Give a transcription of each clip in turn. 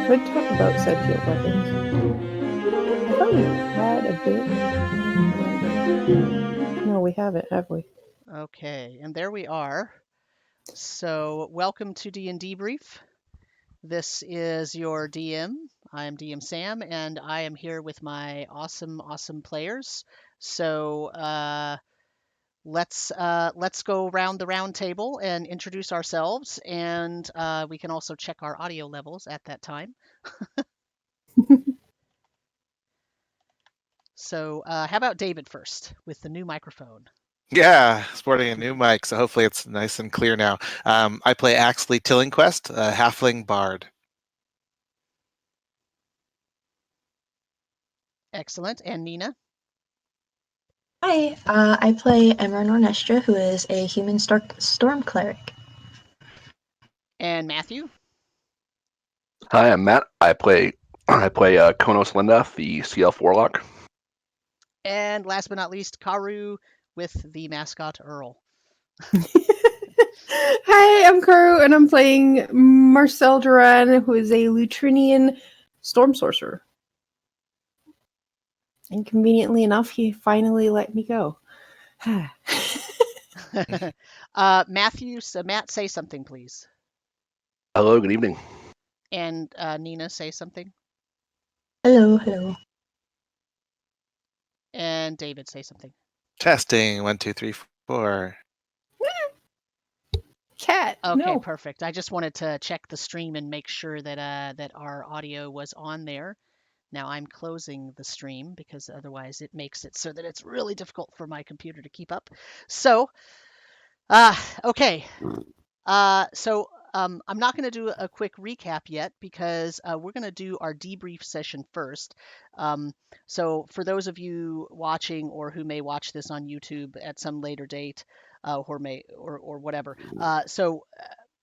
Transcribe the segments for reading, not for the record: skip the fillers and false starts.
could talk about sentient weapons. I thought we had a bit. No, we haven't, have we? Okay, and there we are. So welcome to D&DeBrief. This is your DM. I am DM Sam, and I am here with my awesome players. So let's go around the round table and introduce ourselves, and we can also check our audio levels at that time. So how about David first with the new microphone? Yeah, sporting a new mic, so hopefully it's nice and clear now. I play Axley Tillingquest, a halfling bard. Excellent. And Nina? Hi, I play Emra Nornestra, who is a human storm cleric. And Matthew? Hi, I'm Matt. I play Konos Linda, the CF Warlock. And last but not least, Karu with the mascot Earl. Hi, I'm Karu, and I'm playing Marcel Duran, who is a Lutrinian storm sorcerer. And conveniently enough, he finally let me go. Matthew, so Matt, say something, please. Hello, good evening. And Nina, say something. Hello. And David, say something. Testing 1, 2, 3, 4. Cat. Okay, No. perfect. I just wanted to check the stream and make sure that that our audio was on there. Now I'm closing the stream because otherwise it makes it so that it's really difficult for my computer to keep up. So, okay. I'm not going to do a quick recap yet because we're going to do our debrief session first. So for those of you watching or who may watch this on YouTube at some later date, or whatever.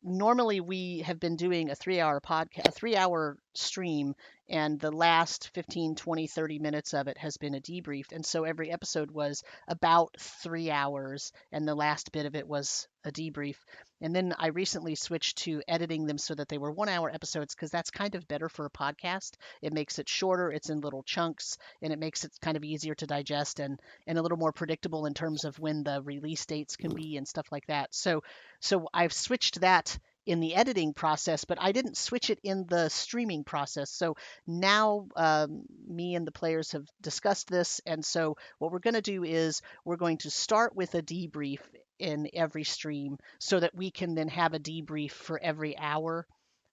Normally we have been doing a 3-hour podcast, a 3-hour stream, and the last 15, 20, 30 minutes of it has been a debrief. And so every episode was about 3 hours, and the last bit of it was a debrief. And then I recently switched to editing them so that they were 1-hour episodes because that's kind of better for a podcast. It makes it shorter, it's in little chunks, and it makes it kind of easier to digest and a little more predictable in terms of when the release dates can be and stuff like that. So I've switched that in the editing process, but I didn't switch it in the streaming process. So now me and the players have discussed this. And so what we're going to do is we're going to start with a debrief in every stream so that we can then have a debrief for every hour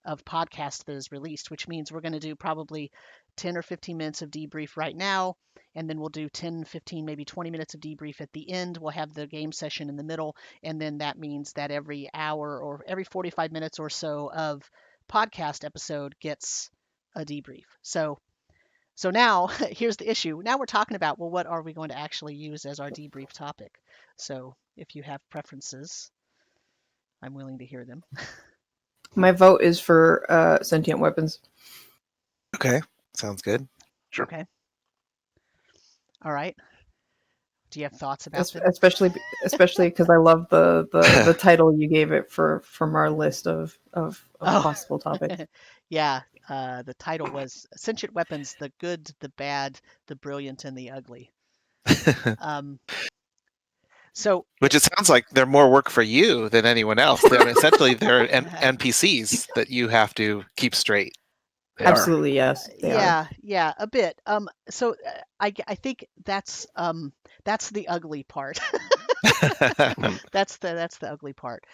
of podcast that is released, which means we're going to do probably 10 or 15 minutes of debrief right now, and then we'll do 10, 15, maybe 20 minutes of debrief at the end. We'll have the game session in the middle, and then that means that every hour or every 45 minutes or so of podcast episode gets a debrief. So now here's the issue. Now we're talking about, well, what are we going to actually use as our debrief topic? So if you have preferences, I'm willing to hear them. My vote is for sentient weapons. Okay, sounds good. Sure. Okay. All right. Do you have thoughts about them? Especially because I love the title you gave it from our list of possible topics. Yeah, the title was Sentient Weapons, the Good, the Bad, the Brilliant, and the Ugly. Which it sounds like they're more work for you than anyone else. Essentially, they're NPCs that you have to keep straight. Absolutely, yes. Yeah, a bit. I think that's the ugly part. That's the ugly part.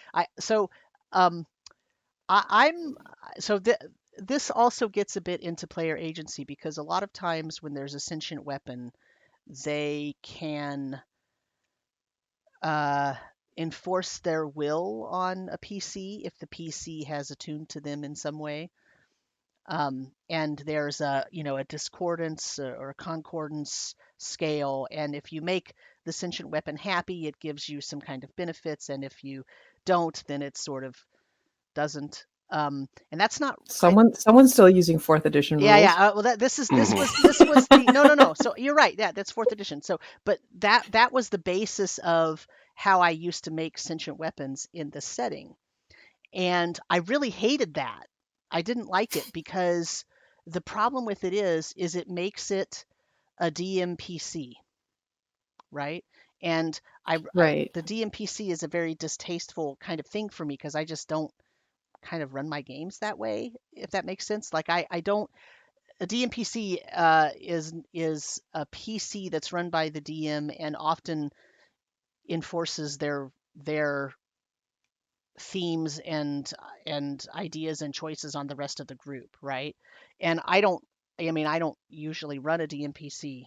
This also gets a bit into player agency because a lot of times when there's a sentient weapon, they can enforce their will on a PC if the PC has attuned to them in some way. And there's a discordance or a concordance scale, and if you make the sentient weapon happy, it gives you some kind of benefits, and if you don't, then it sort of doesn't. And that's not someone's still using 4th edition rules. Yeah. Well, this was the no. So you're right. Yeah, that's 4th edition. So, but that was the basis of how I used to make sentient weapons in this setting, and I really hated that I didn't like it because the problem with it is it makes it a DMPC, right? And Right. the DMPC is a very distasteful kind of thing for me because I just don't kind of run my games that way, if that makes sense. Like I don't a DMPC is a PC that's run by the DM and often enforces their themes and ideas and choices on the rest of the group, right? And I don't usually run a DMPC.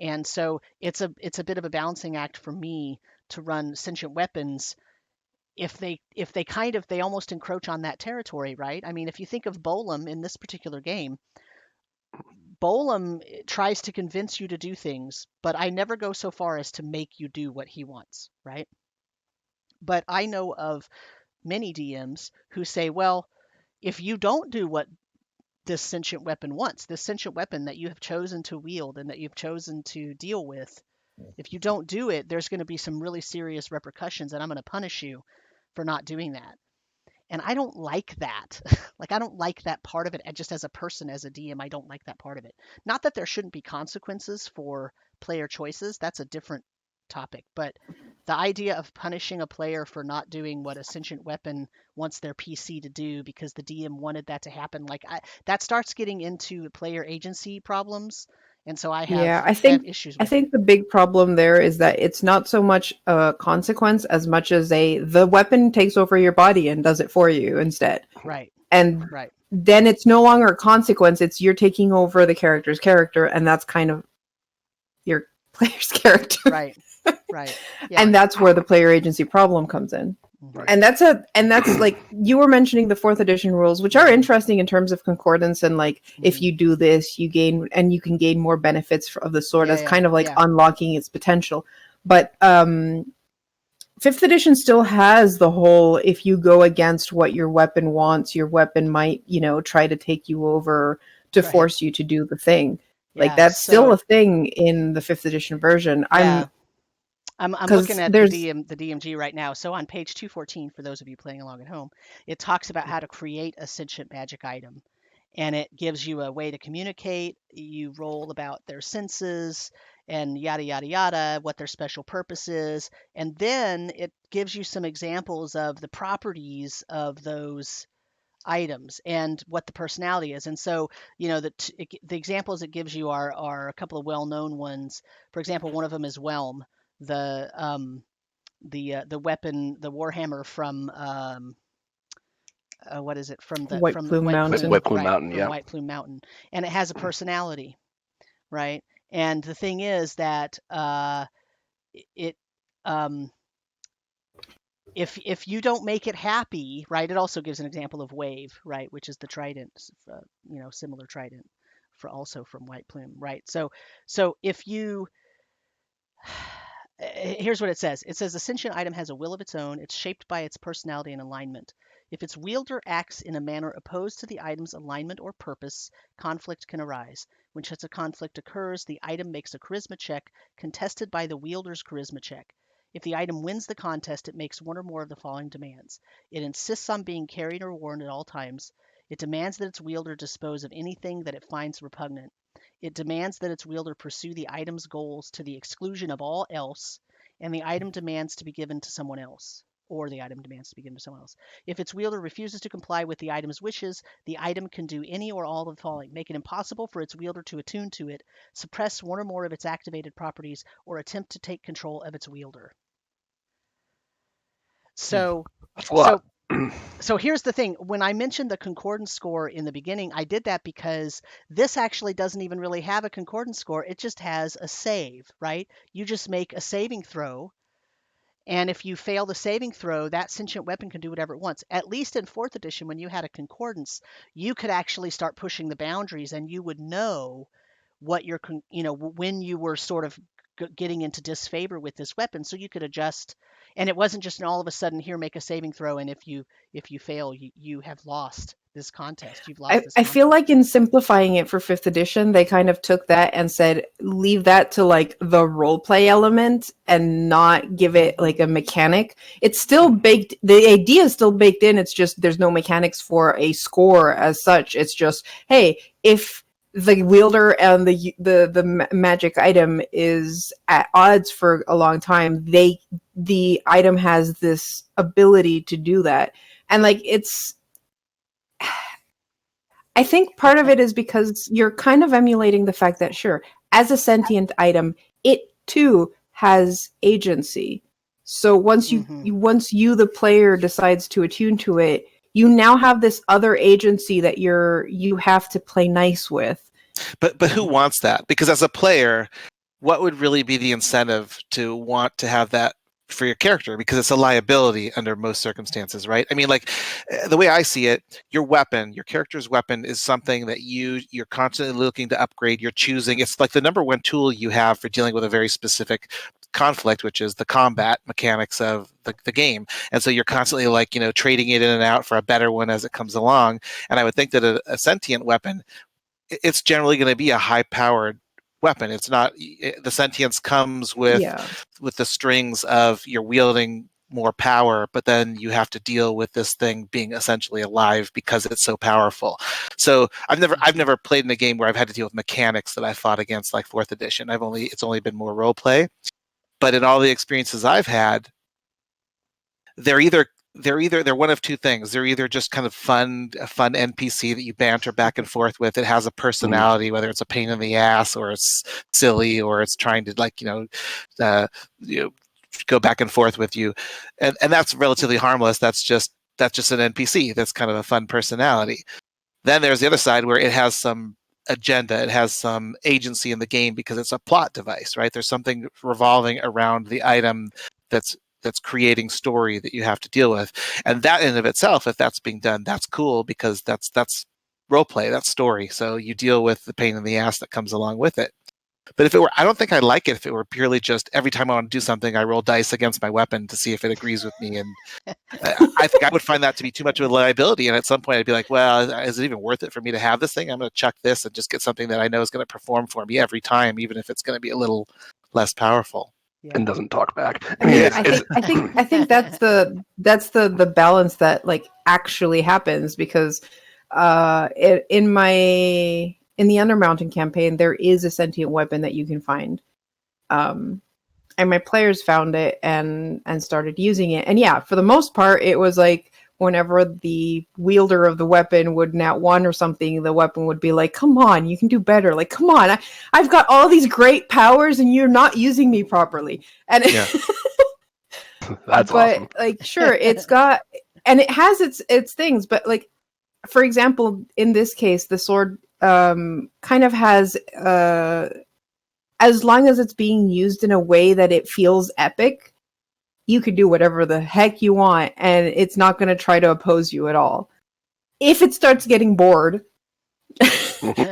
And so it's a bit of a balancing act for me to run sentient weapons if they almost encroach on that territory, right? I mean, if you think of Bolum in this particular game, Bolum tries to convince you to do things, but I never go so far as to make you do what he wants, right? But I know of many DMs who say, well, if you don't do what this sentient weapon wants, this sentient weapon that you have chosen to wield and that you've chosen to deal with, if you don't do it, there's going to be some really serious repercussions, and I'm going to punish you for not doing that. And I don't like that. Like, I don't like that part of it. And just as a person, as a DM, I don't like that part of it. Not that there shouldn't be consequences for player choices. That's a different topic. But the idea of punishing a player for not doing what a sentient weapon wants their PC to do because the DM wanted that to happen, that starts getting into player agency problems. And so I Yeah, have issues I with it. think the big problem there is that it's not so much a consequence as much as the weapon takes over your body and does it for you instead. Right. And Right. then it's no longer a consequence, it's you're taking over the character's character, and that's kind of your player's character. Right. Right. Yeah. And that's where the player agency problem comes in. Mhm. And that's like you were mentioning the 4th edition rules, which are interesting in terms of concordance and like if you do this, you gain and you can gain more benefits of the sword as kind of like unlocking its potential. But 5th edition still has the whole if you go against what your weapon wants, your weapon might, try to take you over to force you to do the thing. Like that's still a thing in the 5th edition version. I'm looking at the DMG right now. So on page 214, for those of you playing along at home, it talks about how to create a sentient magic item. And it gives you a way to communicate. You roll about their senses and yada, yada, yada, what their special purpose is. And then it gives you some examples of the properties of those items and what the personality is. And so, the examples it gives you are a couple of well-known ones. For example, one of them is Whelm, the weapon, the warhammer from what is it from the White from Plume Mountain. White Plume Mountain, yeah. White Plume Mountain, and it has a personality, right? And the thing is that if you don't make it happy, right? It also gives an example of Wave, right, which is the trident, similar trident, also from White Plume, right? So if you here's what it says. It says a sentient item has a will of its own. It's shaped by its personality and alignment. If its wielder acts in a manner opposed to the item's alignment or purpose, conflict can arise. When such a conflict occurs, the item makes a charisma check contested by the wielder's charisma check. If the item wins the contest, it makes one or more of the following demands. It insists on being carried or worn at all times. It demands that its wielder dispose of anything that it finds repugnant. It demands that its wielder pursue the item's goals to the exclusion of all else, and the item demands to be given to someone else, or the item demands to be given to someone else. If its wielder refuses to comply with the item's wishes, the item can do any or all of the following: make it impossible for its wielder to attune to it, suppress one or more of its activated properties, or attempt to take control of its wielder. So, that's a lot. So here's the thing. When I mentioned the concordance score in the beginning, I did that because this actually doesn't even really have a concordance score. It just has a save, right? You just make a saving throw. And if you fail the saving throw, that sentient weapon can do whatever it wants. At least in 4th edition, when you had a concordance, you could actually start pushing the boundaries and you would know what when you were sort of getting into disfavor with this weapon, so you could adjust. And it wasn't just an all of a sudden, here, make a saving throw, and if you fail, you have lost this contest. You've lost this I feel contest. like in simplifying it for 5th edition, they kind of took that and said, leave that to like the role play element and not give it like a mechanic. It's still baked. The idea is still baked in. It's just there's no mechanics for a score as such. It's just, hey, if the wielder and the magic item is at odds for a long time, the item has this ability to do that. And like I think part of it is because you're kind of emulating the fact that, sure, as a sentient item, it too has agency. So once you, the player, decides to attune to it, you now have this other agency that you have to play nice with. But who wants that? Because as a player, what would really be the incentive to want to have that for your character? Because it's a liability under most circumstances, right? I mean, like the way I see it, your weapon, your character's weapon is something that you're constantly looking to upgrade. You're choosing. It's like the number one tool you have for dealing with a very specific conflict, which is the combat mechanics of the game. And so you're constantly like, trading it in and out for a better one as it comes along. And I would think that a sentient weapon, it's generally going to be a high-powered weapon. It's not, the sentience comes with the strings of you're wielding more power, but then you have to deal with this thing being essentially alive because it's so powerful. So I've never played in a game where I've had to deal with mechanics that I fought against like 4th edition. It's only been more role play. But in all the experiences I've had, they're one of two things. They're either just kind of a fun NPC that you banter back and forth with. It has a personality, whether it's a pain in the ass or it's silly or it's trying to go back and forth with you, and that's relatively harmless. That's just an NPC. That's kind of a fun personality. Then there's the other side where it has some agenda. It has some agency in the game because it's a plot device, right? There's something revolving around the item that's creating story that you have to deal with. And that in of itself, if that's being done, that's cool because that's role play, that's story. So you deal with the pain in the ass that comes along with it. But I don't think I like it if it were purely just every time I want to do something, I roll dice against my weapon to see if it agrees with me. And I think I would find that to be too much of a liability. And at some point I'd be like, well, is it even worth it for me to have this thing? I'm going to chuck this and just get something that I know is going to perform for me every time, even if it's going to be a little less powerful. And doesn't talk back. I think that's the balance that like actually happens because in the Undermountain campaign there is a sentient weapon that you can find, and my players found it and started using it. And yeah, for the most part, it was like whenever the wielder of the weapon would nat 1 or something, the weapon would be like, come on, you can do better. Like, come on, I've got all these great powers and you're not using me properly. And that's awesome. Like, sure, it's got, and it has its things, but like, for example, in this case, the sword kind of has, as long as it's being used in a way that it feels epic, you can do whatever the heck you want, and it's not going to try to oppose you at all. If it starts getting bored,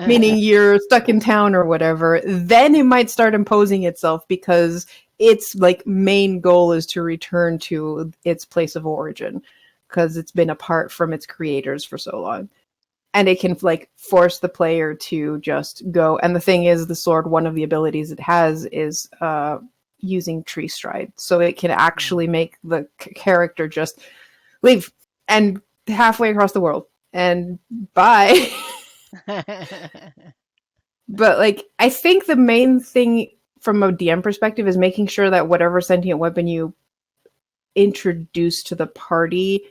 meaning you're stuck in town or whatever, then it might start imposing itself because its like main goal is to return to its place of origin because it's been apart from its creators for so long. And it can like force the player to just go. And the thing is, the sword, one of the abilities it has is using tree stride, so it can actually make the character just leave and halfway across the world and bye. But like, I think the main thing from a DM perspective is making sure that whatever sentient weapon you introduce to the party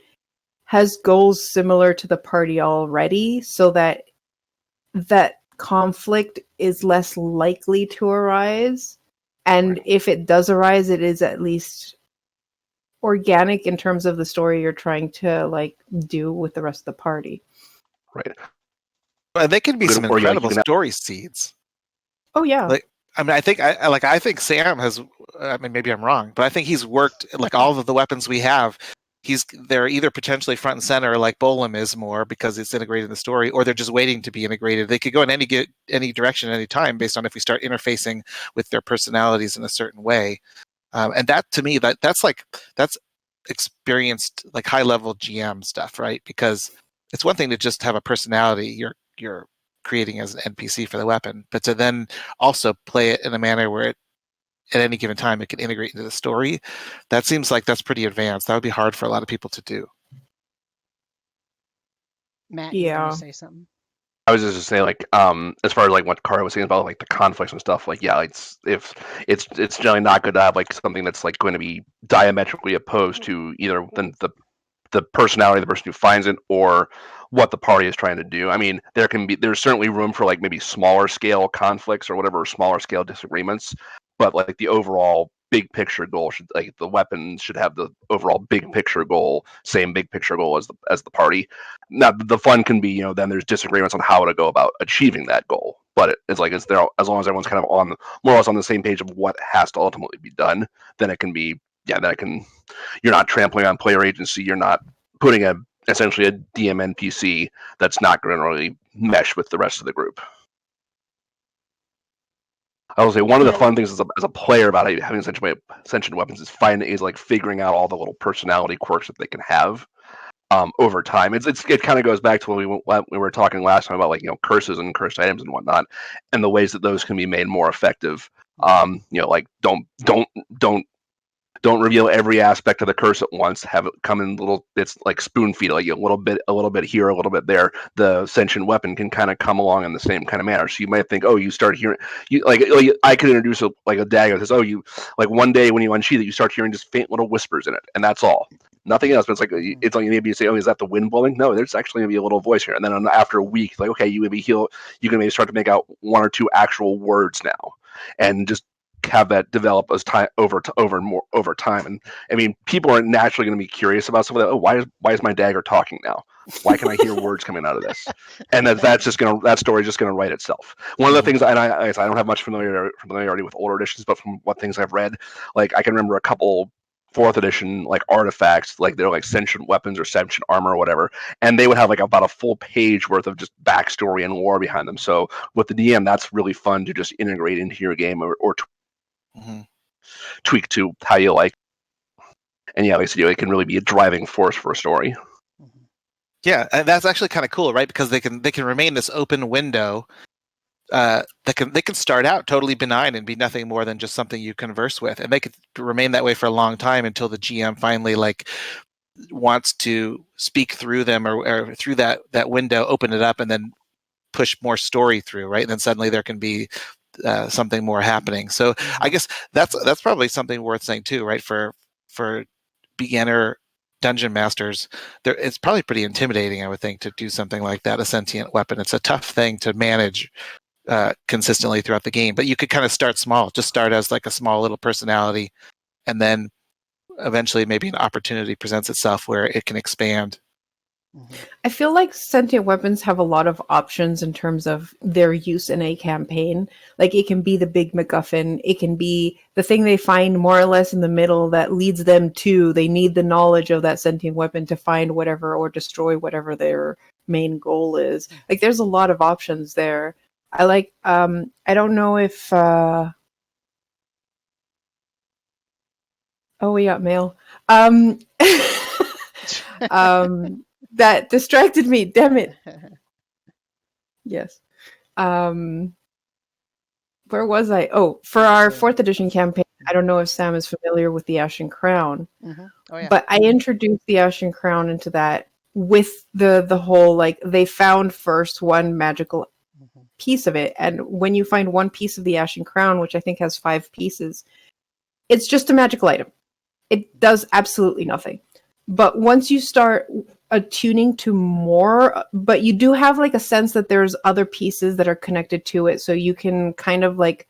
has goals similar to the party already, so that conflict is less likely to arise. And if it does arise, it is at least organic in terms of the story you're trying to like do with the rest of the party. Right. And they can be some incredible story seeds. Oh yeah. Like, I mean, I think Sam has. I mean, maybe I'm wrong, but I think he's worked like all of the weapons we have. They're either potentially front and center, like Bolem is more because it's integrated in the story, or they're just waiting to be integrated. They could go in any direction at any time based on if we start interfacing with their personalities in a certain way. And that, to me, that's experienced like high level GM stuff, right? Because it's one thing to just have a personality you're creating as an NPC for the weapon, but to then also play it in a manner where at any given time it can integrate into the story, that seems like that's pretty advanced. That would be hard for a lot of people to do. Matt, you want to say something? I was just saying, like, as far as like what Kara was saying about like the conflicts and stuff, like, yeah, it's generally not good to have like something that's like going to be diametrically opposed to either the personality of the person who finds it or what the party is trying to do. I mean, there's certainly room for like maybe smaller scale conflicts or whatever, smaller scale disagreements, but like the overall big picture goal should, like, the weapon should have the overall big picture goal, same big picture goal as the party. Now the fun can be, then there's disagreements on how to go about achieving that goal, but it's like, it's there, as long as everyone's kind of on more or less on the same page of what has to ultimately be done, then it can be, you're not trampling on player agency, you're not putting essentially a DM NPC that's not going to really mesh with the rest of the group. I will say one of the fun things as a player about having sentient weapons is like figuring out all the little personality quirks that they can have over time. It kind of goes back to when we were talking last time about, like, curses and cursed items and whatnot, and the ways that those can be made more effective. Like, don't reveal every aspect of the curse at once. Have it come in little bits, like spoon feed, like a little bit here, a little bit there. The sentient weapon can kind of come along in the same kind of manner. So you might think, oh, you start hearing, I could introduce a dagger that says, oh, you, like, one day when you unsheath it, you start hearing just faint little whispers in it, and that's all. Nothing else. But it's like maybe you say, oh, is that the wind blowing? No, there's actually gonna be a little voice here. And then after a week, like, okay, you can maybe start to make out one or two actual words now, and just have that develop as time over time. And I mean, people are naturally going to be curious about some of that. Oh, why is my dagger talking now? Why can I hear words coming out of this? And that story is just going to write itself. One of the things, and I don't have much familiarity with older editions, but from what things I've read, like, I can remember a couple 4th edition like artifacts, like they're like sentient weapons or sentient armor or whatever, and they would have like about a full page worth of just backstory and lore behind them. So with the DM, that's really fun to just integrate into your game or tweak to how you like. And yeah, like I said, it can really be a driving force for a story. Yeah, and that's actually kind of cool, right? Because they can remain this open window. They can start out totally benign and be nothing more than just something you converse with, and they could remain that way for a long time until the GM finally wants to speak through them or through that window, open it up, and then push more story through, right? And then suddenly there can be something more happening. So I guess that's probably something worth saying too, right? For beginner dungeon masters, it's probably pretty intimidating, I would think, to do something like that, a sentient weapon. It's a tough thing to manage consistently throughout the game, but you could kind of start small, just start as like a small little personality, and then eventually maybe an opportunity presents itself where it can expand. I feel like sentient weapons have a lot of options in terms of their use in a campaign. Like, it can be the big MacGuffin. It can be the thing they find more or less in the middle that leads them to, they need the knowledge of that sentient weapon to find whatever or destroy whatever their main goal is. Like, there's a lot of options there. I like, I don't know if, oh, we got mail. That distracted me, damn it. Yes. Where was I? Oh, for our 4th edition campaign, I don't know if Sam is familiar with the Ashen Crown. Oh, yeah. But I introduced the Ashen Crown into that with the whole, like, they found first one magical piece of it. And when you find one piece of the Ashen Crown, which I think has 5 pieces, it's just a magical item. It does absolutely nothing. But once you start attuning to more, but you do have like a sense that there's other pieces that are connected to it, so you can kind of like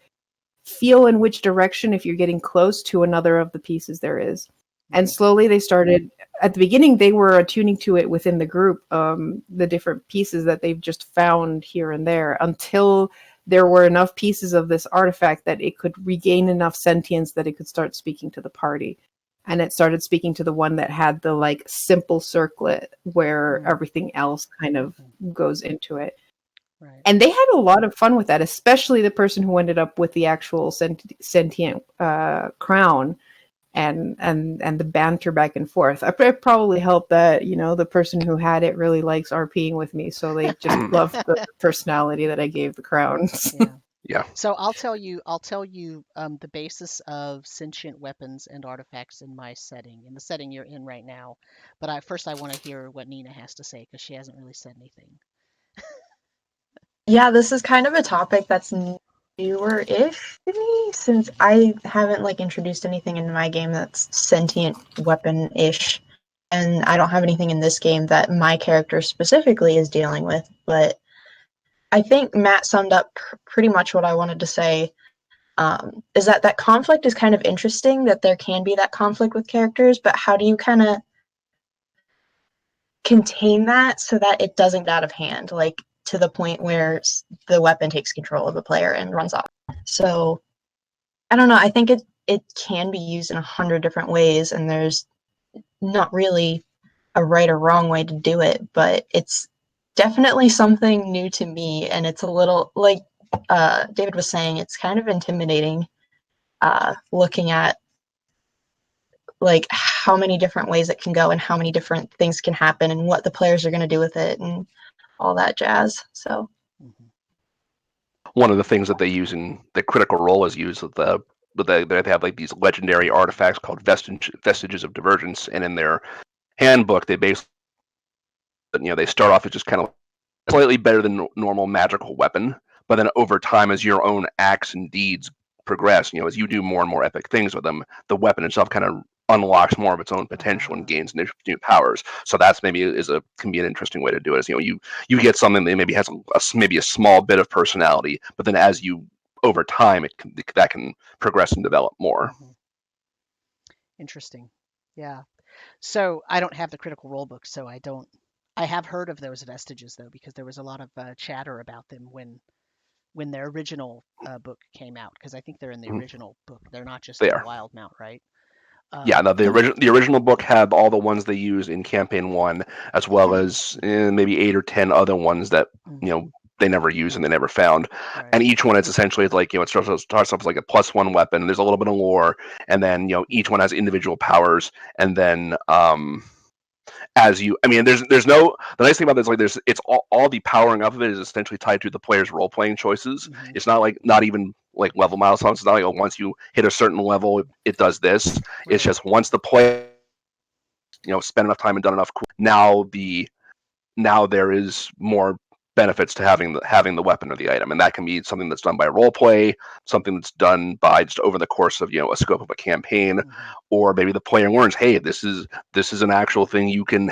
feel in which direction, if you're getting close to another of the pieces there is. And slowly they started, at the beginning they were attuning to it within the group, the different pieces that they've just found here and there, until there were enough pieces of this artifact that it could regain enough sentience that it could start speaking to the party. And it started speaking to the one that had the like simple circlet where everything else kind of goes into it. Right. And they had a lot of fun with that, especially the person who ended up with the actual sentient crown. and the banter back and forth. It probably helped that the person who had it really likes RPing with me, so they just love the personality that I gave the crowns. Yeah. So I'll tell you the basis of sentient weapons and artifacts in my setting, in the setting you're in right now. But I want to hear what Nina has to say, because she hasn't really said anything. Yeah, this is kind of a topic that's newer-ish to me, since I haven't introduced anything into my game that's sentient weapon-ish, and I don't have anything in this game that my character specifically is dealing with. But I think Matt summed up pretty much what I wanted to say. Is that conflict is kind of interesting, that there can be that conflict with characters, but how do you kind of contain that so that it doesn't get out of hand, to the point where the weapon takes control of the player and runs off? So I don't know. I think it can be used in 100 different ways, and there's not really a right or wrong way to do it, but it's definitely something new to me, and it's a little, like David was saying, it's kind of intimidating, looking at how many different ways it can go and how many different things can happen and what the players are going to do with it and all that jazz. So one of the things that they use in the Critical Role is used with they have these legendary artifacts called vestiges of divergence, and in their handbook they basically they start off as just kind of slightly better than normal magical weapon, but then over time, as your own acts and deeds progress, as you do more and more epic things with them, the weapon itself kind of unlocks more of its own potential and gains new powers. So that's can be an interesting way to do it. Is you get something that maybe has maybe a small bit of personality, but then as you over time, that can progress and develop more. Interesting. Yeah. So I don't have the Critical Role book, so I don't. I have heard of those vestiges though, because there was a lot of chatter about them when their original book came out, because I think they're in the original book. They're not just in the Wildemount, right? Yeah, no, the original book had all the ones they use in campaign 1, as well as maybe 8 or 10 other ones that they never used and they never found. Right. And each one is essentially it starts off as like a +1 weapon. There's a little bit of lore, and then each one has individual powers, and then there's no, the nice thing about this, it's all the powering up of it is essentially tied to the player's role playing choices. It's not even level milestones. It's not like once you hit a certain level it does this. Right. It's just once the player spent enough time and done enough, now there is more benefits to having the weapon or the item, and that can be something that's done by role play, something that's done by just over the course of a scope of a campaign, or maybe the player learns, hey, this is an actual thing you can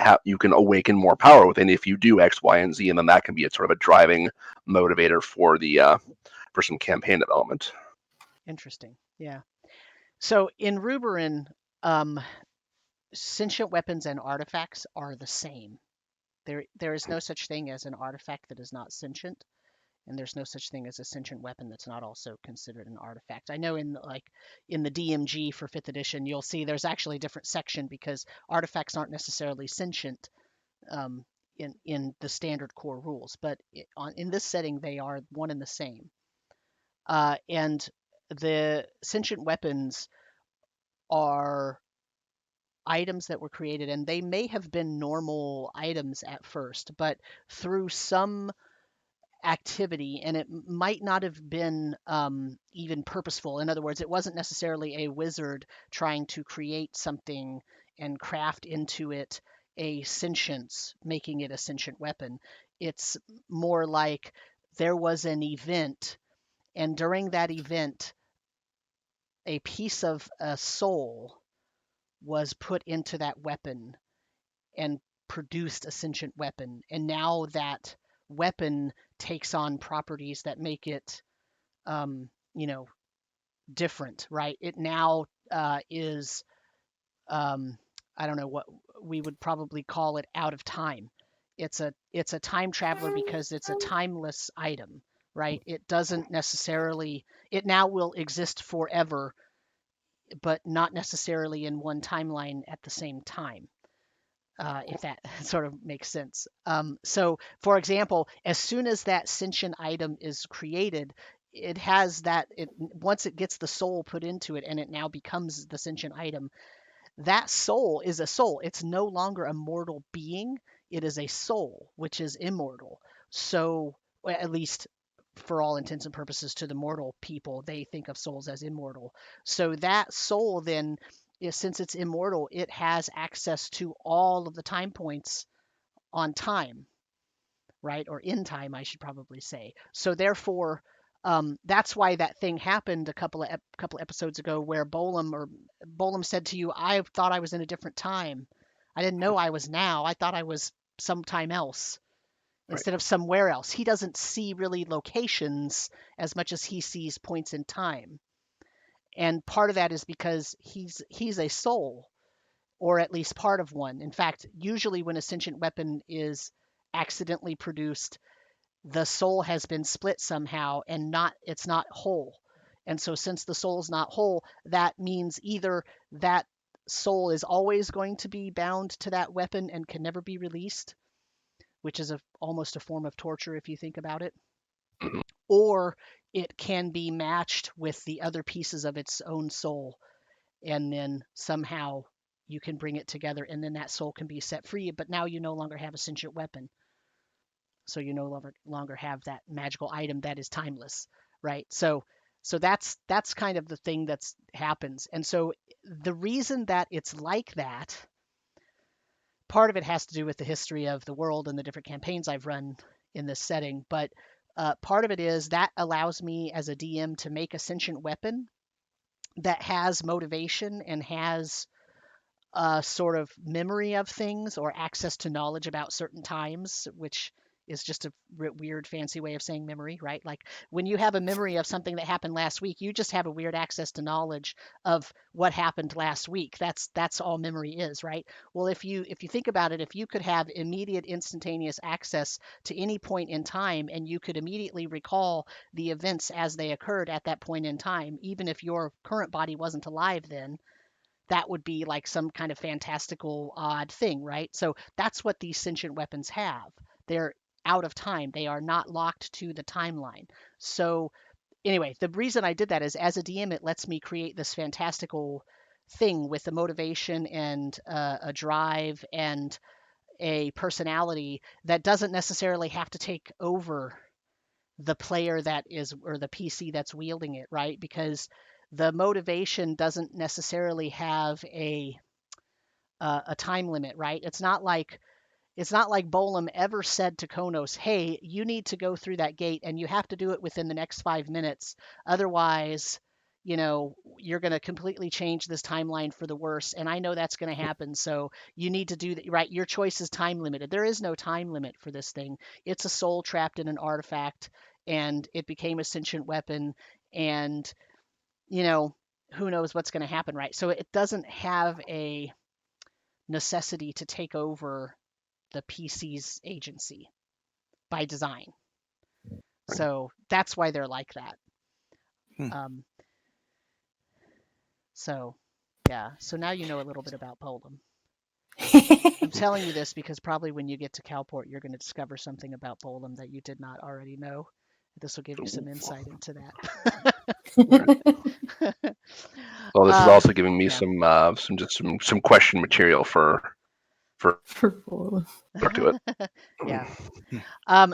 awaken more power within if you do X, Y, and Z, and then that can be a sort of a driving motivator for for some campaign development. Interesting. Yeah. So in Ruberin, sentient weapons and artifacts are the same. There is no such thing as an artifact that is not sentient, and there's no such thing as a sentient weapon that's not also considered an artifact. I know in the DMG for 5th edition, you'll see there's actually a different section because artifacts aren't necessarily sentient in the standard core rules, but in this setting they are one and the same. And the sentient weapons are items that were created, and they may have been normal items at first, but through some activity, and it might not have been even purposeful. In other words, it wasn't necessarily a wizard trying to create something and craft into it a sentience, making it a sentient weapon. It's more like there was an event, and during that event, a piece of a soul was put into that weapon and produced a sentient weapon. And now that weapon takes on properties that make it, different, right? It now is, I don't know what we would probably call it, out of time. It's a time traveler because it's a timeless item, right? It doesn't necessarily, it now will exist forever, but not necessarily in one timeline at the same time, if that sort of makes sense. So, for example, as soon as that sentient item is created, it has that, once it gets the soul put into it and it now becomes the sentient item, that soul is a soul. It's no longer a mortal being. It is a soul, which is immortal. So, at least for all intents and purposes, to the mortal people, they think of souls as immortal. So that soul then, since it's immortal, it has access to all of the time points on time, right? Or in time, I should probably say. So therefore, that's why that thing happened a couple episodes ago, where Bolum said to you, "I thought I was in a different time. I didn't know I was now. I thought I was sometime else instead of somewhere else." He doesn't see really locations as much as he sees points in time, and part of that is because he's a soul, or at least part of one. In fact, usually when a sentient weapon is accidentally produced, the soul has been split somehow and it's not whole. And so since the soul's not whole, that means either that soul is always going to be bound to that weapon and can never be released, which is almost a form of torture if you think about it, or it can be matched with the other pieces of its own soul, and then somehow you can bring it together, and then that soul can be set free, but now you no longer have a sentient weapon. So you no longer have that magical item that is timeless, right? So that's kind of the thing that's happens. And so the reason that it's like that, part of it has to do with the history of the world and the different campaigns I've run in this setting, but part of it is that allows me as a DM to make a sentient weapon that has motivation and has a sort of memory of things or access to knowledge about certain times, which is just a weird fancy way of saying memory, right? Like when you have a memory of something that happened last week, you just have a weird access to knowledge of what happened last week. That's all memory is, right? Well, if you think about it, if you could have immediate instantaneous access to any point in time, and you could immediately recall the events as they occurred at that point in time, even if your current body wasn't alive then, that would be like some kind of fantastical odd thing, right? So that's what these sentient weapons have. They're out of time. They are not locked to the timeline. So anyway, the reason I did that is as a DM, it lets me create this fantastical thing with a motivation and a drive and a personality that doesn't necessarily have to take over the player that is, or the PC that's wielding it, right? Because the motivation doesn't necessarily have a time limit, right? It's not like Bolum ever said to Konos, "Hey, you need to go through that gate and you have to do it within the next 5 minutes. Otherwise, you're going to completely change this timeline for the worse. And I know that's going to happen. So you need to do that, right? Your choice is time limited." There is no time limit for this thing. It's a soul trapped in an artifact, and it became a sentient weapon, and who knows what's going to happen, right? So it doesn't have a necessity to take over the PC's agency by design. So that's why they're like that. So yeah, so now you know a little bit about Bolum. I'm telling you this because probably when you get to Kalport, you're going to discover something about Bolum that you did not already know. This will give you some insight into that. Well, this is also giving me some question material for Bolum. to it. Yeah.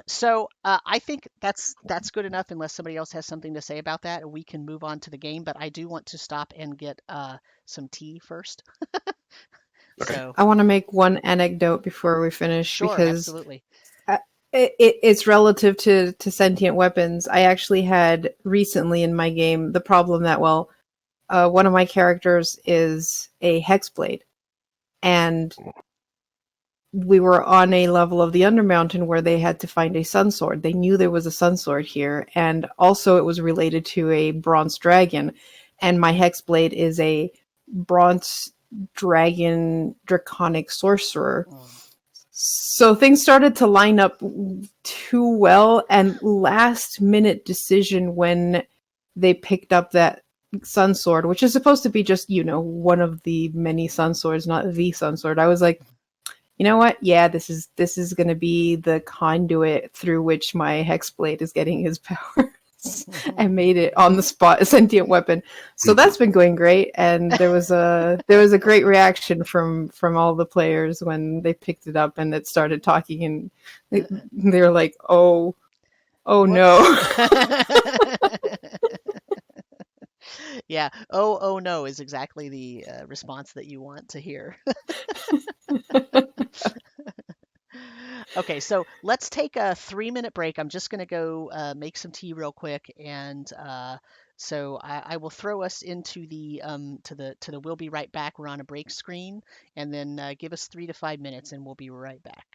So I think that's good enough. Unless somebody else has something to say about that, we can move on to the game. But I do want to stop and get some tea first. So I want to make one anecdote before we finish. Sure, because absolutely. It's relative to sentient weapons. I actually had recently in my game the problem that, one of my characters is a hexblade, and we were on a level of the Undermountain where they had to find a sun sword. They knew there was a sun sword here, and also it was related to a bronze dragon, and my hexblade is a bronze dragon draconic sorcerer. So things started to line up too well, and last minute decision when they picked up that sun sword, which is supposed to be just, one of the many sun swords, not the sun sword. I was like, you know what? Yeah, this is going to be the conduit through which my hexblade is getting his power. and made it on the spot a sentient weapon. So that's been going great, and there was a great reaction from all the players when they picked it up and it started talking, and they were like, "Oh no." Yeah. Oh no is exactly the response that you want to hear. Okay, so let's take a 3-minute break. I'm just going to go make some tea real quick, and so I will throw us into the to the we'll be right back. We're on a break screen, and then give us 3 to 5 minutes, and we'll be right back.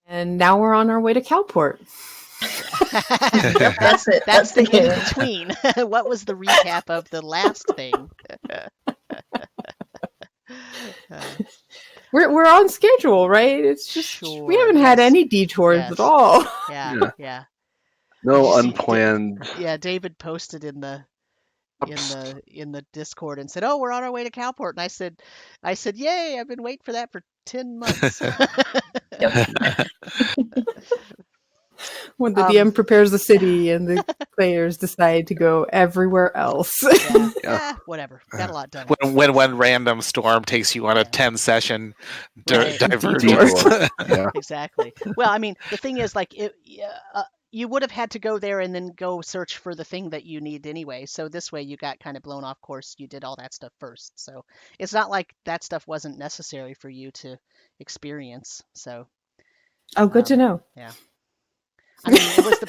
And now we're on our way to Kalport. Yep, that's it. That's the game. in between. What was the recap of the last thing? We're on schedule, right? It's just we haven't had any detours at all. Yeah. No unplanned. David posted in the Discord and said, "Oh, we're on our way to Kalport." And I said, "Yay! I've been waiting for that for 10 months." When the DM prepares the city and the players decide to go everywhere else. Whatever. Got a lot done. When one random storm takes you on a 10-session divergence. Exactly. Well, I mean, the thing is, like, you would have had to go there and then go search for the thing that you need anyway. So this way you got kind of blown off course. You did all that stuff first. So it's not like that stuff wasn't necessary for you to experience. So. Oh, good to know. Yeah. I mean, it was the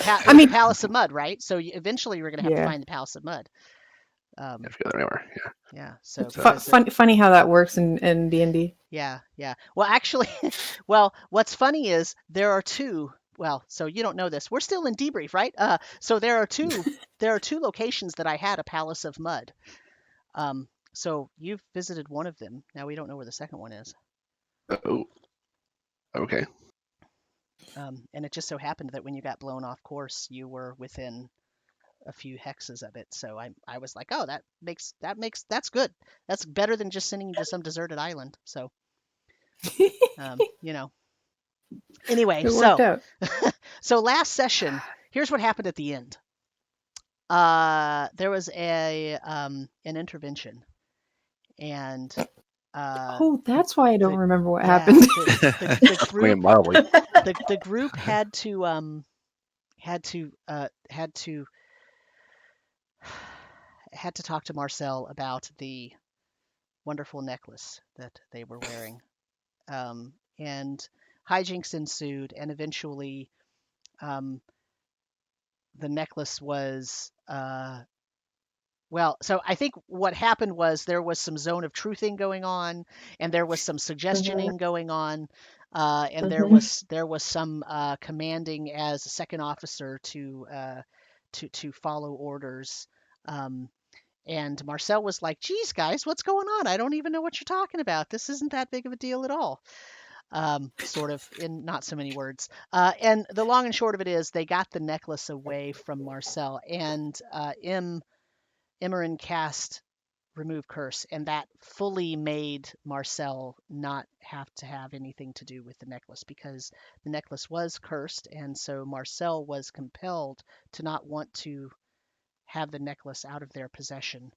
Palace of Mud, right? So eventually you were going to have to find the Palace of Mud. Yeah. So funny how that works in D&D. Yeah. Well, actually, what's funny is there are two. Well, so you don't know this. We're still in debrief, right? So there are two locations that I had a Palace of Mud. So you've visited one of them. Now we don't know where the second one is. Oh. Okay. And it just so happened that when you got blown off course, you were within a few hexes of it. So I was like, oh, that's good. That's better than just sending you to some deserted island. So You know. Anyway, It worked out. so last session, here's what happened at the end. There was an intervention, and Oh, that's why I don't remember what happened. The group had to talk to Marcel about the wonderful necklace that they were wearing, and hijinks ensued, and eventually the necklace was so I think what happened was there was some zone of truthing going on, and there was some suggestioning going on, and there was some commanding as a second officer to follow orders. And Marcel was like, "Geez, guys, what's going on? I don't even know what you're talking about. This isn't that big of a deal at all." Sort of, in not so many words. And the long and short of it is, they got the necklace away from Marcel, and Imran cast Remove Curse, and that fully made Marcel not have to have anything to do with the necklace, because the necklace was cursed, and so Marcel was compelled to not want to have the necklace out of their possession.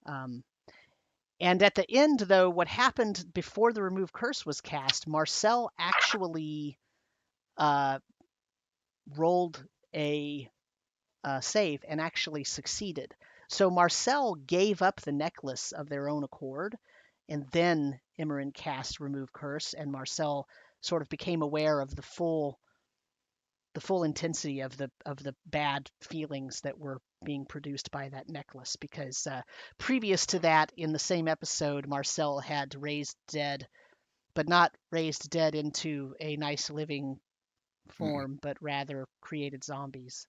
And at the end, though, what happened before the Remove Curse was cast, Marcel actually rolled a save and actually succeeded. So Marcel gave up the necklace of their own accord, and then Imran cast Remove Curse, and Marcel sort of became aware of the full intensity of the bad feelings that were being produced by that necklace, because previous to that, in the same episode, Marcel had raised dead, but not raised dead into a nice living form, but rather created zombies.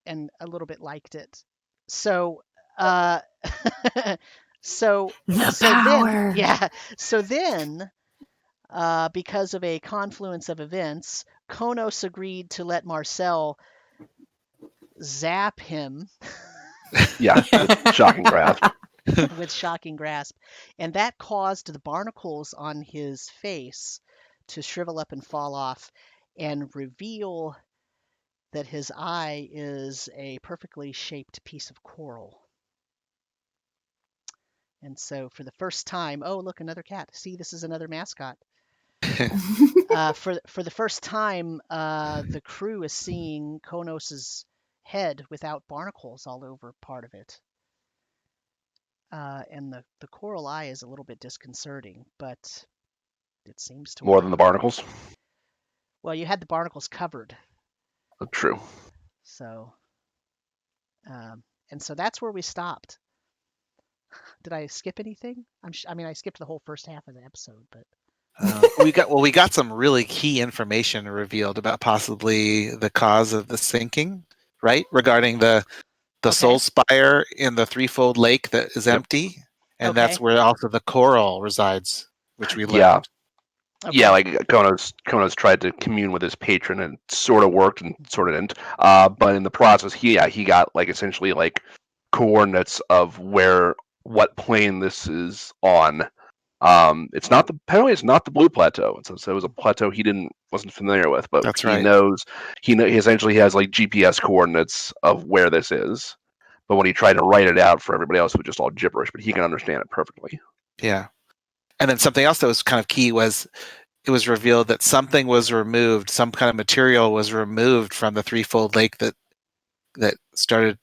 And a little bit liked it. So so then because of a confluence of events, Konos agreed to let Marcel zap him. Yeah, with shocking grasp. With shocking grasp. And that caused the barnacles on his face to shrivel up and fall off, and reveal that his eye is a perfectly shaped piece of coral. And so for the first time, oh, look, another cat. See, this is another mascot. For the first time, the crew is seeing Konos's head without barnacles all over part of it. And the coral eye is a little bit disconcerting, but it seems to More work. than the barnacles? Well, you had the barnacles covered. True. So, and so that's where we stopped. Did I skip anything? I skipped the whole first half of the episode, but we got some really key information revealed about possibly the cause of the sinking, right? Regarding the soul spire in the threefold lake that is empty, and that's where also the coral resides, which we learned. Yeah. Okay. Yeah, like Konos tried to commune with his patron, and it sort of worked and sort of didn't. But in the process, he got essentially coordinates of what plane this is on. Apparently it's not the Blue Plateau. So it was a plateau he wasn't familiar with, but that's he right. knows he essentially has GPS coordinates of where this is. But when he tried to write it out for everybody else, it was just all gibberish. But he can understand it perfectly. Yeah. And then something else that was kind of key was it was revealed that something was removed, some kind of material was removed from the threefold lake that started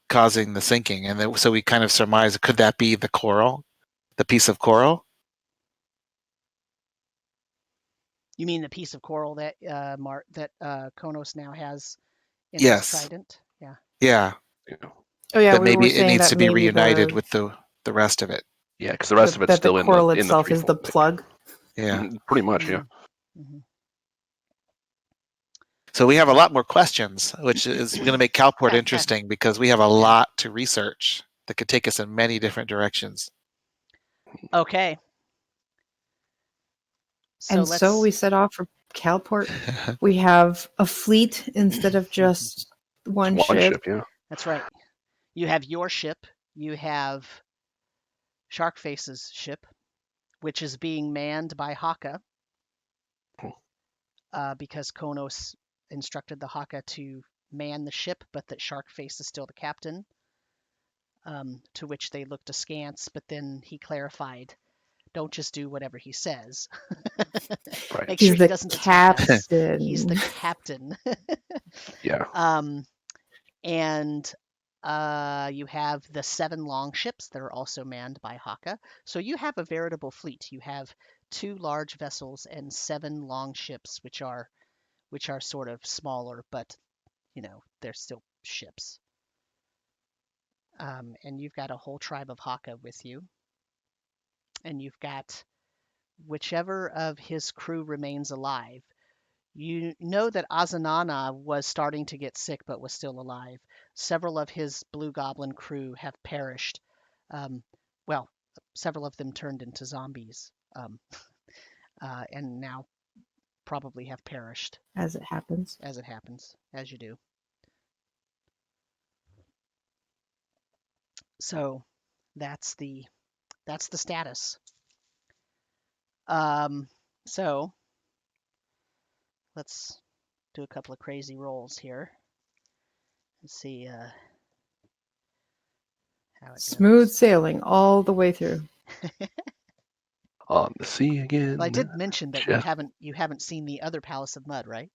causing the sinking. And so we kind of surmised, could that be the coral, the piece of coral? You mean the piece of coral that Konos now has in his trident? Yeah. Yeah. Oh yeah, that maybe it needs to be reunited with the rest of it. Yeah, because the rest of it's still in the coral itself is the plug. Yeah, pretty much. Yeah. Mm-hmm. So we have a lot more questions, which is going to make Kalport interesting because we have a lot to research that could take us in many different directions. Okay. So we set off for Kalport. We have a fleet instead of just one ship. Yeah. That's right. You have your ship. You have Sharkface's ship. which is being manned by Haka, because Konos instructed the Haka to man the ship, but that Sharkface is still the captain. To which they looked askance, but then he clarified, don't just do whatever he says. Right. Make He's sure he the doesn't attack us. captain. He's the captain. Yeah. And you have the 7 longships that are also manned by Haka. So you have a veritable fleet. You have 2 large vessels and 7 longships, which are sort of smaller, but they're still ships. And you've got a whole tribe of Haka with you. And you've got whichever of his crew remains alive. You know that Azanana was starting to get sick but was still alive. Several of his Blue Goblin crew have perished. Well, several of them turned into zombies, and now probably have perished. As it happens. As it happens, as you do. So that's the status. So let's do a couple of crazy rolls here. Let's see how it Smooth goes. sailing all the way through. On the sea again. Well, I did mention that Jeff. you haven't seen the other Palace of Mud, right?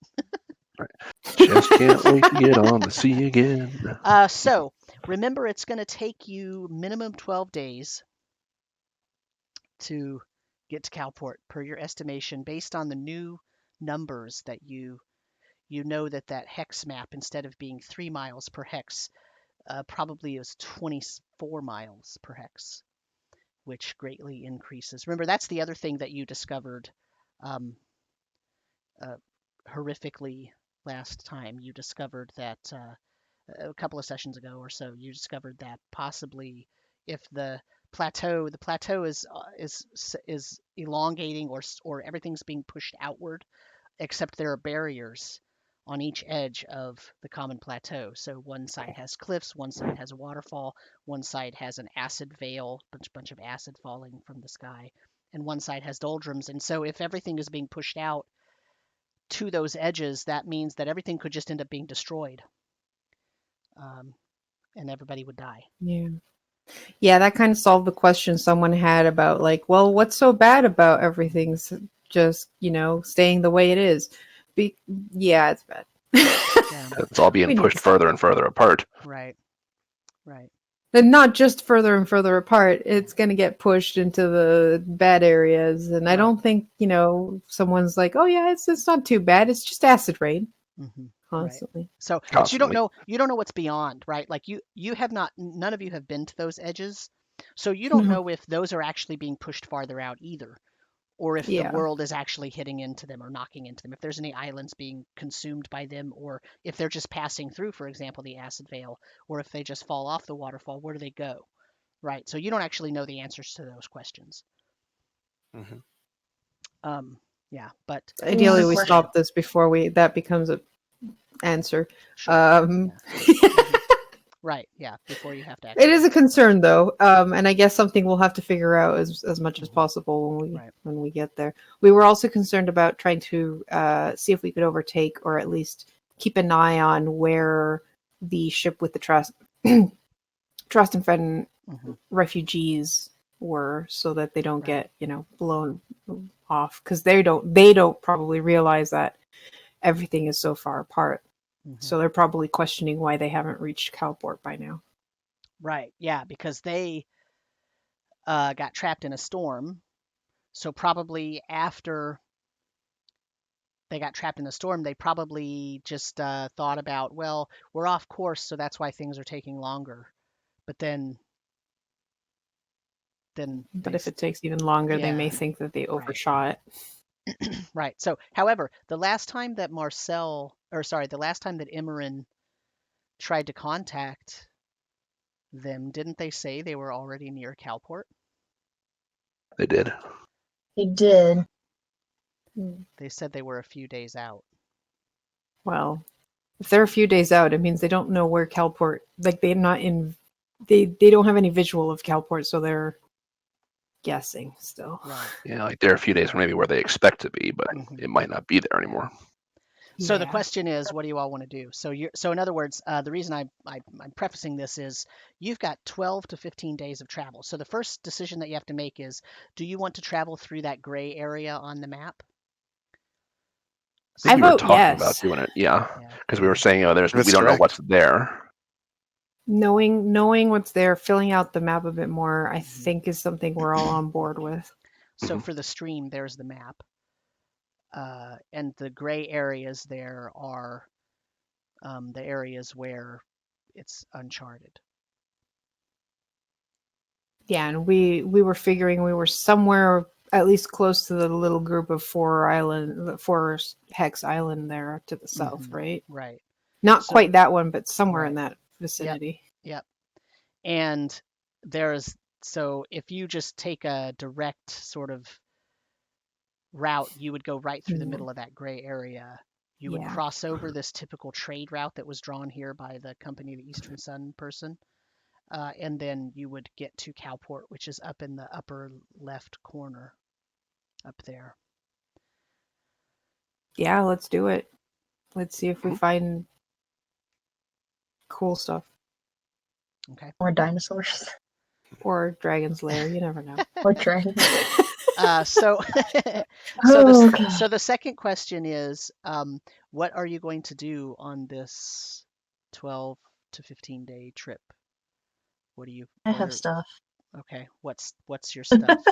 Just can't wait to get on the sea again. So remember, it's going to take you minimum 12 days to get to Kalport, per your estimation, based on the new numbers that you know that hex map, instead of being 3 miles per hex, probably is 24 miles per hex, which greatly increases. Remember, that's the other thing that you discovered horrifically last time. You discovered that a couple of sessions ago or so, you discovered that possibly if the plateau is elongating, or everything's being pushed outward, except there are barriers on each edge of the common plateau. So one side has cliffs, one side has a waterfall, one side has an acid veil, bunch of acid falling from the sky, and one side has doldrums. And so if everything is being pushed out to those edges, that means that everything could just end up being destroyed, and everybody would die. Yeah, that kind of solved the question someone had about, like, well, what's so bad about everything's just, staying the way it is? Yeah, it's bad. Yeah. It's all being pushed further and further apart. Right. And not just further and further apart, it's going to get pushed into the bad areas. And I don't think, someone's like, oh yeah, it's not too bad. It's just acid rain. Mm-hmm. Constantly. Right. So Constantly. But you don't know what's beyond, right? Like you have not, none of you have been to those edges. So you don't know if those are actually being pushed farther out either, or if the world is actually hitting into them or knocking into them, if there's any islands being consumed by them, or if they're just passing through, for example, the acid veil, or if they just fall off the waterfall, where do they go? Right. So you don't actually know the answers to those questions. Mm-hmm. Yeah, but ideally we stop this before that becomes an answer. Sure. Right. Yeah. Before you have to. It is a concern, though, and I guess something we'll have to figure out as much as possible when we get there. We were also concerned about trying to see if we could overtake, or at least keep an eye on where the ship with the Trust and Fedden refugees were, so that they don't get blown off, because they don't probably realize that everything is so far apart. So they're probably questioning why they haven't reached Kalport by now. Right. Yeah, because they got trapped in a storm. So probably after they got trapped in the storm, they probably just thought about, well, we're off course, so that's why things are taking longer. But then if it takes even longer, they may think that they overshot it. Right. So, however, the last time that Imran tried to contact them, didn't they say they were already near Kalport? They did. They did. They said they were a few days out. Well, if they're a few days out, it means they don't know where Kalport. Like, they're not in. They don't have any visual of Kalport, so they're guessing still. Right. Yeah, like there are a few days maybe where they expect to be, but Mhm. it might not be there anymore. So the Yeah. question is, what do you all want to do? So in other words, the reason I'm prefacing this is you've got 12 to 15 days of travel. So the first decision that you have to make is, do you want to travel through that gray area on the map? I think I we were vote talking about yes. doing it, yeah, Yeah. because we were saying, oh, That's we don't know correct. what's there. Knowing what's there, filling out the map a bit more, I Mhm. think is something we're all on board with. So Mhm. for the stream, there's the map. And the gray areas there are the areas where it's uncharted. Yeah, and we were figuring we were somewhere at least close to the little group of four Hex Island there to the south, Mhm. right? Right. Not So- quite that one, but somewhere in Right. that vicinity. Yep. And so if you just take a direct sort of route, you would go right through the Mhm. middle of that gray area. You would Yeah. cross over this typical trade route that was drawn here by the company, the Eastern Sun person. And then you would get to Kalport, which is up in the upper left corner up there. Yeah, let's do it. Let's see if we Mhm. find cool stuff. Okay. Or dinosaurs. Or Dragon's Lair, you never know. Or dragons. So Oh, okay. so the second question is, what are you going to do on this 12 to 15 day trip? What do you? I what have are- stuff. Okay, what's your stuff?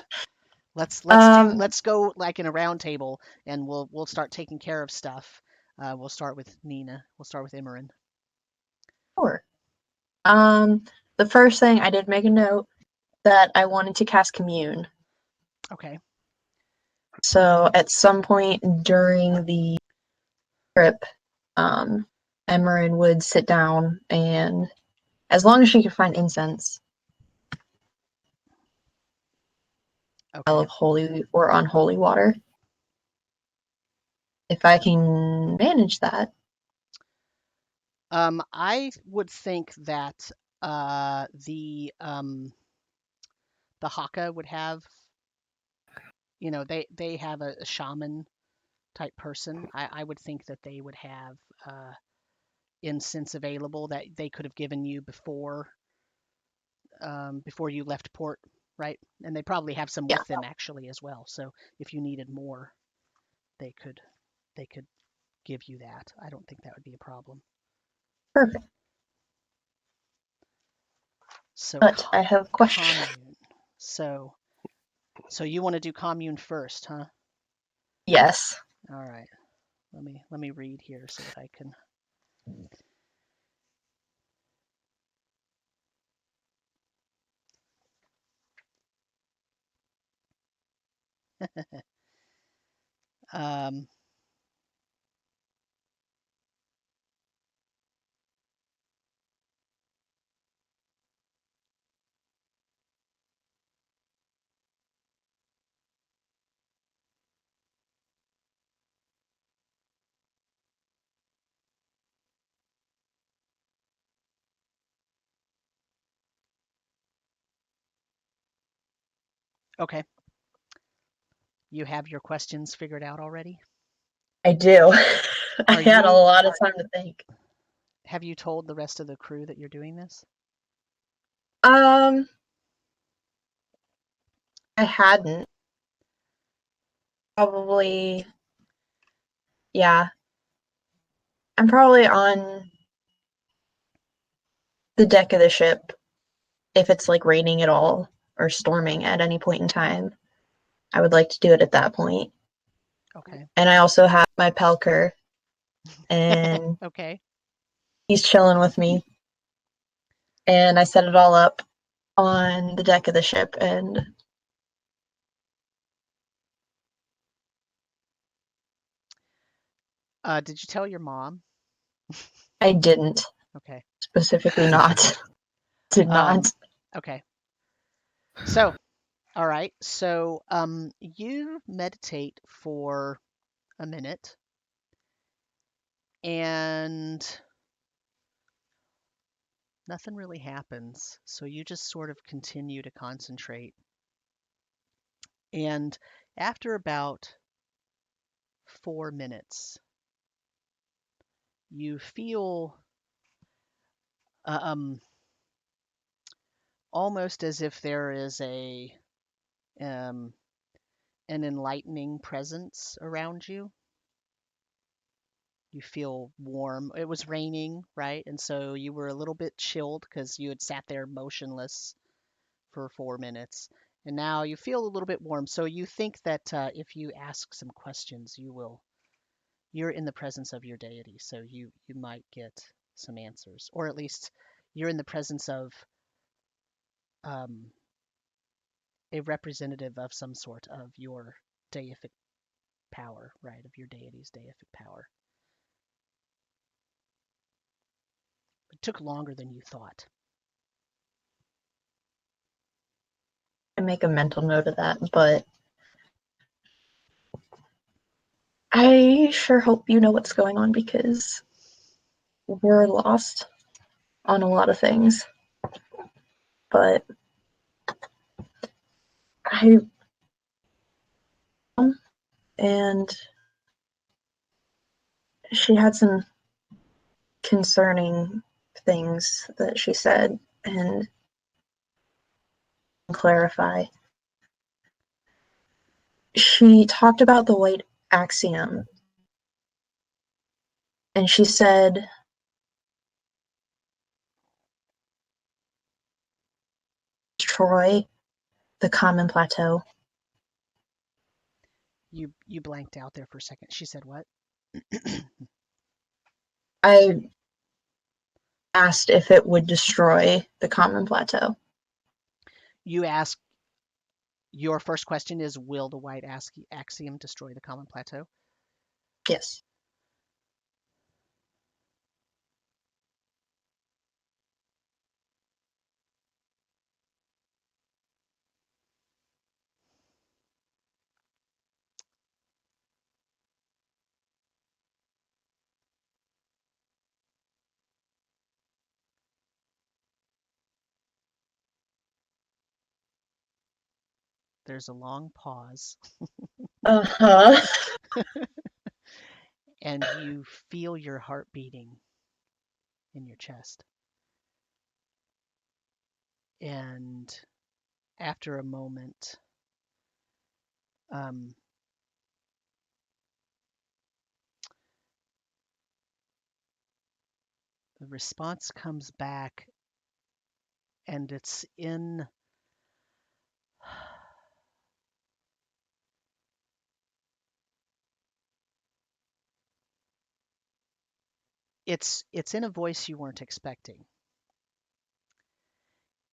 Let's go like in a round table, and we'll start taking care of stuff. We'll start with Nina. We'll start with Imran. Sure. The first thing I did make a note that I wanted to cast Commune. Okay. So at some point during the trip, Emerin would sit down and, as long as she could find incense, Okay. of holy or unholy water. If I can manage that. I would think that the Haka would have, they have a shaman type person. I would think that they would have incense available that they could have given you before you left port, right? And they probably have some Yeah. with them actually as well. So if you needed more, they could give you that. I don't think that would be a problem. Perfect. So But I have a question. commune. So you want to do commune first, huh? Yes. All right. Let me read here so that I can. um, okay. You have your questions figured out already? I do. I Are had a you- lot of time to think. Have you told the rest of the crew that you're doing this? I hadn't. Probably, yeah. I'm probably on the deck of the ship if it's like raining at all or storming at any point in time. I would like to do it at that point. Okay. And I also have my Pelker, and Okay. he's chilling with me. And I set it all up on the deck of the ship, and Did you tell your mom? I didn't. Okay. Specifically not. Did not. Okay. So, all right. So, you meditate for a minute, and nothing really happens. So you just sort of continue to concentrate And after about 4 minutes, you feel almost as if there is an enlightening presence around you. You feel warm. It was raining, right? And so you were a little bit chilled because you had sat there motionless for 4 minutes. And now you feel a little bit warm. So you think that if you ask some questions, you're in the presence of your deity. So you might get some answers, or at least you're in the presence of a representative of some sort of your deific power, right? Of your deity's deific power. It took longer than you thought. I make a mental note of that, but I sure hope you know what's going on because we're lost on a lot of things. But and she had some concerning things that she said and clarify. She talked about the white axiom, and she said destroy the common plateau. You blanked out there for a second. She said what? I asked if it would destroy the common plateau. You asked, your first question is, will the white axiom destroy the common plateau? Yes. There's a long pause. Uh-huh. And you feel your heart beating in your chest. And after a moment, the response comes back, and it's in it's in a voice you weren't expecting.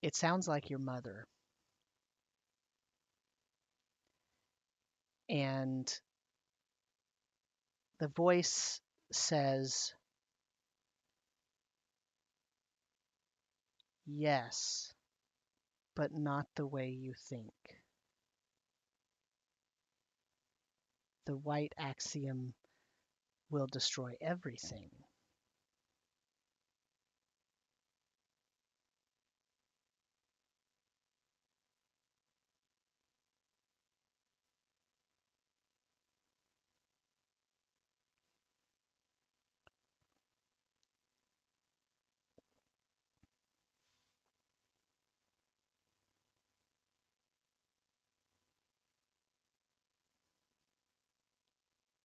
It sounds like your mother. And the voice says, yes, but not the way you think. The white axiom will destroy everything.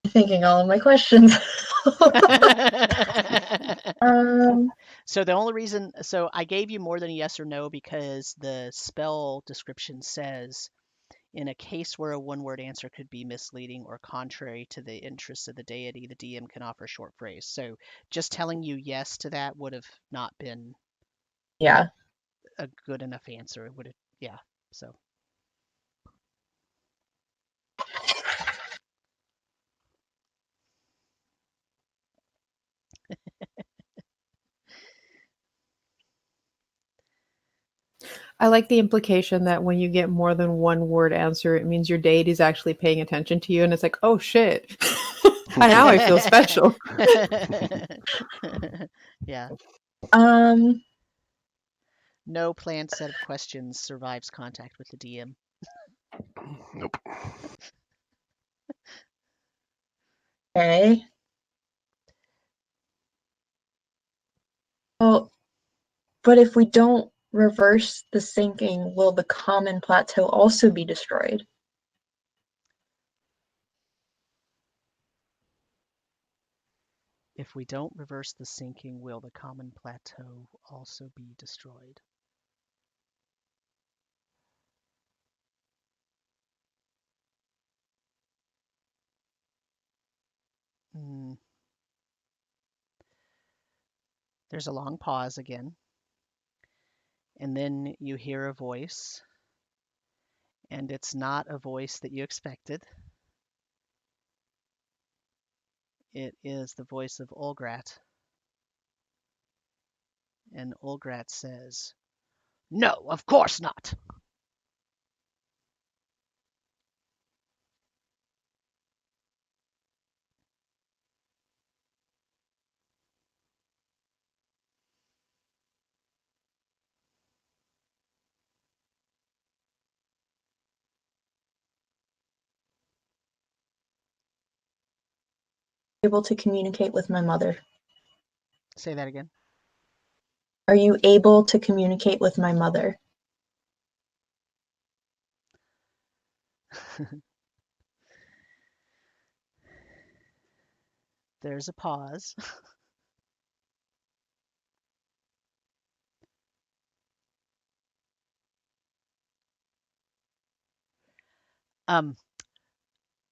Thinking all of my questions. So the only reason, so I gave you more than a yes or no because the spell description says, in a case where a one-word answer could be misleading or contrary to the interests of the deity, the DM can offer a short phrase. So just telling you yes to that would have not been Yeah. a good enough answer. It would have, yeah. So. I like the implication that when you get more than one word answer, it means your deity is actually paying attention to you, and it's like, oh shit, now I feel special. Yeah. No planned set of questions survives contact with the DM. Nope. Okay. Well, but if we don't reverse the sinking, will the common plateau also be destroyed? If we don't reverse the sinking, will the common plateau also be destroyed? There's a long pause again. And then you hear a voice. And it's not a voice that you expected. It is the voice of Olgrat. And Olgrat says, "No, of course not." Able to communicate with my mother? Say that again. Are you able to communicate with my mother? There's a pause.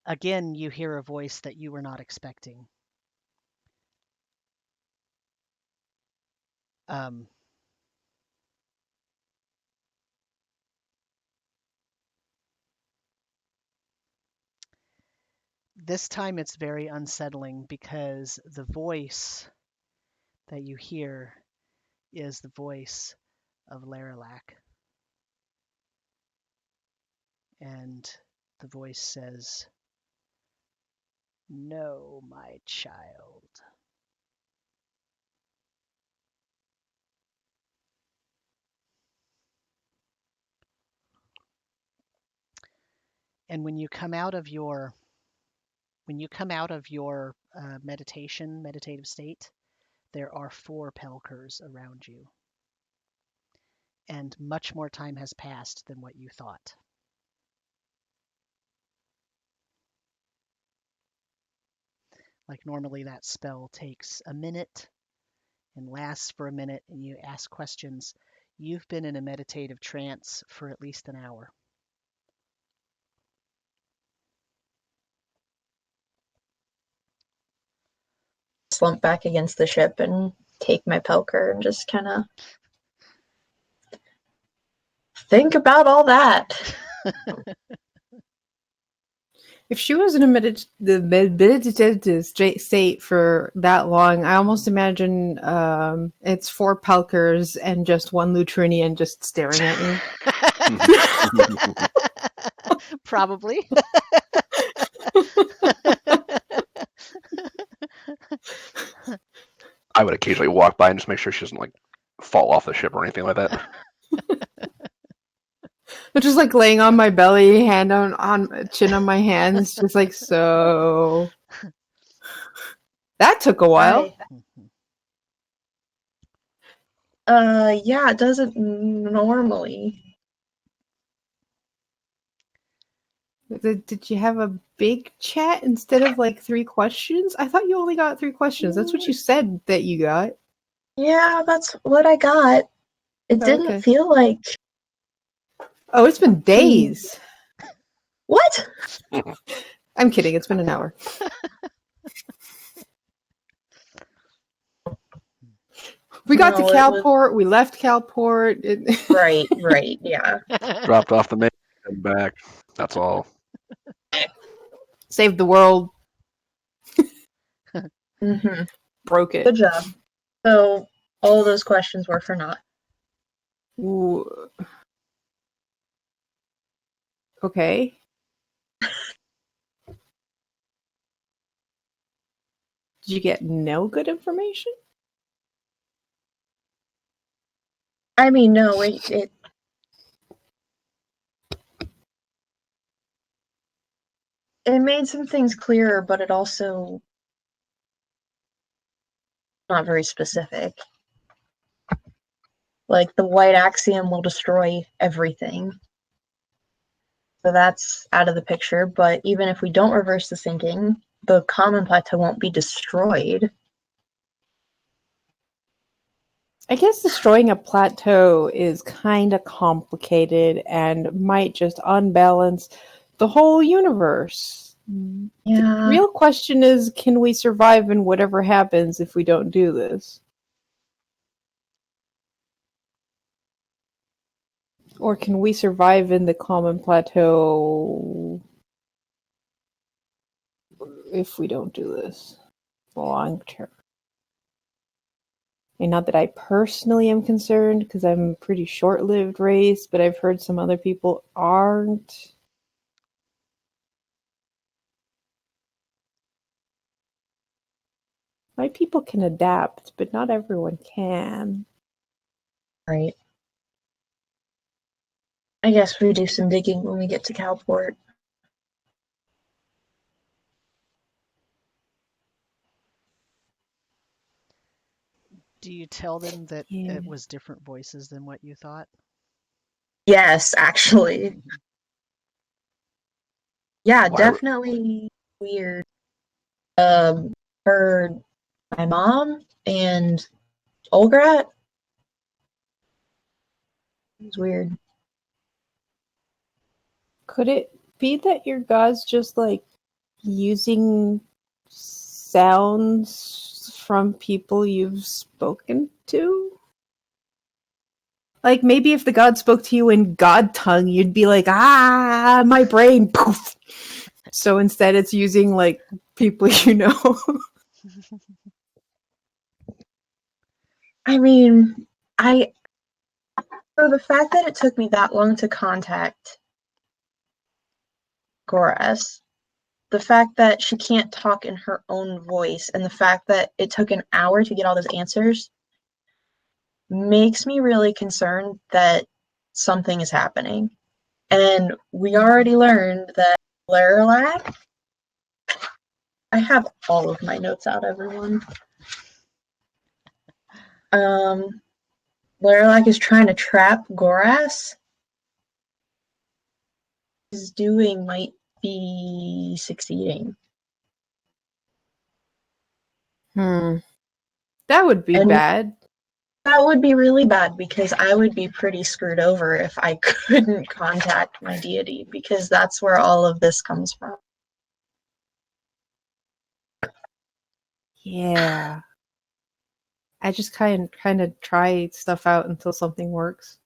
Again, you hear a voice that you were not expecting. This time it's very unsettling because the voice that you hear is the voice of Laralac. And the voice says, "No, my child." And when you come out of your meditative state, there are 4 Pelkers around you. And much more time has passed than what you thought. Like normally that spell takes a minute and lasts for a minute and you ask questions. You've been in a meditative trance for at least an hour. Slump back against the ship and take my Pelker and just kind of think about all that. If she was in a meditative state for that long, I almost imagine it's 4 Pelkers and just 1 Lutrinian just staring at me. Probably. I would occasionally walk by and just make sure she doesn't like fall off the ship or anything like that. I'm just like laying on my belly, hand on chin on my hands, just like so. That took a while. Yeah, it doesn't normally. Did you have a big chat instead of like 3 questions? I thought you only got 3 questions. That's what you said that you got. Yeah, that's what I got. It didn't feel like... Oh, it's been days. What? I'm kidding. It's been an hour. We got to Kalport. We left Kalport. Right, yeah. Dropped off the main and back. That's all. Saved the world. Mm-hmm. Broke it. Good job. So all those questions were for naught. Ooh. Okay. Did you get no good information? I mean, no, it it made some things clearer, but it also not very specific. Like the white axiom will destroy everything. So that's out of the picture, but even if we don't reverse the sinking, the common plateau won't be destroyed. I guess destroying a plateau is kind of complicated and might just unbalance the whole universe. Yeah. The real question is, can we survive in whatever happens if we don't do this? Or can we survive in the common plateau if we don't do this long term? And not that I personally am concerned, because I'm a pretty short-lived race, but I've heard some other people aren't. My people can adapt, but not everyone can. Right. I guess we do some digging when we get to Kalport. Do you tell them that Yeah. it was different voices than what you thought? Yes, actually. Yeah, Why- definitely weird. Heard my mom and Olgrat. It was weird. Could it be that your god's just like using sounds from people you've spoken to? Like maybe if the god spoke to you in god tongue, you'd be like, ah, my brain, poof. So instead it's using like people you know. I mean, so the fact that it took me that long to contact Goras, the fact that she can't talk in her own voice, and the fact that it took an hour to get all those answers makes me really concerned that something is happening. And we already learned that Laralac, I have all of my notes out, everyone. Laralac is trying to trap Goras. His doing might be succeeding. That would be bad. That would be really bad because I would be pretty screwed over if I couldn't contact my deity, because that's where all of this comes from. Yeah. I just kind of try stuff out until something works.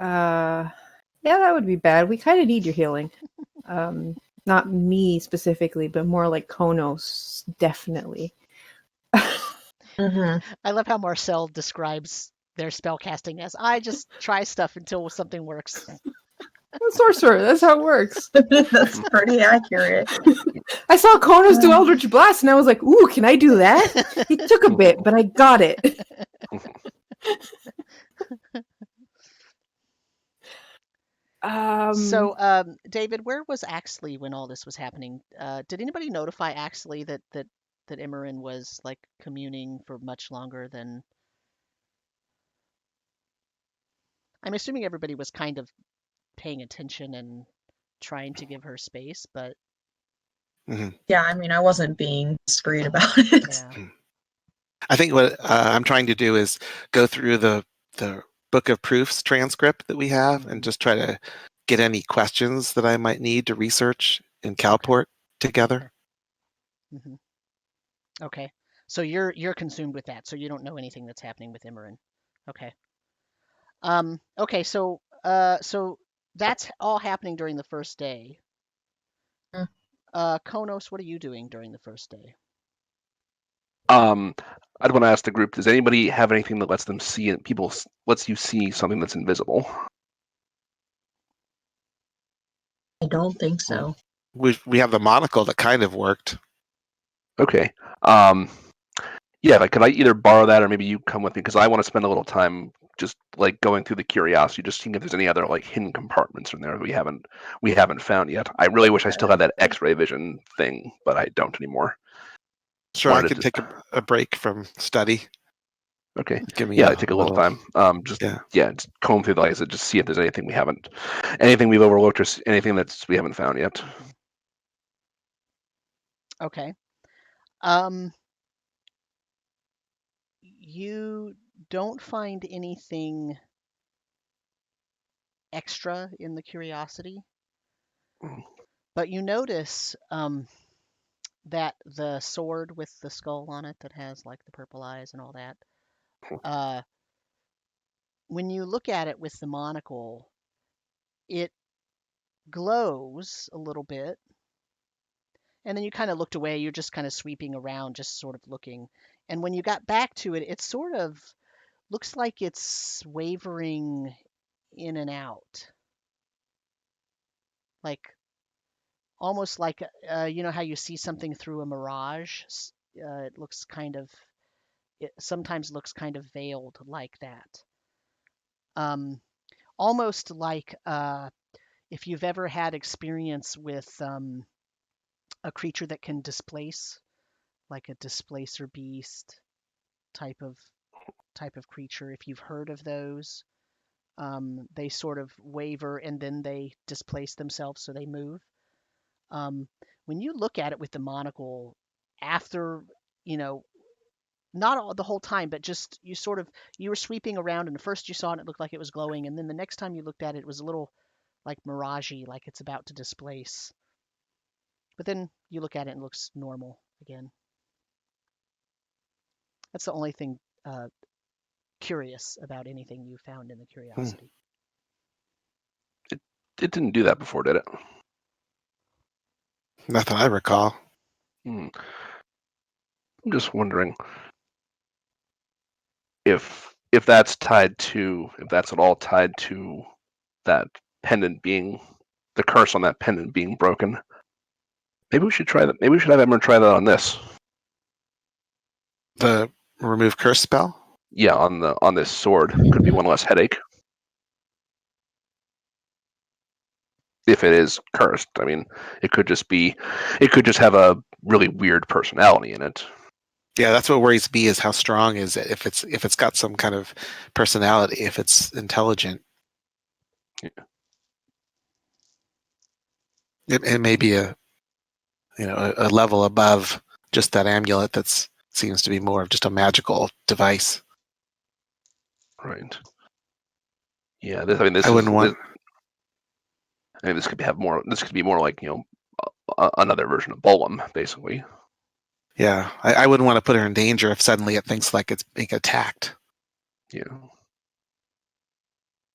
Yeah, that would be bad. We kind of need your healing. Not me specifically, but more like Konos, definitely. Mm-hmm. I love how Marcel describes their spellcasting as, I just try stuff until something works. Sorcerer, that's how it works. That's pretty accurate. I saw Konos do Eldritch Blast, and I was like, ooh, can I do that? It took a bit, but I got it. So, David, where was Axley when all this was happening? Did anybody notify Axley that Imran was like communing for much longer than? I'm assuming everybody was kind of paying attention and trying to give her space, but Yeah, I mean, I wasn't being discreet about it. yeah. I think what I'm trying to do is go through the book of proofs transcript that we have and just try to get any questions that I might need to research in Kalport together. Mm-hmm. Okay, so you're consumed with that, so you don't know anything that's happening with Imran. Okay. Okay, so that's all happening during the first day. Konos, what are you doing during the first day? I'd want to ask the group: does anybody have anything that lets them see it? Lets you see something that's invisible? I don't think so. We have the monocle that kind of worked. Okay. Yeah, like, could I either borrow that or maybe you come with me? Because I want to spend a little time just like going through the curiosity, just seeing if there's any other like hidden compartments in there that we haven't found yet. I really wish I still had that X-ray vision thing, but I don't anymore. Sure, I can take a break from study. Okay. Give me take a little time. Just comb through the lights and just see if there's anything we've overlooked, or anything we haven't found yet. Okay. You don't find anything extra in the curiosity, but you notice that the sword with the skull on it that has like the purple eyes and all that, when you look at it with the monocle, it glows a little bit. And then you kind of looked away. You're just kind of sweeping around, just sort of looking. And when you got back to it, it sort of looks like it's wavering in and out. Like almost like, you know how you see something through a mirage? It looks kind of, it sometimes looks kind of veiled like that. Almost like if you've ever had experience with a creature that can displace, like a displacer beast type of creature. If you've heard of those, they sort of waver and then they displace themselves, so they move. When you look at it with the monocle, after not all the whole time, but just you were sweeping around, and first you saw it, it looked like it was glowing, and then the next time you looked at it, it was a little like miragey, like it's about to displace. But then you look at it and it looks normal again. That's the only thing curious about anything you found in the curiosity. It didn't do that before, did it? Not that I recall. I'm just wondering if that's at all tied to that pendant being, the curse on that pendant being broken. Maybe we should try that. Maybe we should have Emmer try that on this. The remove curse spell? Yeah, on this sword. Could be one less headache. If it is cursed. I mean, it could just have a really weird personality in it. Yeah, that's what worries me, is how strong is it? If it's got some kind of personality, if it's intelligent. Yeah. It may be a level above just that amulet that seems to be more of just a magical device. Right. Yeah, this could be more like, another version of Bolum, basically. Yeah, I wouldn't want to put her in danger if suddenly it thinks like it's being attacked. Yeah.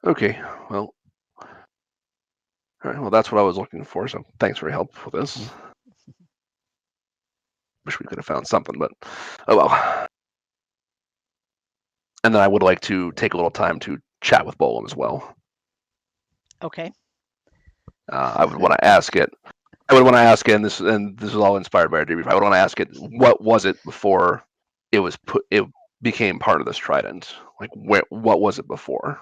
Okay, well. All right, well, that's what I was looking for, so thanks for your help with this. Wish we could have found something, but oh well. And then I would like to take a little time to chat with Bolum as well. Okay. I would want to ask it. And this is all inspired by our debrief. I would want to ask it, what was it before it became part of this trident? Like, what was it before?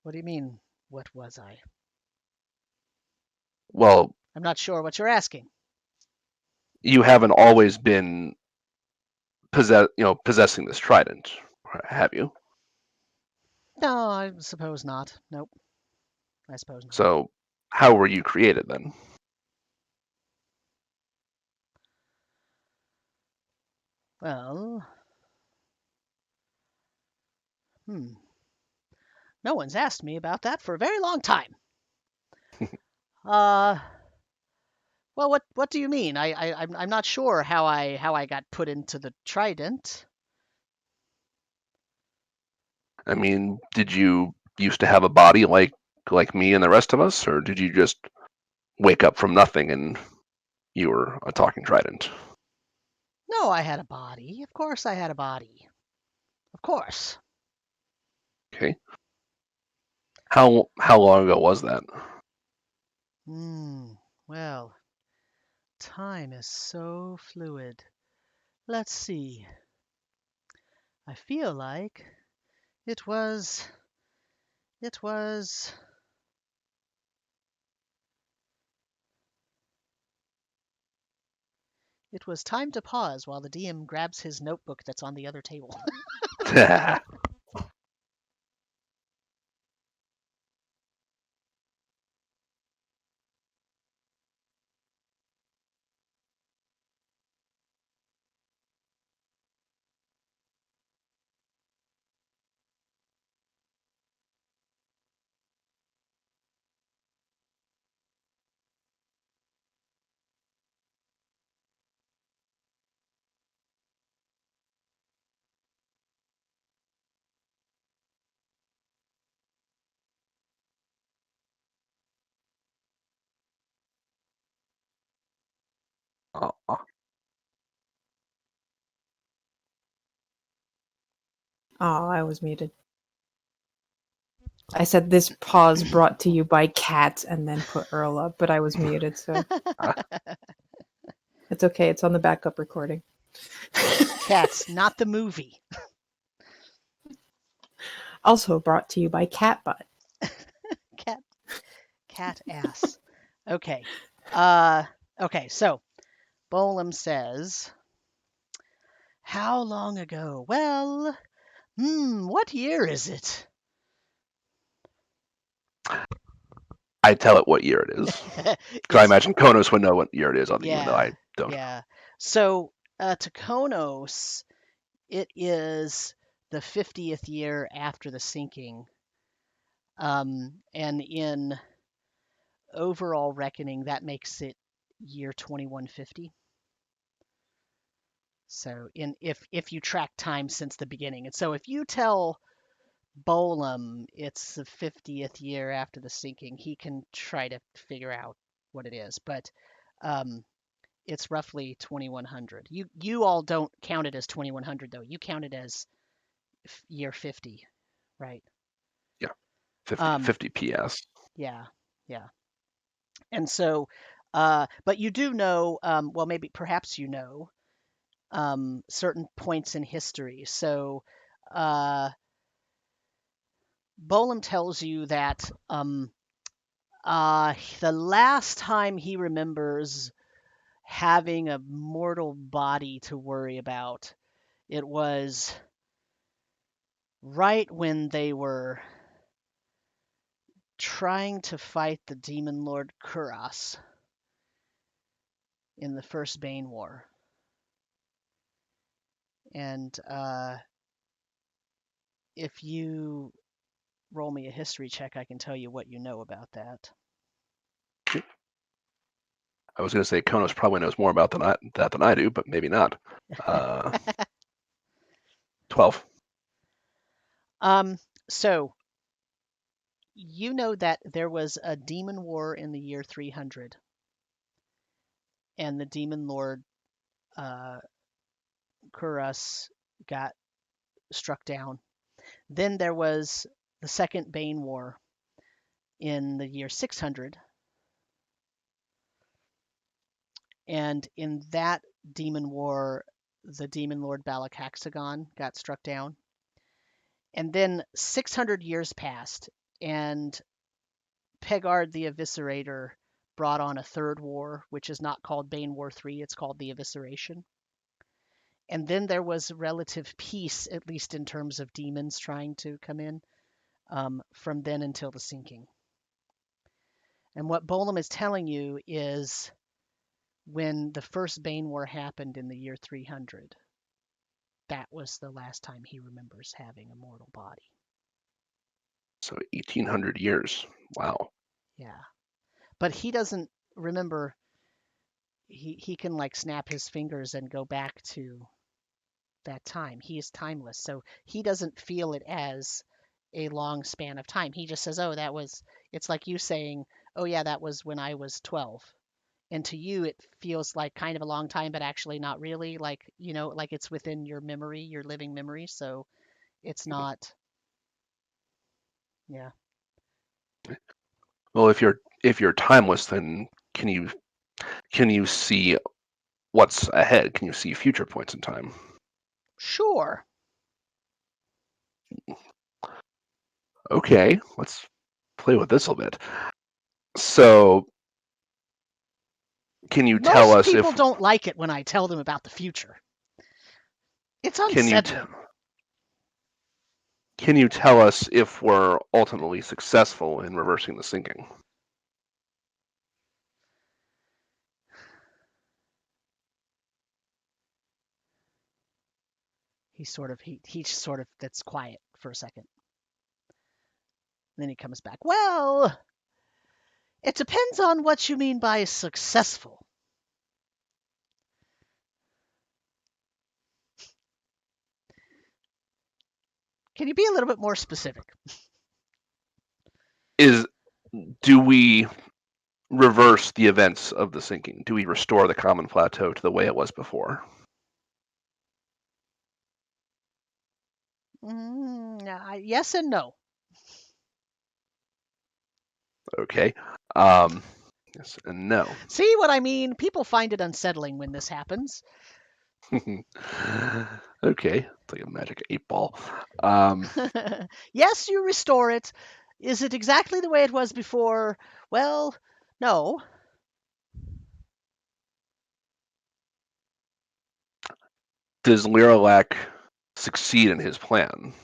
What do you mean, what was I? Well, I'm not sure what you're asking. You haven't always been possessing this trident, have you? No, I suppose not. Nope. I suppose not. So, how were you created then? Well, no one's asked me about that for a very long time. Well, what do you mean? I'm not sure how I got put into the trident. I mean, did you used to have a body like me and the rest of us, or did you just wake up from nothing and you were a talking trident? No, I had a body. Of course I had a body. Of course. Okay. How long ago was that? Well, time is so fluid. Let's see. I feel like it was time to pause while the DM grabs his notebook that's on the other table. Oh, Oh, I was muted. I said this pause brought to you by Cat and then put Earl up, but I was muted, so it's okay. It's on the backup recording. Cats, not the movie. Also brought to you by Catbot. Cat ass. Okay. Okay, so Bolum says, how long ago? Well, what year is it? I tell it what year it is. Because I imagine Konos would know what year it is, even though I don't. Yeah. So to Konos, it is the 50th year after the sinking. And in overall reckoning, that makes it year 2150. So if you track time since the beginning, and so if you tell Bolum it's the 50th year after the sinking, he can try to figure out what it is, but it's roughly 2100. You all don't count it as 2100 though. You count it as year 50, right? Yeah, 50 PS. Yeah. And so, but you do know, well, maybe perhaps you know certain points in history. So Bolum tells you that the last time he remembers having a mortal body to worry about, it was right when they were trying to fight the demon lord Kuras in the first Bane War. And if you roll me a history check, I can tell you what you know about that. I was going to say Konos probably knows more about that than I do, but maybe not. 12. So you know that there was a demon war in the year 300, and the demon lord Kuras got struck down. Then there was the second Bane War in the year 600, and in that demon war, the demon lord Balak-Hexagon got struck down. And then 600 years passed, and Pegard the Eviscerator brought on a third war, which is not called Bane War 3, it's called the Evisceration. And then there was relative peace, at least in terms of demons trying to come in, from then until the sinking. And what Bolum is telling you is when the first Bane War happened in the year 300, that was the last time he remembers having a mortal body. So 1800 years. Wow. Yeah. But he doesn't remember. He can like snap his fingers and go back to that time. He is timeless. So he doesn't feel it as a long span of time. He just says, oh, it's like you saying, oh yeah, that was when I was 12. And to you, it feels like kind of a long time, but actually not really. Like, like it's within your memory, your living memory. So it's not, yeah. Well, if you're timeless, then can you see what's ahead? Can you see future points in time? Sure. Okay, let's play with this a little bit. So, can you tell Most us people if don't like it when I tell them about the future. It's can you unsettling. can you tell us if we're ultimately successful in reversing the sinking? He sort of that's quiet for a second. Then he comes back. Well, it depends on what you mean by successful. Can you be a little bit more specific? Do we reverse the events of the sinking? Do we restore the common plateau to the way it was before? Yes and no. Okay. Yes and no. See what I mean? People find it unsettling when this happens. Okay. It's like a magic 8-ball. Yes, you restore it. Is it exactly the way it was before? Well, no. Does Liralac succeed in his plan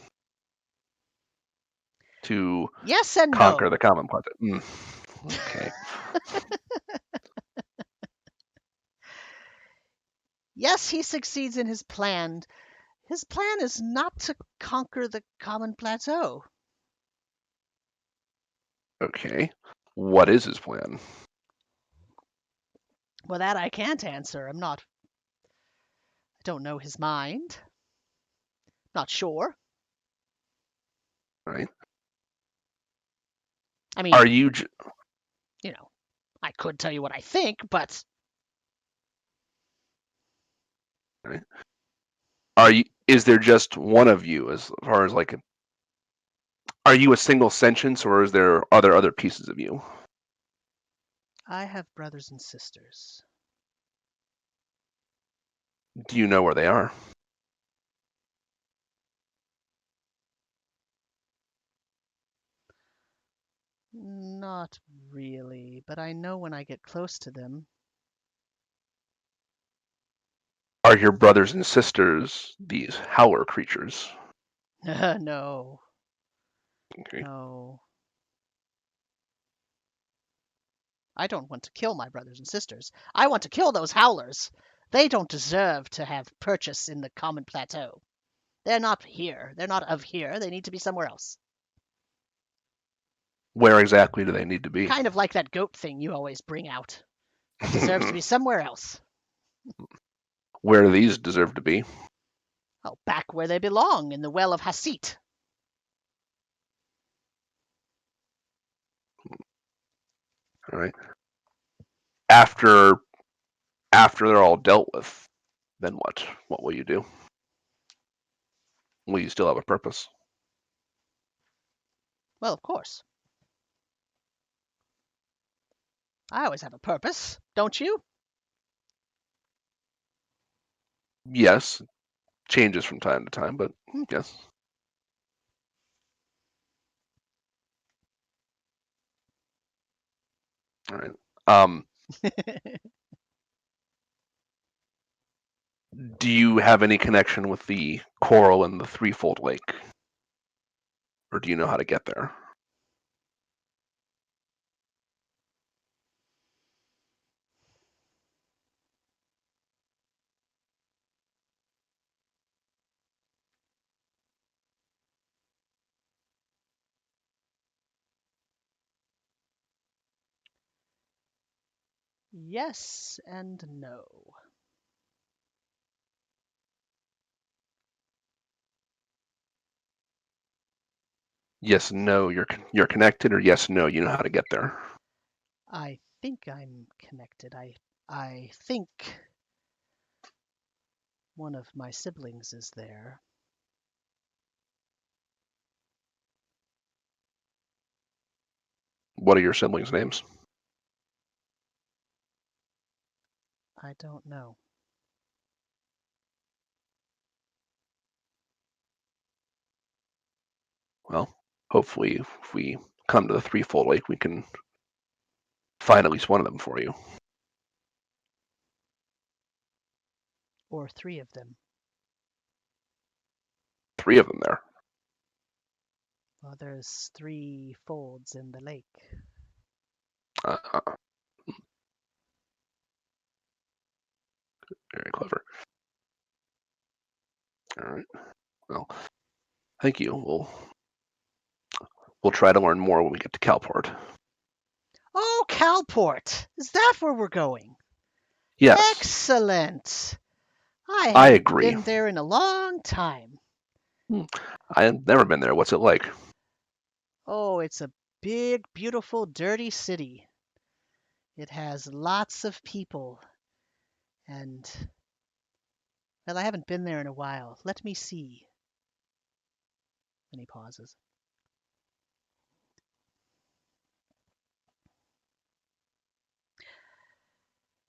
to Yes and conquer no. the common plateau? Okay. Yes, he succeeds in his plan. His plan is not to conquer the common plateau. Okay. What is his plan? Well, that I can't answer. I don't know his mind. Not sure. Right. I mean, Are you I could tell you what I think, but right? Is there just one of you as far as like are you a single sentience or is there other pieces of you? I have brothers and sisters. Do you know where they are? Not really, but I know when I get close to them. Are your brothers and sisters these howler creatures? No. Okay. No. I don't want to kill my brothers and sisters. I want to kill those howlers. They don't deserve to have purchase in the common plateau. They're not here. They're not of here. They need to be somewhere else. Where exactly do they need to be? Kind of like that goat thing you always bring out. It deserves to be somewhere else. Where do these deserve to be? Oh, back where they belong, in the well of Hasit. All right. After they're all dealt with, then what? What will you do? Will you still have a purpose? Well, of course. I always have a purpose, don't you? Yes. Changes from time to time, but yes. All right. Do you have any connection with the coral in the threefold lake? Or do you know how to get there? Yes and no. Yes, no, you're connected, or yes, no, you know how to get there. I think I'm connected. I think one of my siblings is there. What are your siblings' names? I don't know. Well, hopefully, if we come to the threefold lake, we can find at least one of them for you. Or 3 of them. 3 of them there. Well, there's 3 folds in the lake. Very clever. All right. Well, thank you. We'll try to learn more when we get to Kalport. Oh, Kalport! Is that where we're going? Yes. Excellent! I I haven't agree. been there in a long time. I have never been there. What's it like? Oh, it's a big, beautiful, dirty city. It has lots of people. And, well, I haven't been there in a while. Let me see. And he pauses.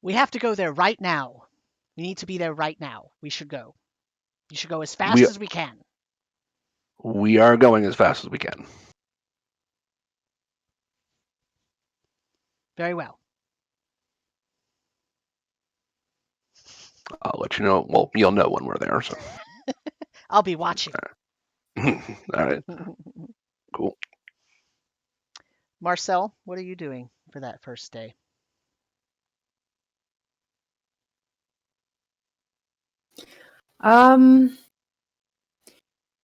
We have to go there right now. We need to be there right now. We should go. You should go as fast as we can. We are going as fast as we can. Very well. I'll let you know. Well, you'll know when we're there. So. I'll be watching. All right. Cool. Marcel, what are you doing for that first day?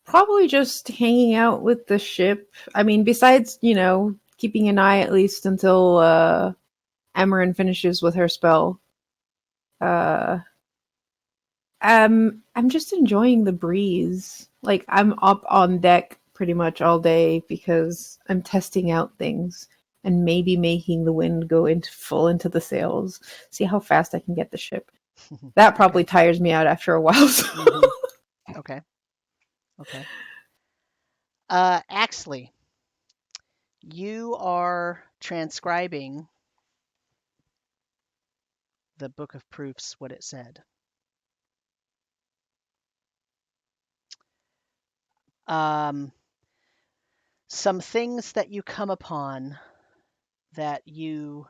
Probably just hanging out with the ship. I mean, besides, keeping an eye at least until Amarin finishes with her spell. I'm just enjoying the breeze. Like, I'm up on deck pretty much all day because I'm testing out things and maybe making the wind go into the sails. See how fast I can get the ship. That probably tires me out after a while. So. Mm-hmm. Okay. Axley, you are transcribing the Book of Proofs, what it said. Some things that you come upon that you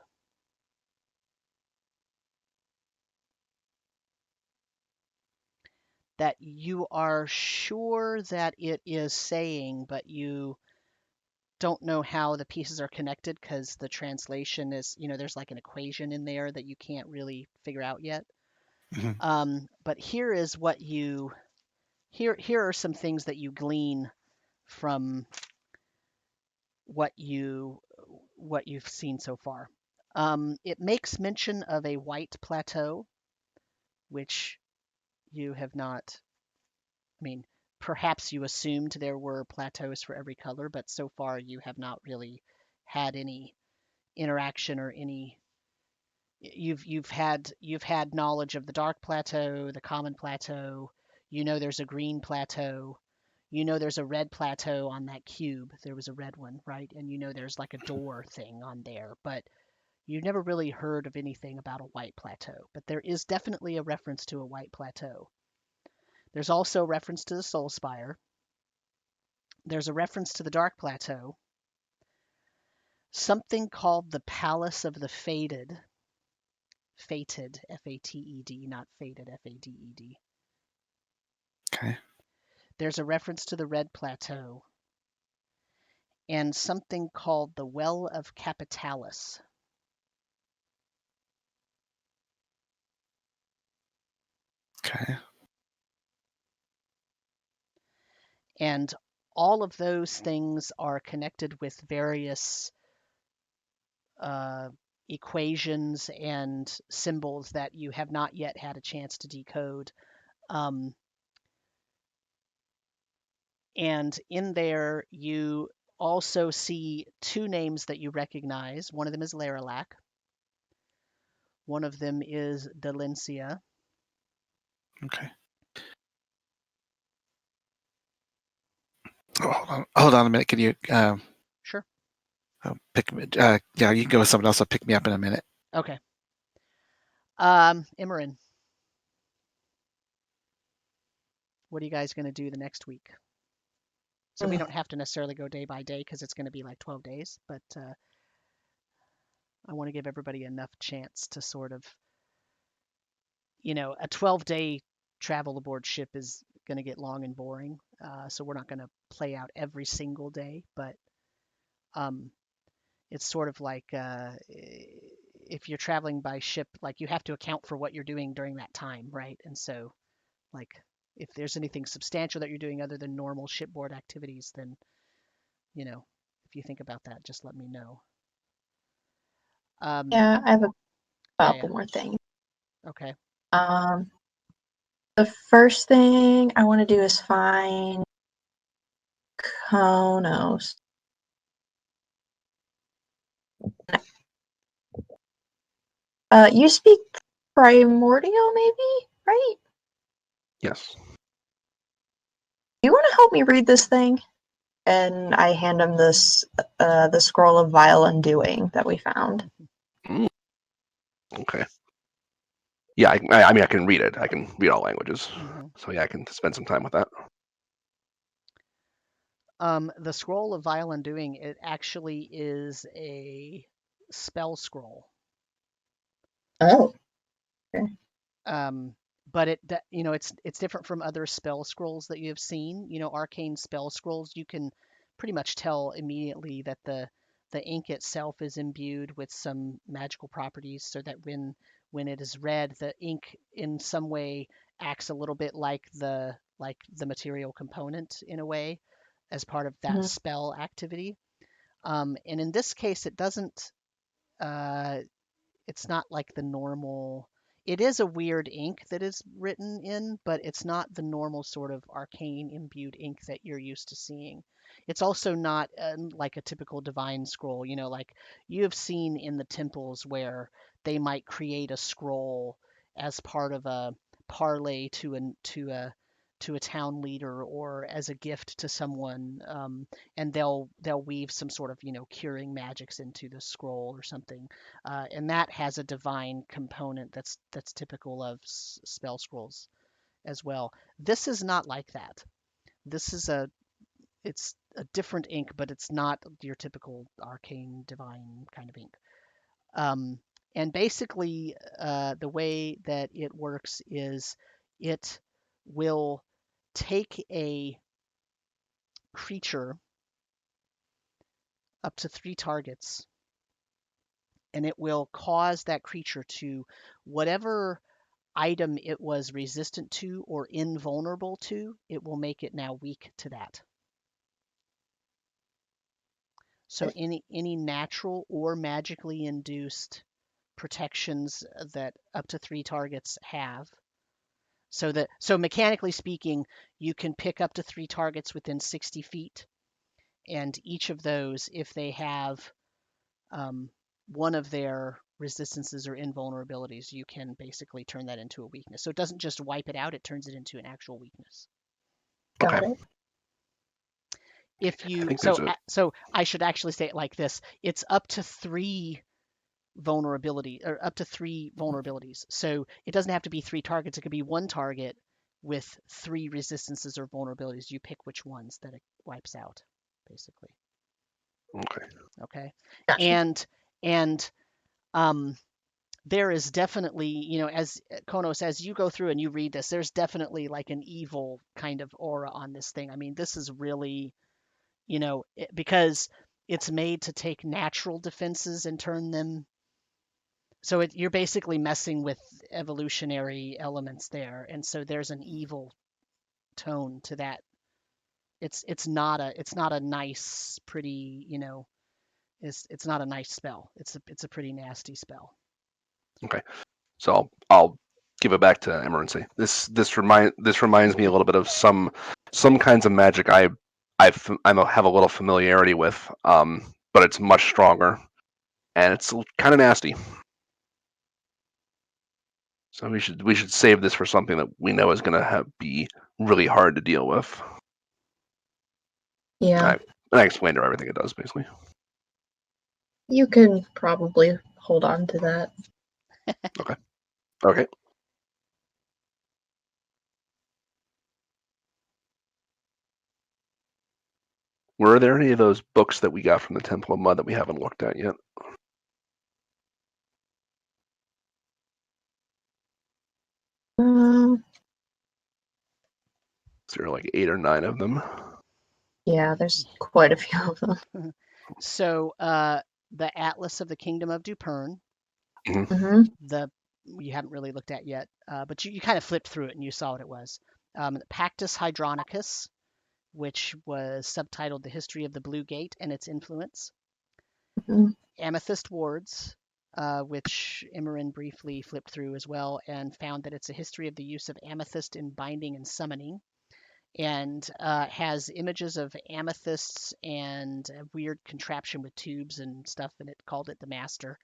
are sure that it is saying, but you don't know how the pieces are connected because the translation is, there's like an equation in there that you can't really figure out yet. Mm-hmm. But here is what here are some things that you glean from what you've seen so far. It makes mention of a white plateau, which you have not. I mean, perhaps you assumed there were plateaus for every color, but so far you have not really had any interaction or any. You've had knowledge of the dark plateau, the common plateau. There's a green plateau. There's a red plateau on that cube. There was a red one, right? And there's like a door thing on there, but you never really heard of anything about a white plateau. But there is definitely a reference to a white plateau. There's also a reference to the Soul Spire. There's a reference to the Dark Plateau. Something called the Palace of the Fated. Fated, F-A-T-E-D, not faded, F-A-D-E-D. Okay. There's a reference to the Red Plateau. And something called the Well of Capitalis. Okay. And all of those things are connected with various equations and symbols that you have not yet had a chance to decode. And in there, you also see 2 names that you recognize. One of them is Laralac. One of them is Delencia. Okay. Oh, hold on a minute. Can you? Sure. Pick me. Yeah, you can go with someone else. I'll pick me up in a minute. Okay. Imran, what are you guys going to do the next week? So we don't have to necessarily go day by day because it's going to be like 12 days, but I want to give everybody enough chance to sort of, a 12-day travel aboard ship is going to get long and boring. So we're not going to play out every single day, but it's sort of like if you're traveling by ship, like you have to account for what you're doing during that time, right? And so, like, if there's anything substantial that you're doing other than normal shipboard activities, then, if you think about that, just let me know. Yeah, I have a couple more things. Okay. The first thing I want to do is find Konos. You speak Primordial, maybe, right? Yes. You want to help me read this thing? And I hand him this, the scroll of vile undoing that we found. Okay. Yeah, I mean, I can read it. I can read all languages. So yeah, I can spend some time with that. The scroll of vile undoing, it actually is a spell scroll. Oh. Okay. But it's different from other spell scrolls that you have seen. Arcane spell scrolls, you can pretty much tell immediately that the ink itself is imbued with some magical properties, so that when it is read, the ink in some way acts a little bit like the material component in a way, as part of that spell activity. And in this case, it doesn't. It's not like the normal. It is a weird ink that is written in, but it's not the normal sort of arcane imbued ink that you're used to seeing. It's also not like a typical divine scroll, like you have seen in the temples where they might create a scroll as part of a parlay to a town leader or as a gift to someone, and they'll weave some sort of curing magics into the scroll or something, and that has a divine component that's typical of spell scrolls as well. This is not like that. This is it's a different ink, but it's not your typical arcane divine kind of ink. And basically, the way that it works is it will take a creature up to 3 targets, and it will cause that creature to, whatever item it was resistant to or invulnerable to, it will make it now weak to that. So any natural or magically induced protections that up to 3 targets have. So mechanically speaking, you can pick up to 3 targets within 60 feet, and each of those, if they have one of their resistances or invulnerabilities, you can basically turn that into a weakness. So it doesn't just wipe it out, it turns it into an actual weakness. Got it. If you so I should actually say it like this. It's up to 3 vulnerabilities. So it doesn't have to be 3 targets. It could be 1 target with 3 resistances or vulnerabilities. You pick which ones that it wipes out, basically. Okay. Gotcha. And there is definitely, as Konos, as you go through and you read this, there's definitely like an evil kind of aura on this thing. I mean, this is really, because it's made to take natural defenses and turn them. So you're basically messing with evolutionary elements there, and so there's an evil tone to that. It's not a nice, pretty, it's not a nice spell. It's a pretty nasty spell. Okay, so I'll give it back to Emergency. This reminds me a little bit of some kinds of magic I have a little familiarity with, but it's much stronger, and it's kind of nasty. So we should save this for something that we know is going to be really hard to deal with. Yeah. I explained her everything it does, basically. You can probably hold on to that. Okay. Were there any of those books that we got from the Temple of Mud that we haven't looked at yet? Um, Is there like 8 or 9 of them? yeah, there's quite a few of them. So the Atlas of the Kingdom of Dupern, Mm-hmm. you haven't really looked at yet, but you kind of flipped through it and you saw what it was. Pactus Hydronicus, which was subtitled The History of the Blue Gate and Its Influence. Mm-hmm. Amethyst Wards, which Imran briefly flipped through as well and found that it's a history of the use of amethyst in binding and summoning, and has images of amethysts and a weird contraption with tubes and stuff, and it called it the Master.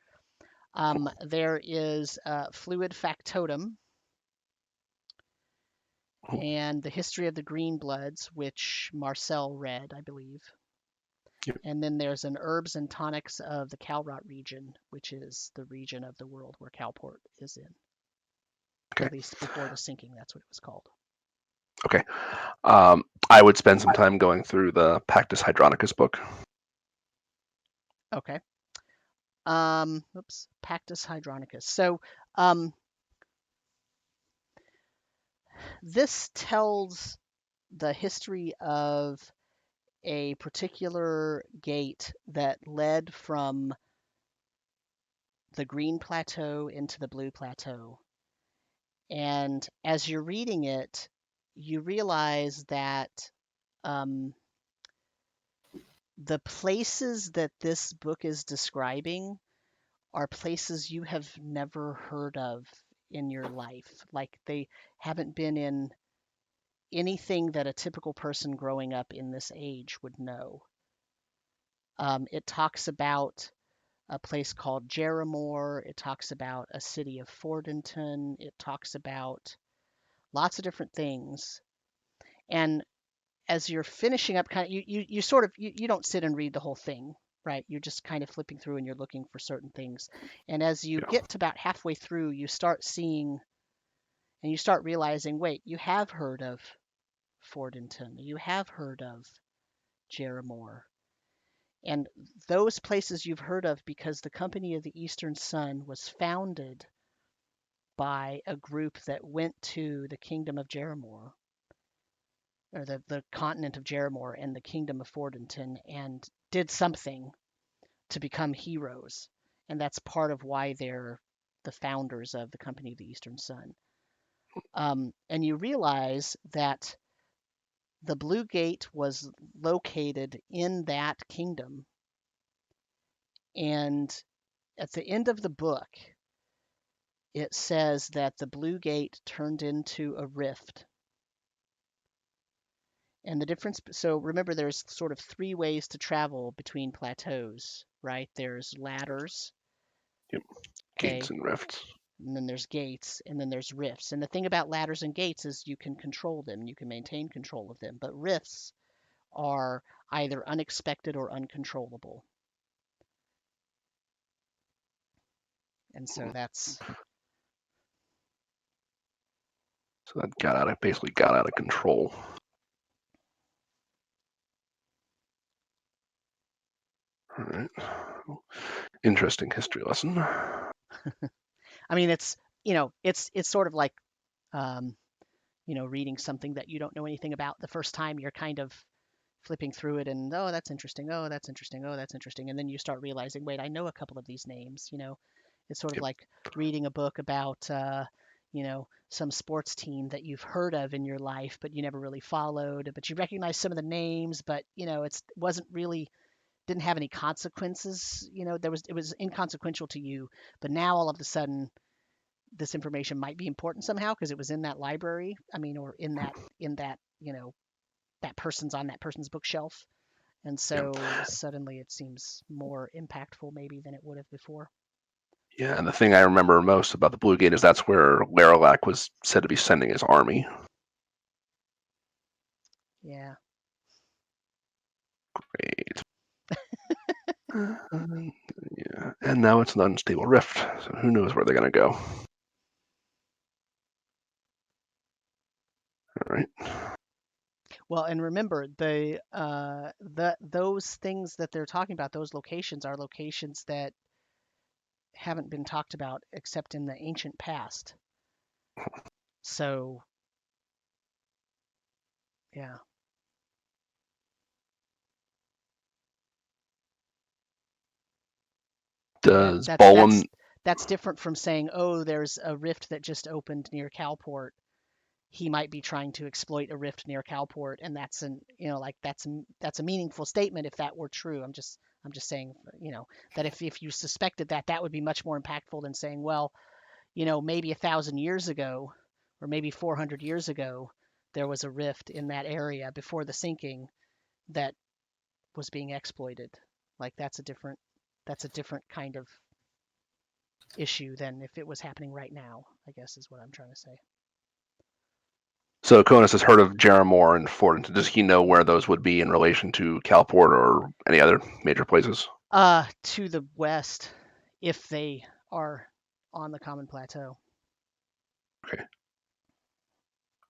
There is Fluid Factotum, and the History of the Green Bloods, which Marcel read, I believe. Yep. And then there's an Herbs and Tonics of the Kalrot region, which is the region of the world where Kalport is in. Okay. At least before the sinking, that's what it was called. Okay. I would spend some time going through the Pactus Hydronicus book. Okay. Pactus Hydronicus. So this tells the history of a particular gate that led from the Green Plateau into the Blue Plateau. And as you're reading it, you realize that the places that this book is describing are places you have never heard of in your life. Like they haven't been in anything that a typical person growing up in this age would know. It talks about a place called Jeremore. It talks about a city of Fordenton. It talks about lots of different things. And as you're finishing up, kind of, you sort of you don't sit and read the whole thing, right? You're just kind of flipping through and you're looking for certain things. And as you get to about halfway through, you start seeing and you start realizing, wait, you have heard of Fordenton. You have heard of Jeremore. And those places you've heard of because the Company of the Eastern Sun was founded by a group that went to the Kingdom of Jeremore, or the continent of Jeremore and the Kingdom of Fordenton, and did something to become heroes. And that's part of why they're the founders of the Company of the Eastern Sun. And you realize that the Blue Gate was located in that kingdom. And at the end of the book, it says that the Blue Gate turned into a rift. And the difference, so remember there's sort of 3 ways to travel between plateaus, right? There's ladders. Yep. Gates and rifts. And then there's gates, and then there's rifts. And the thing about ladders and gates is you can control them, you can maintain control of them. But rifts are either unexpected or uncontrollable. And so that's... So that basically got out of control. All right. Interesting history lesson. I mean, it's sort of like, reading something that you don't know anything about. The first time you're kind of flipping through it and, oh, that's interesting. Oh, that's interesting. Oh, that's interesting. And then you start realizing, wait, I know a couple of these names, It's sort of like reading a book about, some sports team that you've heard of in your life, but you never really followed, but you recognize some of the names, but, didn't have any consequences. It was inconsequential to you, but now all of a sudden this information might be important somehow because it was in that library. I mean, or in that, that person's on that person's bookshelf. And so suddenly it seems more impactful maybe than it would have before. Yeah, and the thing I remember most about the Blue Gate is that's where Laralac was said to be sending his army. Yeah. Great. Yeah, and now it's an unstable rift, so who knows where they're going to go. All right. Well, and remember those things that they're talking about, those locations are locations that haven't been talked about except in the ancient past. So, yeah. Does That's Bolin? that's different from saying, oh, there's a rift that just opened near Kalport. He might be trying to exploit a rift near Kalport, and that's that's a meaningful statement if that were true. I'm just saying, that if you suspected that, that would be much more impactful than saying, well, maybe 1,000 years ago, or maybe 400 years ago, there was a rift in that area before the sinking that was being exploited. Like that's a different kind of issue than if it was happening right now, I guess is what I'm trying to say. So Conus has heard of Jeremor and Fort. Does he know where those would be in relation to Kalport or any other major places? To the west, if they are on the Common Plateau. Okay.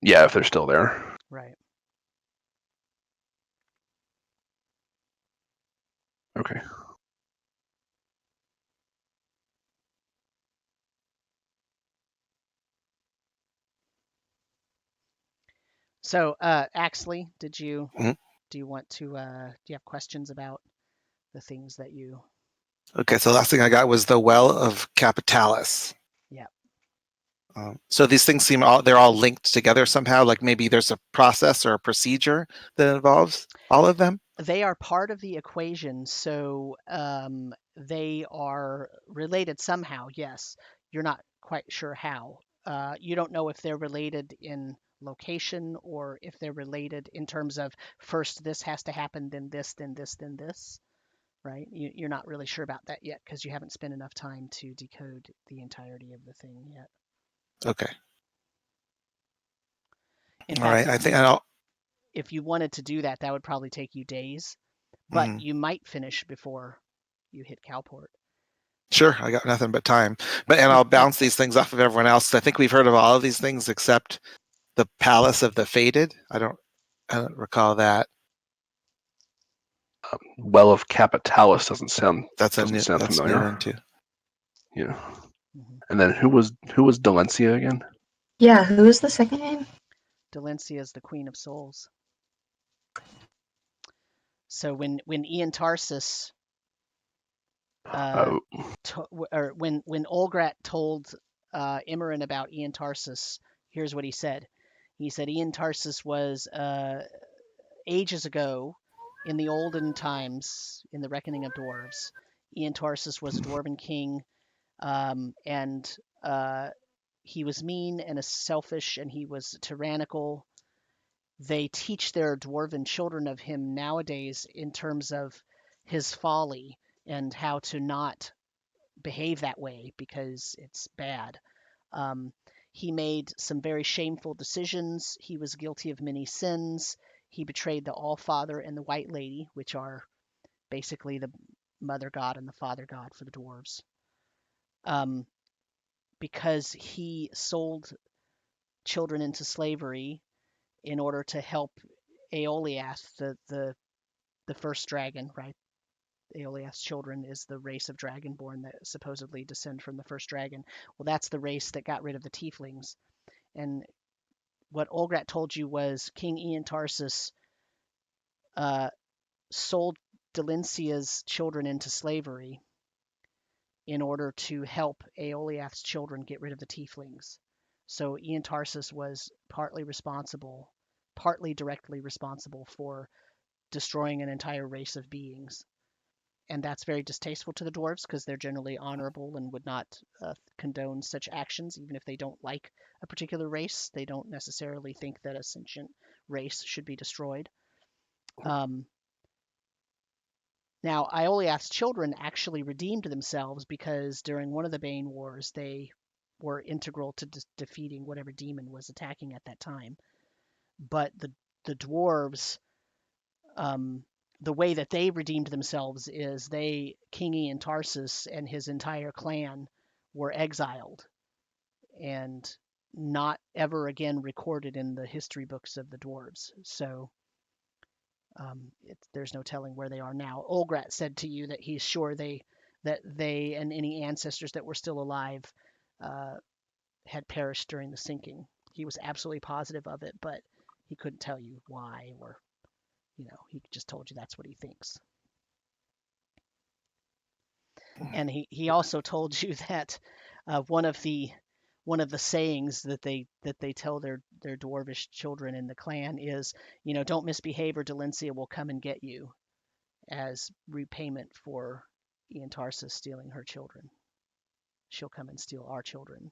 Yeah, if they're still there. Right. Okay. So, Axley, do you want to, do you have questions about the things that you... Okay, so the last thing I got was the Well of Capitalis. Yeah. So these things they're all linked together somehow, like maybe there's a process or a procedure that involves all of them? They are part of the equation, so they are related somehow, yes. You're not quite sure how. You don't know if they're related in location or if they're related in terms of first this has to happen, then this, then this, then this, right? You're not really sure about that yet because you haven't spent enough time to decode the entirety of the thing yet. Okay. In All fact, right. I think I'll. if you wanted to do that, that would probably take you days, but you might finish before you hit Kalport. Sure, I got nothing but time. And I'll bounce these things off of everyone else. I think we've heard of all of these things except the Palace of the Fated. I don't recall that. Well of Capitalis doesn't sound That's familiar. New one too. Yeah. Mm-hmm. And then who was Delencia again? Yeah, who was the second name? Delencia is the Queen of Souls. So when Ian Tarsis, when Olgrat told Imran about Ian Tarsis, here's what he said. He said Ian Tarsis was ages ago, in the olden times, in the reckoning of dwarves. Ian Tarsis was a dwarven king, and he was mean and selfish, and he was tyrannical. They teach their dwarven children of him nowadays in terms of his folly and how to not behave that way because it's bad. He made some very shameful decisions. He was guilty of many sins. He betrayed the All-Father and the White Lady, which are basically the Mother God and the Father God for the dwarves. Because he sold children into slavery in order to help Aeoliath, the first dragon, right? Aeoliath's children is the race of dragonborn that supposedly descend from the first dragon. Well, that's the race that got rid of the tieflings. And what Olgrat told you was King Ian Tarsis sold Delencia's children into slavery in order to help Aeoliath's children get rid of the tieflings. So Ian Tarsis was partly directly responsible for destroying an entire race of beings. And that's very distasteful to the dwarves because they're generally honorable and would not condone such actions, even if they don't like a particular race. They don't necessarily think that a sentient race should be destroyed. Now, Aeoliath's children actually redeemed themselves because during one of the Bane Wars, they were integral to defeating whatever demon was attacking at that time. But the dwarves, the way that they redeemed themselves is King Ian Tarsis and his entire clan were exiled and not ever again recorded in the history books of the dwarves. So There's no telling where they are now. Olgrat said to you that he's sure that they and any ancestors that were still alive had perished during the sinking. He was absolutely positive of it, but he couldn't tell you why, or he just told you that's what he thinks. And he also told you that one of the sayings that they tell their dwarvish children in the clan is, don't misbehave or Delencia will come and get you, as repayment for Ian Tarsis stealing her children. She'll come and steal our children.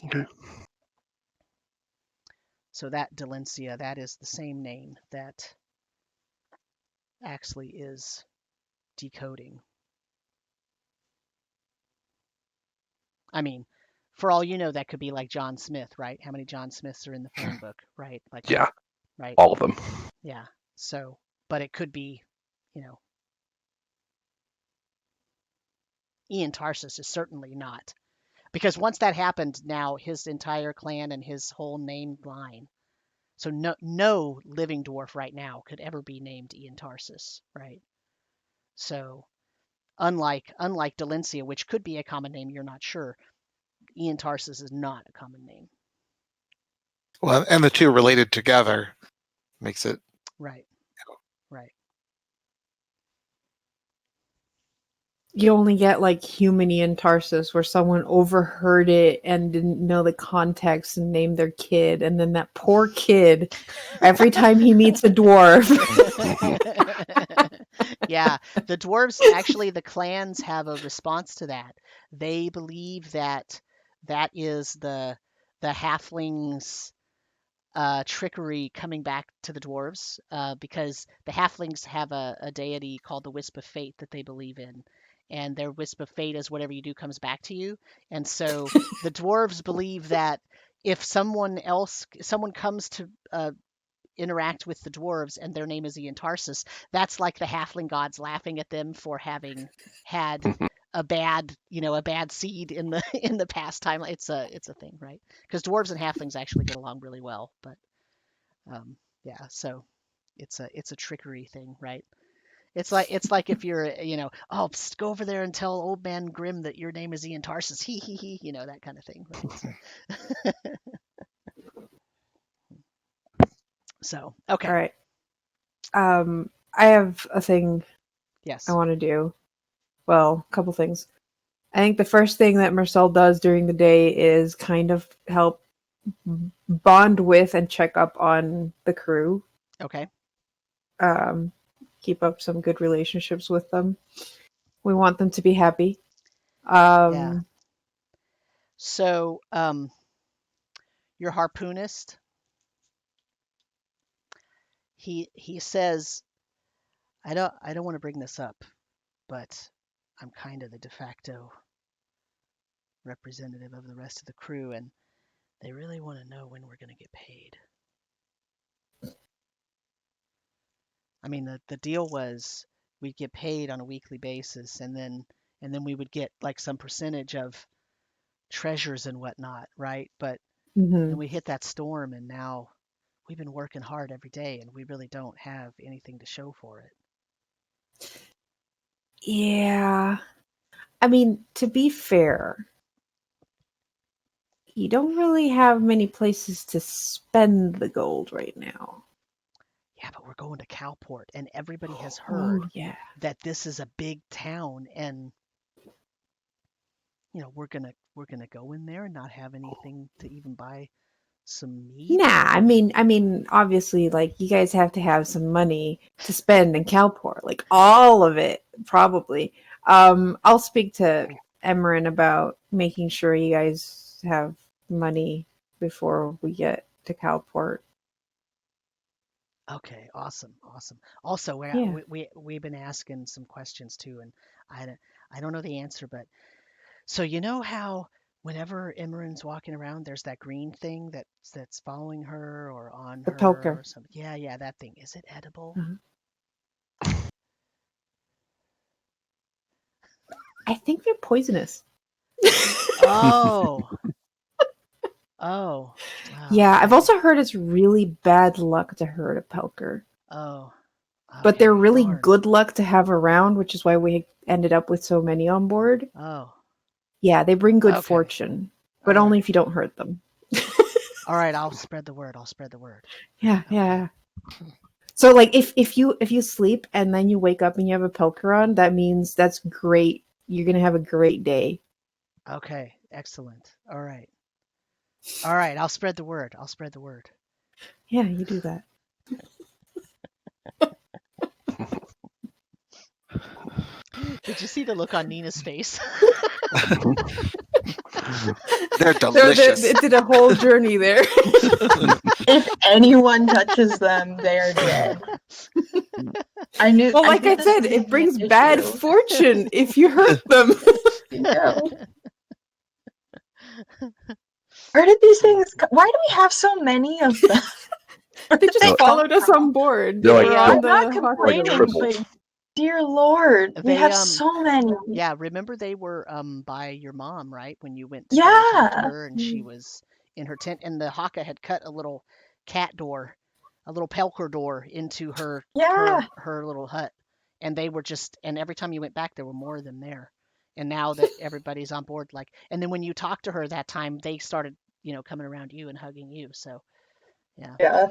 Okay. So that Delencia, that is the same name that Axley is decoding. I mean, for all you know, that could be like John Smith, right? How many John Smiths are in the phone book, right? Like, Yeah, right. All of them. Yeah. So, but it could be, Ian Tarsis is certainly not, because once that happened, now his entire clan and his whole name line. So no living dwarf right now could ever be named Ian Tarsis, right? So unlike Delencia, which could be a common name, you're not sure. Ian Tarsis is not a common name. Well, and the two related together makes it right. Right. You only get like human Ian Tarsis, where someone overheard it and didn't know the context and named their kid, and then that poor kid, every time he meets a dwarf. Yeah, the dwarves, actually, the clans have a response to that. They believe that is the halflings' trickery coming back to the dwarves, because the halflings have a deity called the Wisp of Fate that they believe in. And their Wisp of Fate is whatever you do comes back to you. And so the dwarves believe that if someone comes to interact with the dwarves and their name is Ian Tarsis, that's like the halfling gods laughing at them for having had a bad seed in the past time. It's a thing, right? Because dwarves and halflings actually get along really well, but yeah, so it's a trickery thing, right? It's like if you're, psst, go over there and tell old man Grimm that your name is Ian Tarsis, he, that kind of thing, right? So, okay. All right. I have a thing Yes. I want to do. Well, a couple things. I think the first thing that Marcel does during the day is kind of help bond with and check up on the crew. Okay. Keep up some good relationships with them. We want them to be happy. Yeah. So, your harpoonist, he says, I don't want to bring this up, but I'm kind of the de facto representative of the rest of the crew, and they really want to know when we're going to get paid. I mean, the deal was we'd get paid on a weekly basis, and then we would get like some percentage of treasures and whatnot, right? But then we hit that storm, and now we've been working hard every day, and we really don't have anything to show for it. Yeah. I mean, to be fair, you don't really have many places to spend the gold right now. Yeah, but we're going to Kalport, and everybody has heard that this is a big town, and we're gonna go in there and not have anything to even buy some meat. Nah, I mean, obviously, like, you guys have to have some money to spend in Kalport, like all of it, probably. I'll speak to Emmerin about making sure you guys have money before we get to Kalport. Okay, awesome. Also, we've been asking some questions too, and I don't know the answer, but so you know how whenever Emmerin's walking around, there's that green thing that's following her or on The her poker. or something. Yeah, that thing. Is it edible? I think they're poisonous. Oh. Oh. Yeah, I've okay. also heard it's really bad luck to hurt a Pelker. Oh. But they're Okay, really darn. good luck to have around, which is why we ended up with so many on board. Oh. Yeah, they bring good Okay. fortune, but All only right. if you don't hurt them. All right, I'll spread the word. Yeah, Okay. yeah. So like if you sleep and then you wake up and you have a Pelker on, that means that's great. You're gonna have a great day. Okay, excellent. All right. I'll spread the word. Yeah, you do that. Did you see the look on Nina's face? They're delicious. It did a whole journey there. If anyone touches them, they are dead. I knew. Well, like knew I this said, was it gonna brings be an bad issue. fortune if you hurt them. No. Where did these things? Why do we have so many of them? They just followed us on board. They They're like were I'm on the not Hawkeye complaining, Village. but dear Lord, we They have so many. Yeah, remember they were by your mom, right? When you went to Yeah. go talk to her and she was in her tent and the Haka had cut a little cat door, a little Pelker door into her Yeah. her little hut. And they were and every time you went back there were more of them there. And now that everybody's on board, like, and then when you talked to her that time, they started, coming around you and hugging you. So yeah. Yeah.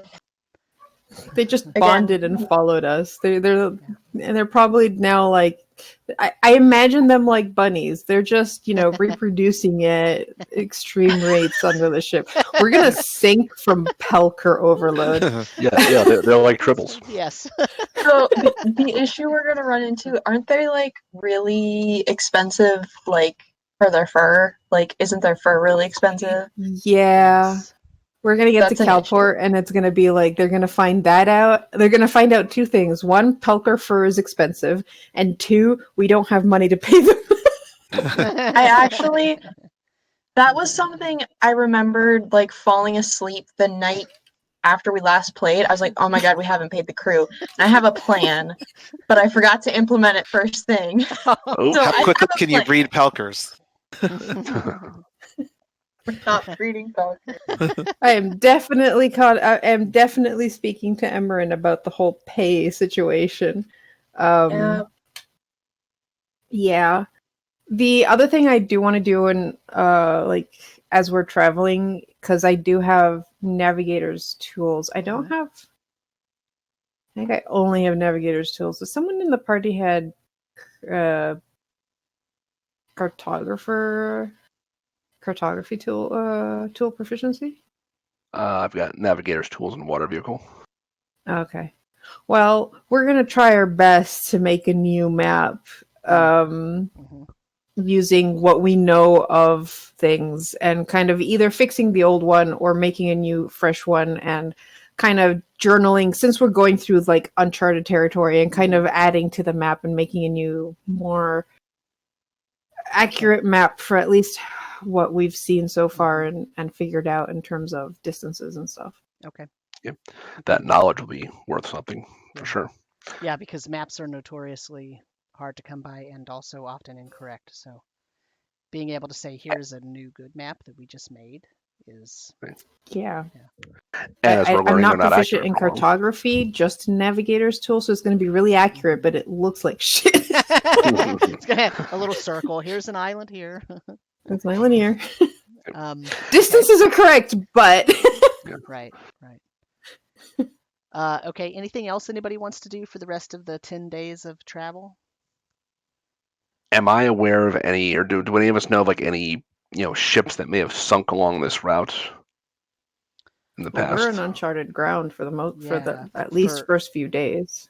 They just Again. bonded and followed us. They're probably now like I imagine them like bunnies. They're just reproducing at extreme rates under the ship. We're gonna sink from Pelker overload. Yeah, they're like triples. Yes. So the issue we're gonna run into, aren't they like really expensive? Like for their fur, like isn't their fur really expensive? Yeah. Yes. We're going to get That's to an issue. Kalport, and it's going to be like, they're going to find that out. They're going to find out two things. One, Pelker fur is expensive. And two, we don't have money to pay them. That was something I remembered, like falling asleep the night after we last played. I was like, oh my God, we haven't paid the crew. And I have a plan, but I forgot to implement it first thing. Oh, So How I quickly have a can you plan. breed Pelkers? We're not breeding Pelker. I am definitely speaking to Emerin about the whole pay situation. Yeah. The other thing I do want to do in as we're traveling, because I do have navigator's tools. I don't have. I think I only have navigator's tools. Does someone in the party had cartography tool proficiency? I've got navigator's tools and water vehicle. Okay. Well, we're gonna try our best to make a new map using what we know of things and kind of either fixing the old one or making a new fresh one and kind of journaling, since we're going through like uncharted territory, and kind of adding to the map and making a new, more accurate map for at least what we've seen so far and figured out in terms of distances and stuff. Okay. Yeah, that knowledge will be worth something for sure. Yeah, because maps are notoriously hard to come by and also often incorrect. So being able to say, here's a new good map that we just made is... Yeah. And as we're learning, I'm not they're not proficient accurate in cartography, just navigator's tool, so it's going to be really accurate, but it looks like shit. It's going to have a little circle. Here's an island here. It's my linear. Distances are correct, but... Right. Okay, anything else anybody wants to do for the rest of the 10 days of travel? Am I aware of any, or do any of us know of like any, ships that may have sunk along this route in the past? We're in uncharted ground for the at least first few days.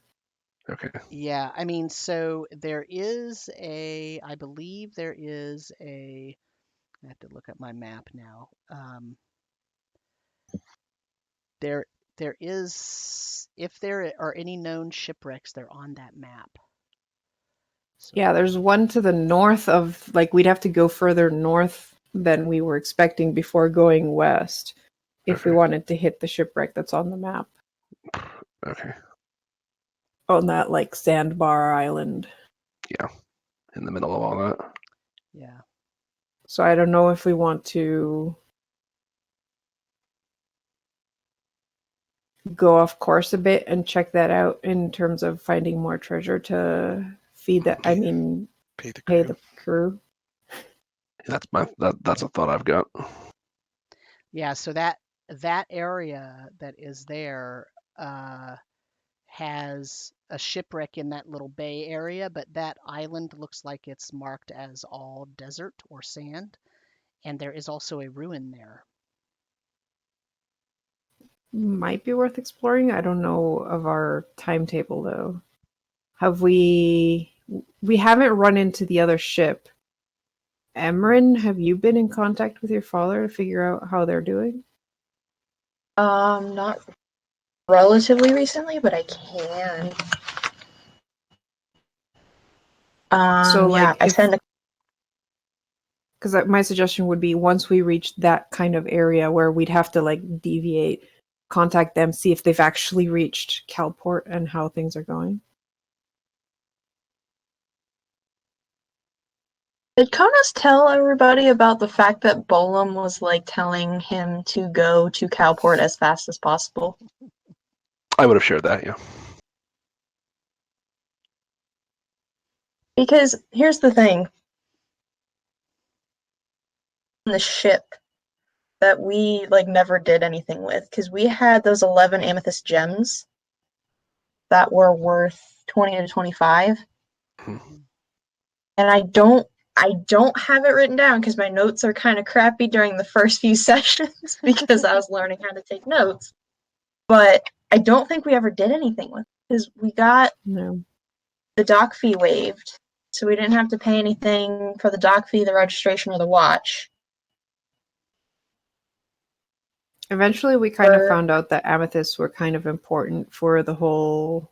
Okay. Yeah, I mean, so I believe there is I have to look at my map now. There is, if there are any known shipwrecks, they're on that map. So, yeah, there's one to the north of, like, we'd have to go further north than we were expecting before going west if we wanted to hit the shipwreck that's on the map. Okay. On that, like, sandbar island. Yeah, in the middle of all that. Yeah. So I don't know if we want to go off course a bit and check that out in terms of finding more treasure to feed that. I mean, Pay the pay crew. the crew. That's a thought I've got. Yeah, so that area that is there has a shipwreck in that little bay area, but that island looks like it's marked as all desert or sand, and there is also a ruin there. Might be worth exploring. I don't know of our timetable though. Have we haven't run into the other ship. Emrin, have you been in contact with your father to figure out how they're doing? Not relatively recently, but I can. So, Yeah, like, I send a because my suggestion would be once we reach that kind of area where we'd have to like deviate, contact them, see if they've actually reached Kalport and how things are going. Did Konos tell everybody about the fact that Bolam was like telling him to go to Kalport as fast as possible? I would have shared that, yeah. Because here's the thing. The ship that we like never did anything with, because we had those 11 amethyst gems that were worth 20 to 25. And I don't have it written down because my notes are kind of crappy during the first few sessions because I was learning how to take notes. But I don't think we ever did anything with it because we got the dock fee waived. So we didn't have to pay anything for the dock fee, the registration, or the watch. Eventually, we kind of found out that amethysts were kind of important for the whole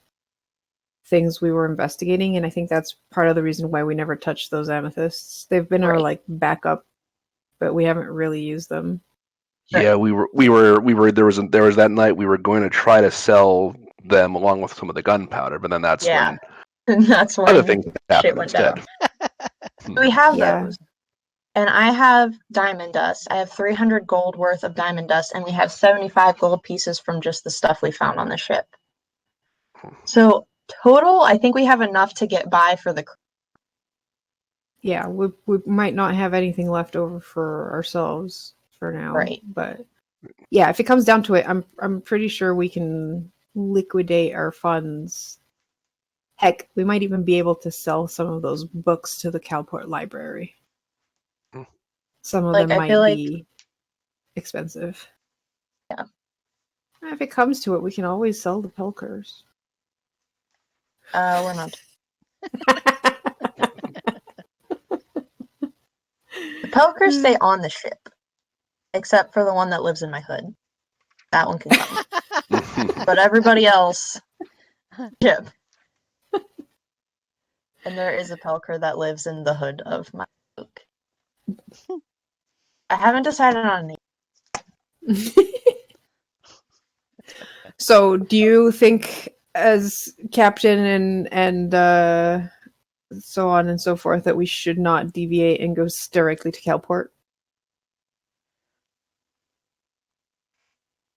things we were investigating, and I think that's part of the reason why we never touched those amethysts. They've been our like backup, but we haven't really used them. Yeah, we were there was that night we were going to try to sell them along with some of the gunpowder, but then that's when that's when other things happened went instead. Down. We have those. And I have diamond dust. I have 300 gold worth of diamond dust, and we have 75 gold pieces from just the stuff we found on the ship. So total, I think we have enough to get by for the. Yeah, we might not have anything left over for ourselves for now. Right. But yeah, if it comes down to it, I'm pretty sure we can liquidate our funds. Heck, we might even be able to sell some of those books to the Kalport library. Some of them might be expensive. Yeah. If it comes to it, we can always sell the Pelkers. We're not. The Pelkers stay on the ship, except for the one that lives in my hood. That one can come. But everybody else, ship. And there is a Pelker that lives in the hood of my book. I haven't decided on a name. So, do you think, as captain and so on and so forth, that we should not deviate and go directly to Kalport?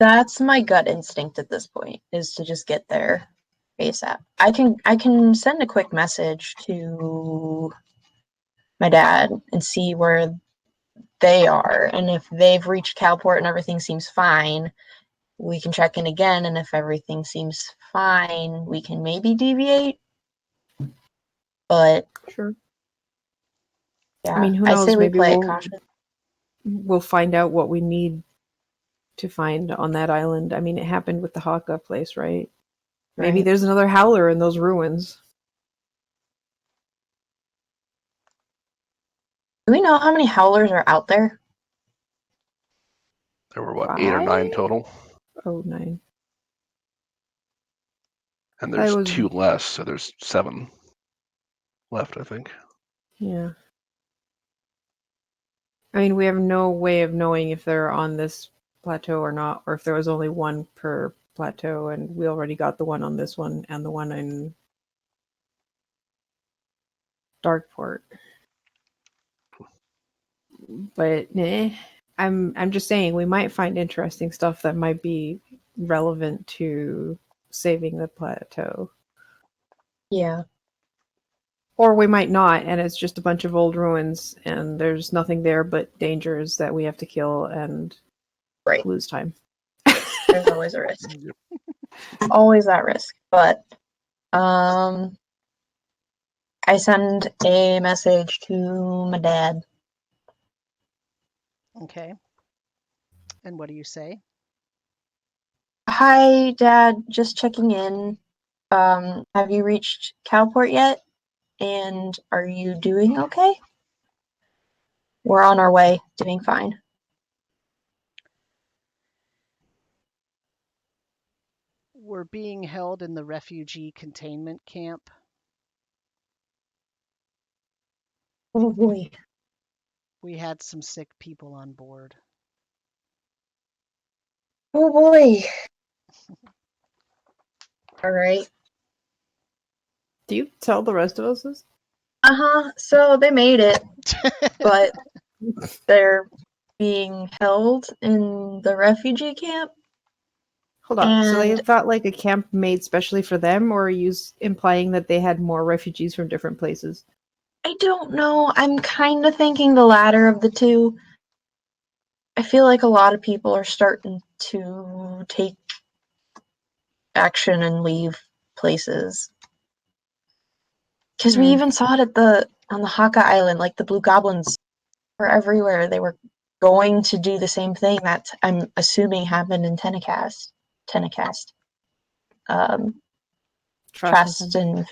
That's my gut instinct at this point, is to just get there ASAP. I can send a quick message to my dad and see where they are, and if they've reached Kalport and everything seems fine, we can check in again, and if everything seems fine, we can maybe deviate. But sure. Yeah, I mean, who knows? I say we Maybe play it cautious. We'll find out what we need to find on that island. I mean, it happened with the Haka place, right? Maybe there's another howler in those ruins. Do we know how many howlers are out there? There were what, 8 or 9 total? Oh, 9. And there's 2 less, so there's 7 left, I think. Yeah. I mean, we have no way of knowing if they're on this plateau or not, or if there was only one per plateau, and we already got the one on this one and the one in Darkport. But I'm just saying we might find interesting stuff that might be relevant to saving the plateau. Yeah. Or we might not, and it's just a bunch of old ruins, and there's nothing there but dangers that we have to kill and lose time. There's always a risk. Always that risk. But I send a message to my dad. Okay. And what do you say? Hi, Dad. Just checking in. Have you reached Kalport yet? And are you doing okay? We're on our way, doing fine. We're being held in the refugee containment camp. Oh boy. We had some sick people on board. Oh boy. All right. Do you tell the rest of us this? So they made it, but they're being held in the refugee camp. Hold on. So they got like a camp made specially for them, or are you implying that they had more refugees from different places? I don't know. I'm kind of thinking the latter of the two. I feel like a lot of people are starting to take action and leave places. Because we even saw it on the Haka Island, like the Blue Goblins were everywhere. They were going to do the same thing that I'm assuming happened in Tenacast. Trust and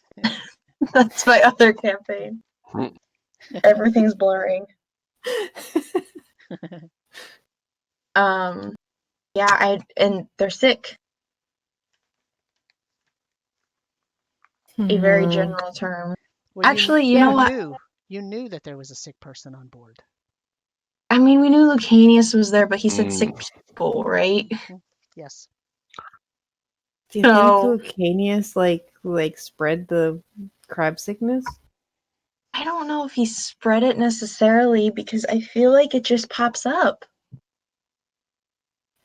that's my other campaign. Everything's blurring. Yeah, and they're sick. A very general term. Well, actually, you know what? You knew that there was a sick person on board. I mean, we knew Lucanius was there, but he said sick people, right? Yes. Do you think Lucanius like spread the crab sickness? I don't know if he spread it necessarily, because I feel like it just pops up.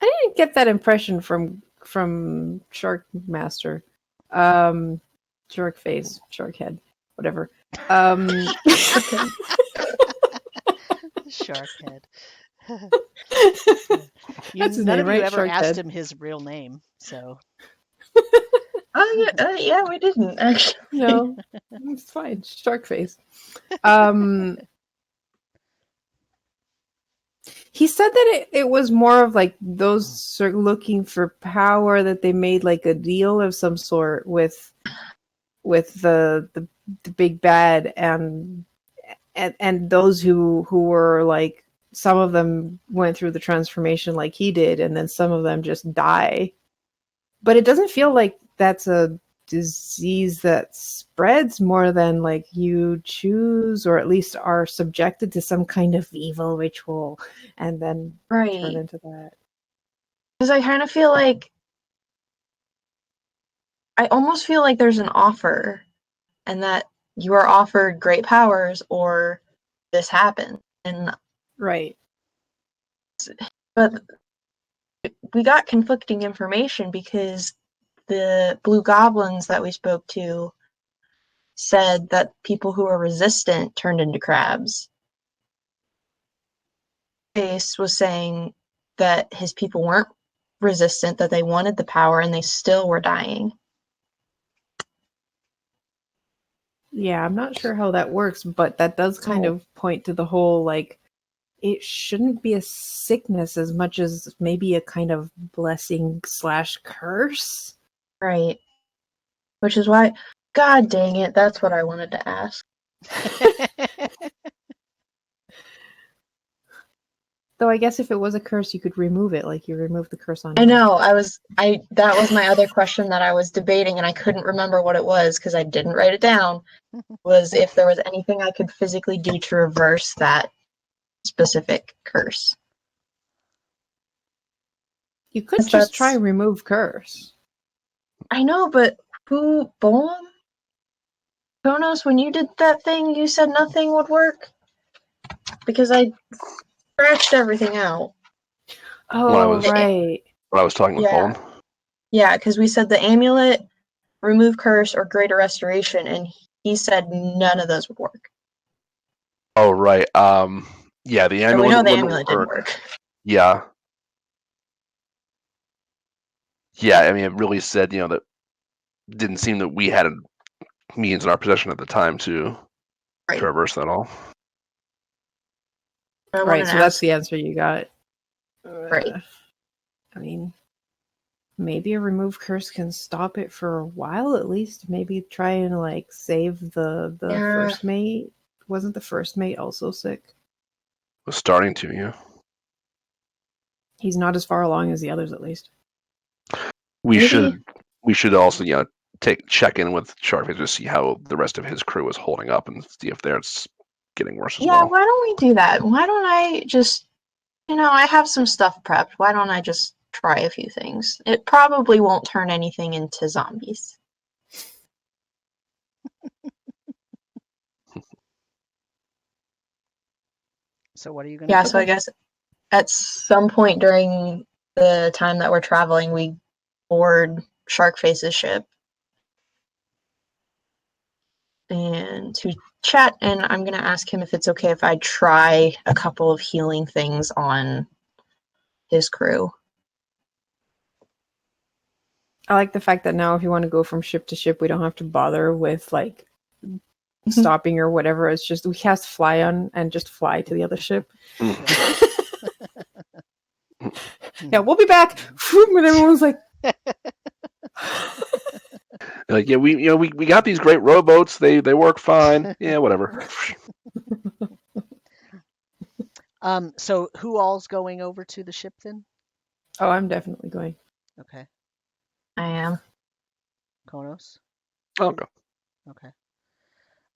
I didn't get that impression from Shark Master. Shark face, shark head, whatever. Shark head. That's his none name, of you right? ever Shark asked head. him his real name, so. Yeah, we didn't actually. No, it's fine. Shark face. He said that it was more of like those looking for power, that they made like a deal of some sort with the big bad, and those who were like, some of them went through the transformation like he did, and then some of them just die. But it doesn't feel like that's a disease that spreads more than like you choose, or at least are subjected to some kind of evil ritual and then turn into that. Because I kind of feel like, I almost feel like there's an offer, and that you are offered great powers or this happened. And right. But we got conflicting information, because the Blue Goblins that we spoke to said that people who are resistant turned into crabs. Ace was saying that his people weren't resistant, that they wanted the power, and they still were dying. Yeah, I'm not sure how that works, but that does kind of point to the whole, like, it shouldn't be a sickness as much as maybe a kind of blessing / curse. Right. Which is why, God dang it, that's what I wanted to ask. Though I guess if it was a curse, you could remove it, like you remove the curse on. I know. That was my other question that I was debating, and I couldn't remember what it was because I didn't write it down. Was if there was anything I could physically do to reverse that specific curse. You could just try and remove curse. I know, but who, Bolum? Konos, when you did that thing, you said nothing would work? Because I scratched everything out. Oh, right. When I was talking with Bolum. Yeah, because we said the amulet, remove curse, or greater restoration, and he said none of those would work. Oh, right. Yeah, the So we know amulet the wouldn't amulet didn't work. work. Yeah. Yeah, I mean, it really said, that didn't seem that we had means in our possession at the time to Right. reverse that all. I Right, wanted so to that's ask- the answer you got. Right. I mean, maybe a remove curse can stop it for a while at least. Maybe try and like save the Yeah. first mate. Wasn't the first mate also sick? Was starting to, yeah. He's not as far along as the others, at least. We Maybe- should also, check in with Sharpie to see how the rest of his crew is holding up and see if they're getting worse as Yeah, well. why don't we do that? Why don't I just, I have some stuff prepped. Why don't I just try a few things? It probably won't turn anything into zombies. So what are you going to Yeah, do? so I guess at some point during the time that we're traveling, we board Sharkface's ship and to chat, and I'm going to ask him if it's okay if I try a couple of healing things on his crew. I like the fact that now if you want to go from ship to ship, we don't have to bother with like stopping or whatever. It's just we cast fly on and just fly to the other ship. Yeah, we'll be back. And everyone's like, Like, yeah, we got these great rowboats. They work fine. Yeah, whatever. So who all's going over to the ship then? oh, I'm definitely going. Okay. I am. Konos? I'll go. Okay.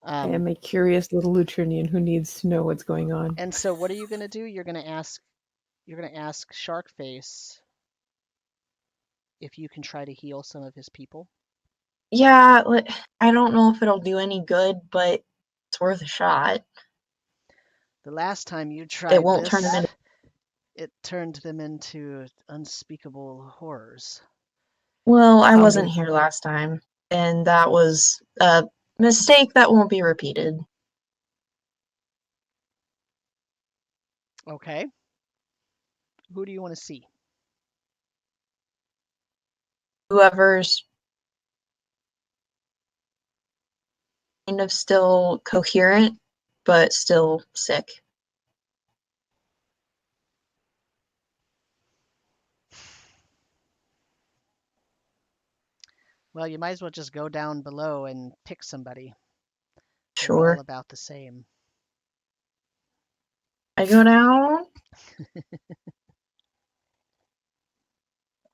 I am a curious little Lutrinian who needs to know what's going on. And so what are you going to do? You're going to ask Sharkface if you can try to heal some of his people. Yeah, I don't know if it'll do any good, but it's worth a shot. The last time you tried It won't this, turn them into. it turned them into unspeakable horrors. Well, I wasn't here last time, and that was a mistake that won't be repeated. Okay. Who do you want to see? Whoever's kind of still coherent, but still sick. Well, you might as well just go down below and pick somebody. They're Sure. all about the same. I go down.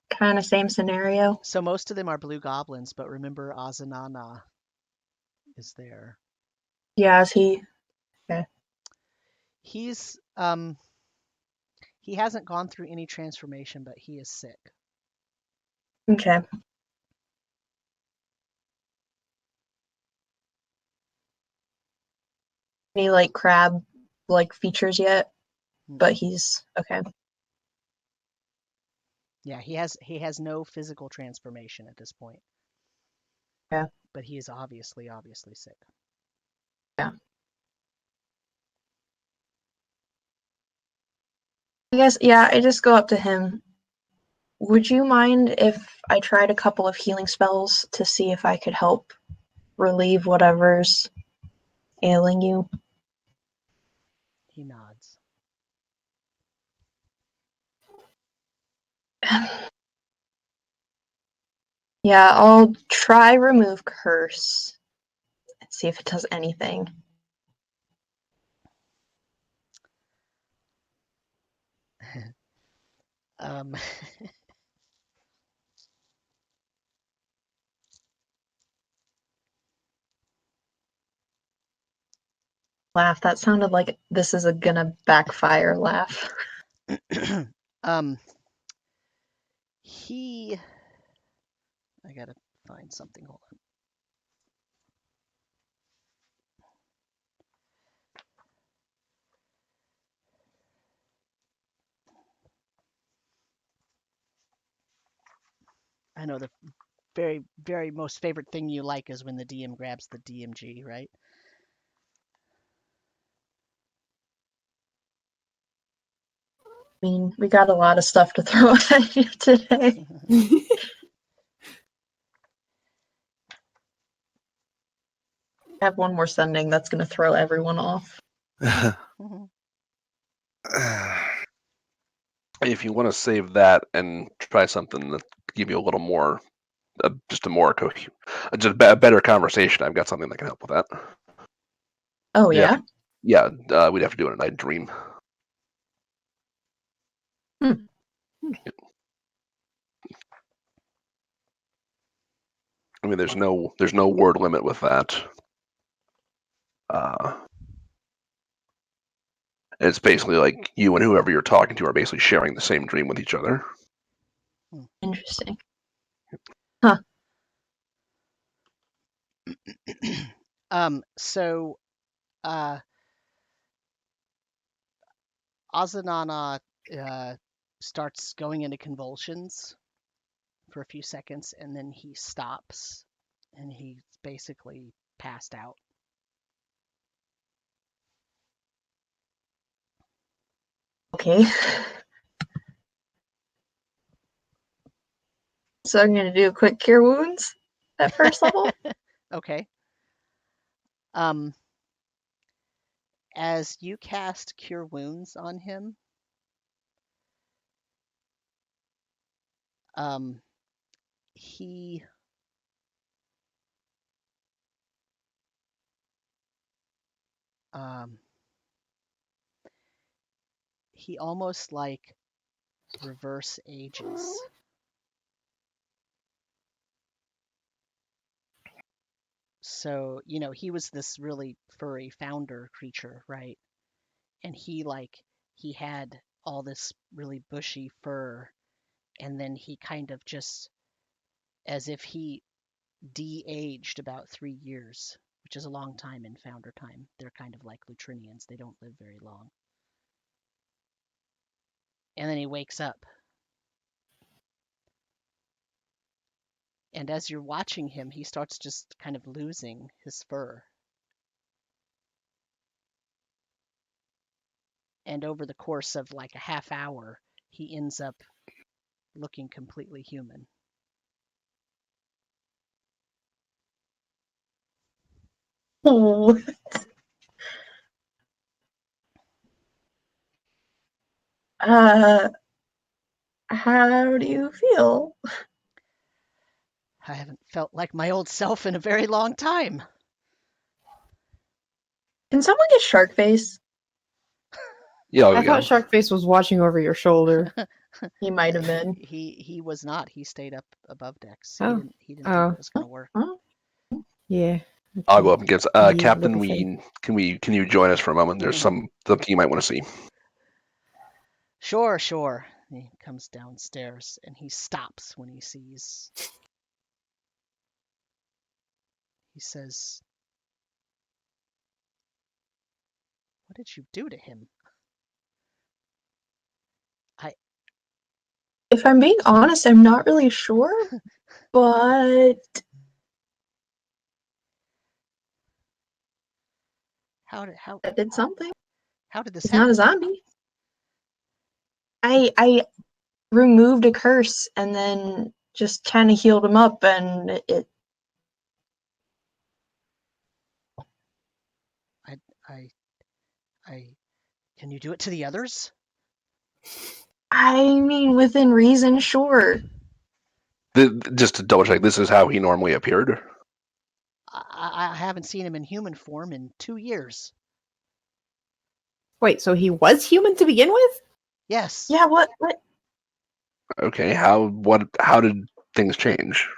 Kind of same scenario. So most of them are blue goblins, but remember Azanana is there. Yeah, is he? Okay. He's he hasn't gone through any transformation, but he is sick. Okay. Any like crab like features yet? But he's okay. Yeah, he has no physical transformation at this point. Yeah. But he is obviously sick. Yeah. I guess, yeah, I just go up to him. Would you mind if I tried a couple of healing spells to see if I could help relieve whatever's ailing you? He nods. Yeah, I'll try remove curse and see if it does anything. Laugh. That sounded like this is a gonna backfire laugh. I gotta find something. Hold on. I know the very, very most favorite thing you like is when the DM grabs the DMG, right? I mean, we got a lot of stuff to throw at you today. I have one more sending that's going to throw everyone off. If you want to save that and try something that give you a little more, just a better conversation, I've got something that can help with that. Oh, yeah? Yeah, we'd have to do it at night dream. Hmm. I mean, there's no word limit with that. It's basically like you and whoever you're talking to are basically sharing the same dream with each other. Interesting. Huh. So Azanana starts going into convulsions for a few seconds, and then he stops, and he's basically passed out. Okay. So I'm going to do a quick cure wounds at first level. Okay. As you cast Cure Wounds on him, he almost like reverse ages. So, he was this really furry founder creature, right? And he had all this really bushy fur, and then he kind of just, as if he de-aged about 3 years, which is a long time in founder time. They're kind of like Lutrinians. They don't live very long. And then he wakes up. And as you're watching him, he starts just kind of losing his fur. And over the course of like a half hour, he ends up looking completely human. Oh. How do you feel? I haven't felt like my old self in a very long time. Can someone get shark face? Yeah, I thought Sharkface was watching over your shoulder. He might have been. He was not. He stayed up above decks. Oh. He didn't think it was going to work. Yeah. I'll go up and give Captain. Little thing. Can you join us for a moment? There's something you might want to see. Sure. He comes downstairs and he stops when he sees. He says, "What did you do to him?" If I'm being honest, I'm not really sure, but How I did something. How did this He's happen? not a zombie. I removed a curse and then just kind of healed him up, and it. Can you do it to the others? I mean, within reason, sure. Just to double check, this is how he normally appeared. I haven't seen him in human form in 2 years. Wait, so he was human to begin with? Yes. Yeah. What? Okay. How did things change?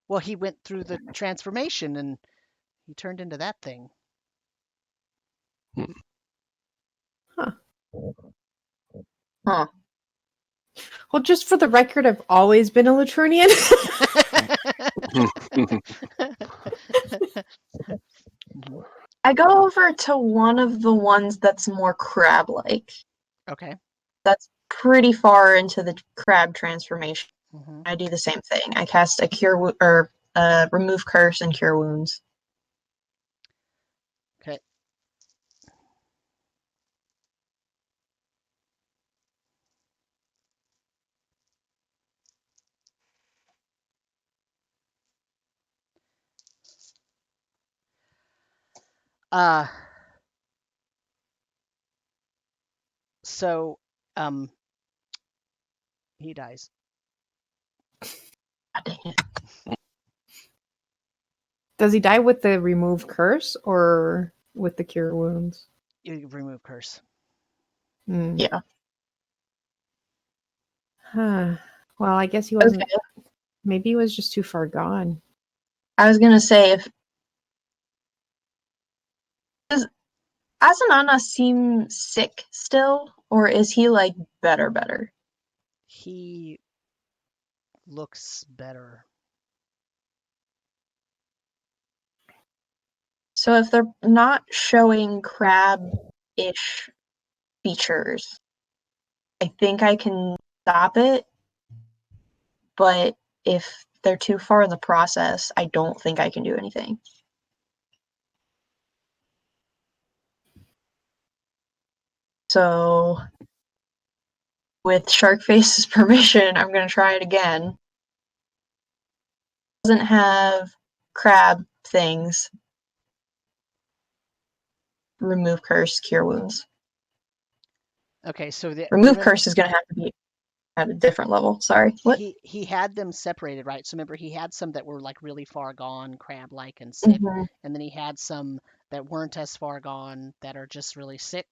Well, he went through the transformation and he turned into that thing. Huh. Well, just for the record, I've always been a Latrinian. I go over to one of the ones that's more crab-like. Okay. That's pretty far into the crab transformation. Mm-hmm. I do the same thing. I cast a remove curse and cure wounds. Okay. So, he dies. God dang it. Does he die with the remove curse or with the cure wounds? You remove curse. Hmm. Yeah. Huh. Well, I guess he wasn't. Okay. Maybe he was just too far gone. I was gonna say, does Azanana seem sick still, or is he like better? He looks better. So if they're not showing crab-ish features, I think I can stop it. But if they're too far in the process, I don't think I can do anything. So with Sharkface's permission, I'm going to try it again. Doesn't have crab things. Remove curse, cure wounds. Okay, so Remove curse is going to have to be at a different level. Sorry. What? He had them separated, right? So remember, he had some that were like really far gone, crab-like and sick, Mm-hmm. and then he had some that weren't as far gone that are just really sick.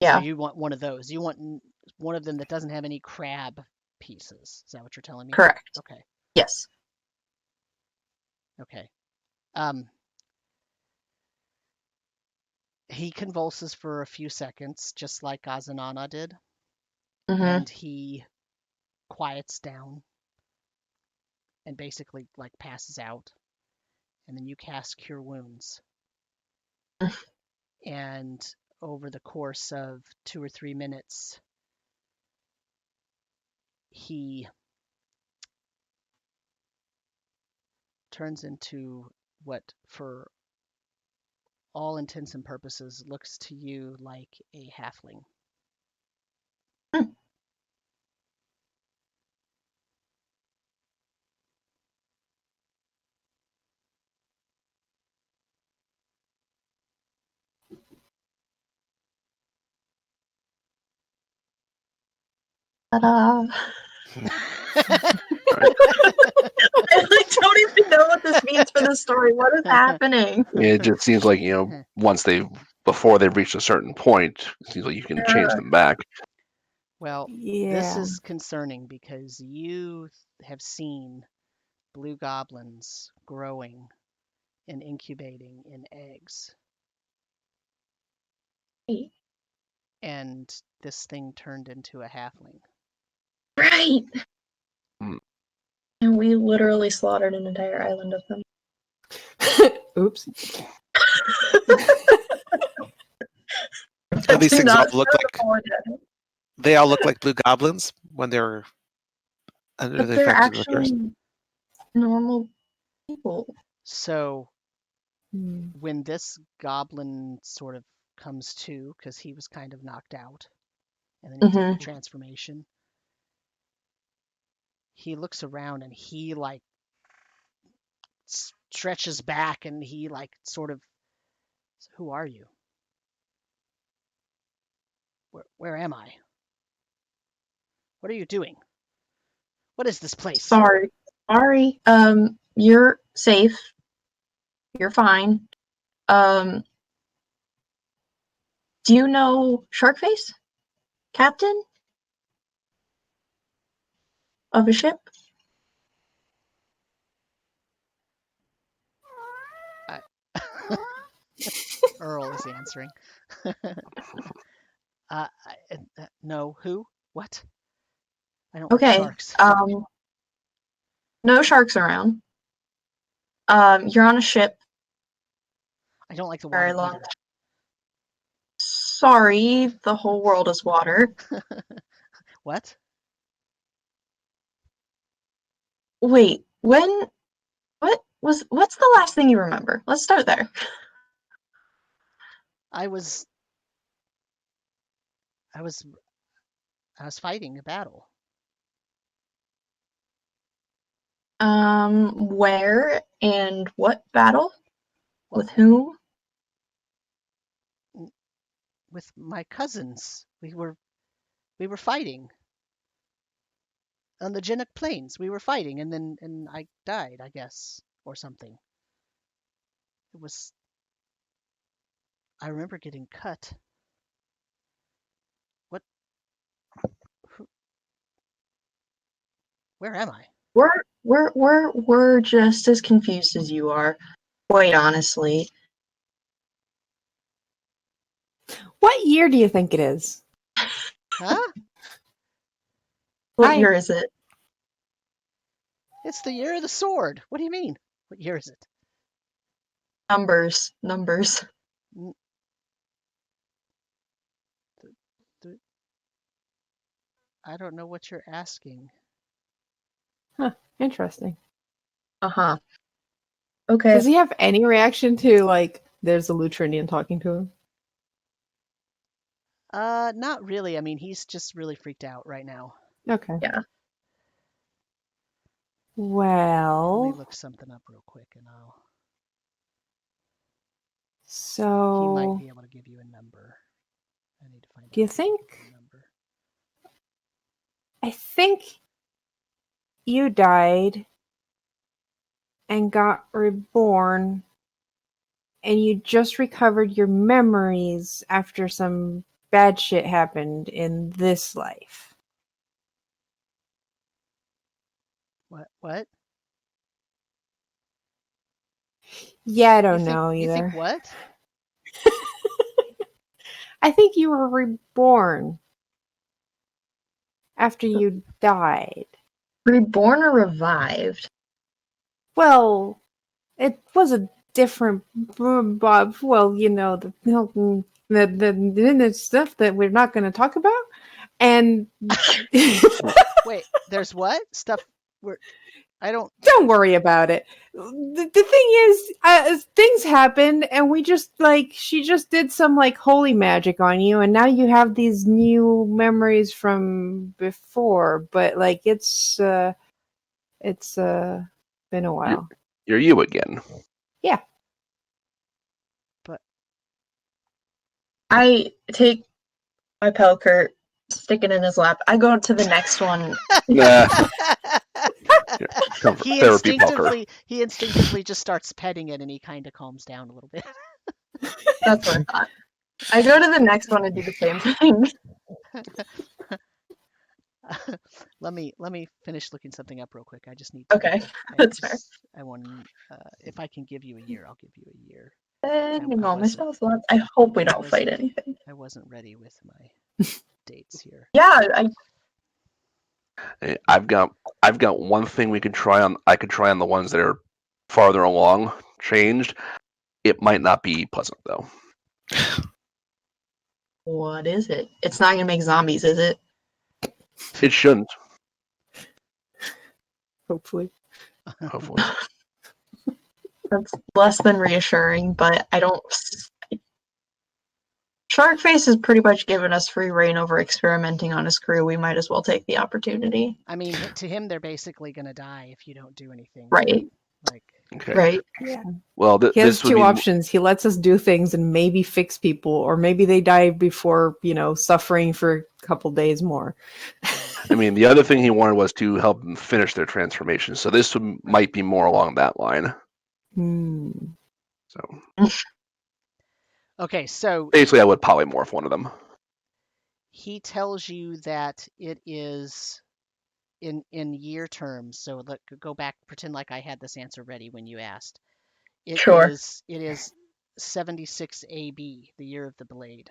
Yeah. So you want one of those. You want one of them that doesn't have any crab pieces. Is that what you're telling me? Correct. Okay. Yes. Okay. He convulses for a few seconds, just like Azanana did, Mm-hmm. and he quiets down and basically like passes out. And then you cast Cure Wounds. And over the course of 2 or 3 minutes, he turns into what, for all intents and purposes, looks to you like a halfling. Ta-da. I like, don't even know what this means for the story. What is happening? It just seems like, before they've reached a certain point, it seems like you can change them back. Well, this is concerning because you have seen blue goblins growing and incubating in eggs. Right. And this thing turned into a halfling. Right. Hmm. And we literally slaughtered an entire island of them. Oops. So these things all look like they all look like blue goblins when they're under But the they're effect of the curse. actually normal people. So when this goblin sort of comes to, because he was kind of knocked out, and then he did the transformation, he looks around and he like stretches back and he like sort of, who are you? Where am I? What are you doing? What is this place? Sorry. You're safe. You're fine. Do you know Sharkface? Captain? Of a ship? Earl is answering. No, who? What? I don't like sharks. No sharks around. You're on a ship. I don't like the water either. Sorry, the whole world is water. What? Wait, what's the last thing you remember? Let's start there. I was fighting a battle. Where and what battle? Well, With whom? with my cousins. We were fighting on the Genic Plains. We were fighting, and I died, I guess, or something. It was. I remember getting cut. What? Where am I? We're just as confused as you are, quite honestly. What year do you think it is? Huh? What Hi. year is it? It's the year of the sword. What do you mean? What year is it? Numbers. I don't know what you're asking. Interesting. Uh-huh. Okay. Does he have any reaction to, like, there's a Lutrinian talking to him? Not really. I mean, he's just really freaked out right now. Okay. Yeah. Let me Well, look something up real quick, and he so might be able to give you a number. I need to find do you out think? the number. I think you died and got reborn, and you just recovered your memories after some bad shit happened in this life. What? Yeah, I don't You think, know You either. think what? I think you were reborn after you died. Reborn or revived? Well, it was a different Bob. Well, you know, the stuff that we're not going to talk about. And Wait, there's what? Stuff where I don't. don't worry about it. The thing is, things happened, and we just, like, she just did some, like, holy magic on you, and now you have these new memories from before, but, like, it's been a while. You're you again. Yeah. But I take my Pelkert, stick it in his lap. I go to the next one. Nah. Comfort therapy, Pelker. he instinctively just starts petting it, and he kind of calms down a little bit. That's what I thought. I go to the next one and do the same thing. Let me finish looking something up real quick. I just need to. Okay, that's fair. I want. If I can give you a year, I'll give you a year. Bending I all my wasn't- spell slots. I hope we I don't fight wasn't- anything. I wasn't ready with my dates here. Yeah, I've got one thing we could try on. I could try on the ones that are farther along, changed. It might not be pleasant though. what is it? It's not gonna make zombies, is it? It shouldn't. Hopefully. Hopefully. That's less than reassuring, but I don't. Sharkface has pretty much given us free reign over experimenting on his crew. We might as well take the opportunity. I mean, to him, they're basically gonna die if you don't do anything. Right. Like. Okay. Right. Yeah. Well, He has this would two be options. He lets us do things and maybe fix people, or maybe they die before, suffering for a couple days more. I mean, the other thing he wanted was to help them finish their transformation. So this might be more along that line. So Okay, so basically, I would polymorph one of them. he tells you that it is in year terms. So let go back, pretend like I had this answer ready when you asked. It Sure. is 76 AB, the year of the blade.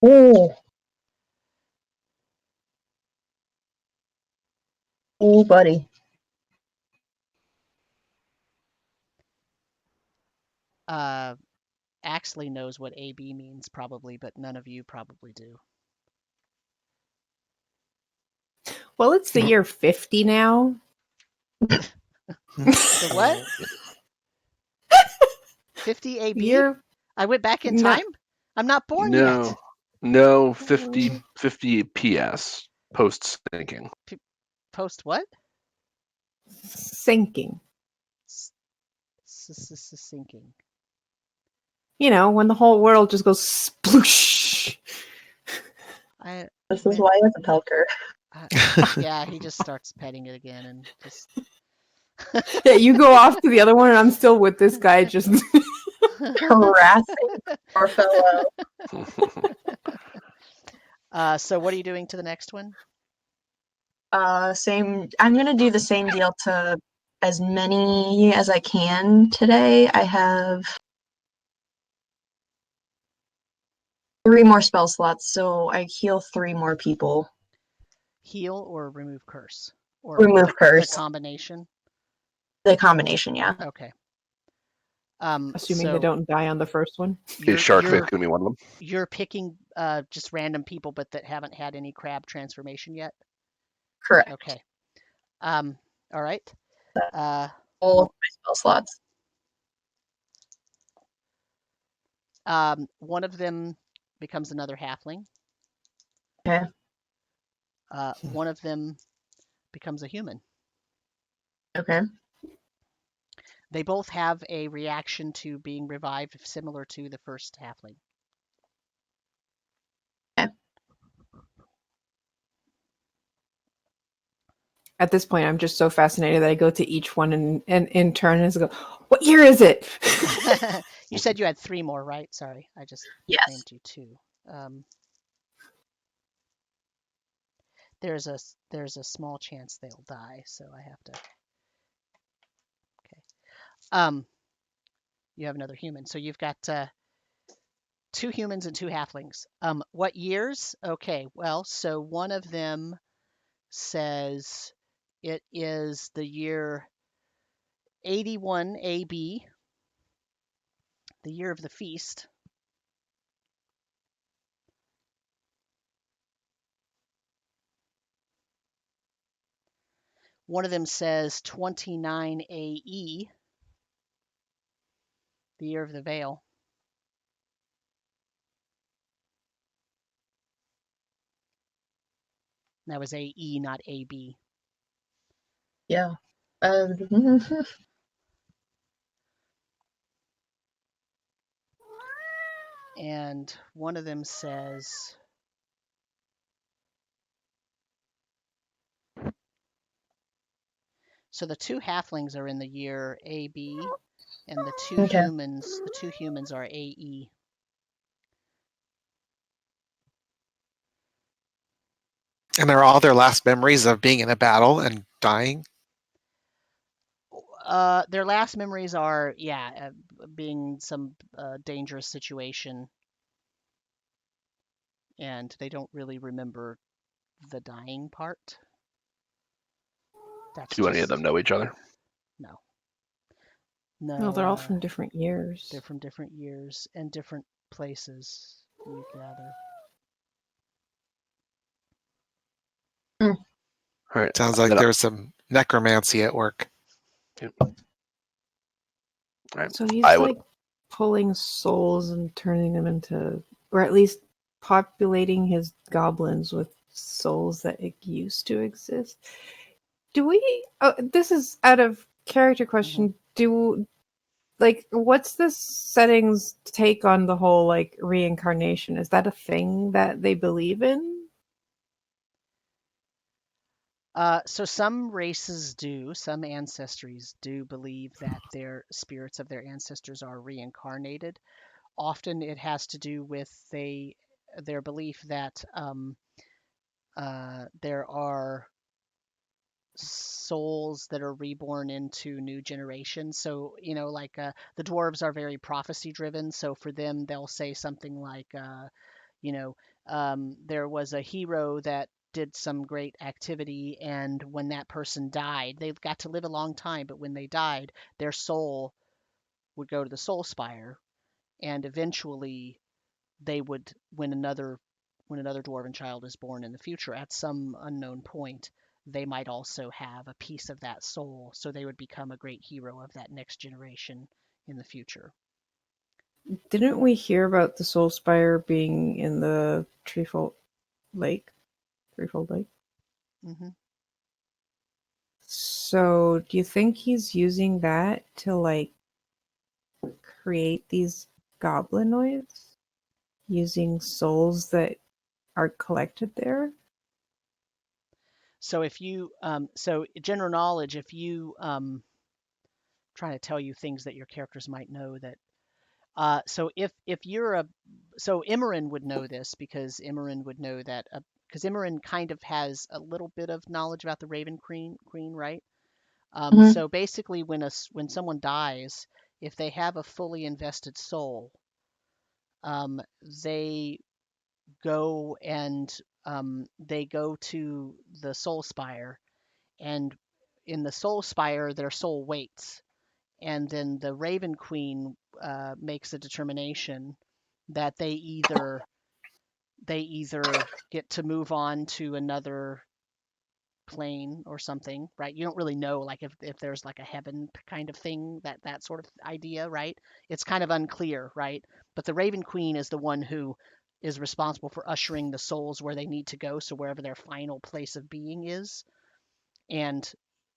Oh. Oh, buddy. Axley knows what AB means probably, but none of you probably do. Well, it's the year 50 now. The what? 50 AB? You're I went back in not. time? I'm not born No, yet. no, 50 PS post syncing. Post what? Sinking. Sinking. You know, when the whole world just goes sploosh. This is why it's a Pelker. Yeah, he just starts petting it again and just. Yeah, you go off to the other one, and I'm still with this guy. Just Harassing poor fellow. So what are you doing to the next one? Same. I'm gonna do the same deal to as many as I can today. I have 3 more spell slots, so I heal 3 more people. Heal or remove curse? Or Remove curse. The combination? The combination, yeah. Okay. assuming so they don't die on the first one. Is Sharkface gonna be one of them? You're picking just random people, but that haven't had any crab transformation yet? Correct. Okay. All right. All of my spell slots. One of them becomes another halfling. Okay. One of them becomes a human. Okay. They both have a reaction to being revived similar to the first halfling. Okay. At this point, I'm just so fascinated that I go to each one and in turn and go, "What year is it?" You said you had 3 more, right? Sorry, I just named you 2. There's a small chance they'll die, so I have to. Okay. You have another human, so you've got 2 humans and 2 halflings. What years? Okay. Well, so one of them says it is the year 81 AB, the year of the feast. One of them says 29 AE, the year of the veil. That was AE, not AB. Yeah. And one of them says so the 2 halflings are in the year AB, and the 2 humans are AE. And they're all their last memories of being in a battle and dying. Their last memories are, being some dangerous situation, and they don't really remember the dying part. Do any of them know each other? No. No, they're all from different years. They're from different years and different places, you gather. All right. Sounds like there's some necromancy at work. All right. So he's like pulling souls and turning them into, or at least populating his goblins with souls that used to exist. Do we? Oh, this is out of character question. What's the setting's take on the whole like reincarnation? Is that a thing that they believe in? So some races do, some ancestries do believe that their spirits of their ancestors are reincarnated. Often it has to do with their belief that there are souls that are reborn into new generations. So, the dwarves are very prophecy driven. So for them, they'll say something like, there was a hero that did some great activity, and when that person died, they got to live a long time, but when they died, their soul would go to the soul spire, and eventually they would, when another dwarven child is born in the future at some unknown point, they might also have a piece of that soul, so they would become a great hero of that next generation in the future. Didn't we hear about the Soul Spire being in the Threefold Lake? Mm-hmm. So, do you think he's using that to like create these goblinoids using souls that are collected there? So if you, so general knowledge, if you, trying to tell you things that your characters might know that, so if you're so Imran would know this because Imran would know that, because Imran kind of has a little bit of knowledge about the Raven Queen, right? Mhm. So basically when someone dies, if they have a fully invested soul, they go and they go to the Soul Spire, and in the Soul Spire, their soul waits, and then the Raven Queen makes a determination that they either get to move on to another plane or something, right? You don't really know, like if there's like a heaven kind of thing, that sort of idea, right? It's kind of unclear, right? But the Raven Queen is the one who is responsible for ushering the souls where they need to go, so wherever their final place of being is. And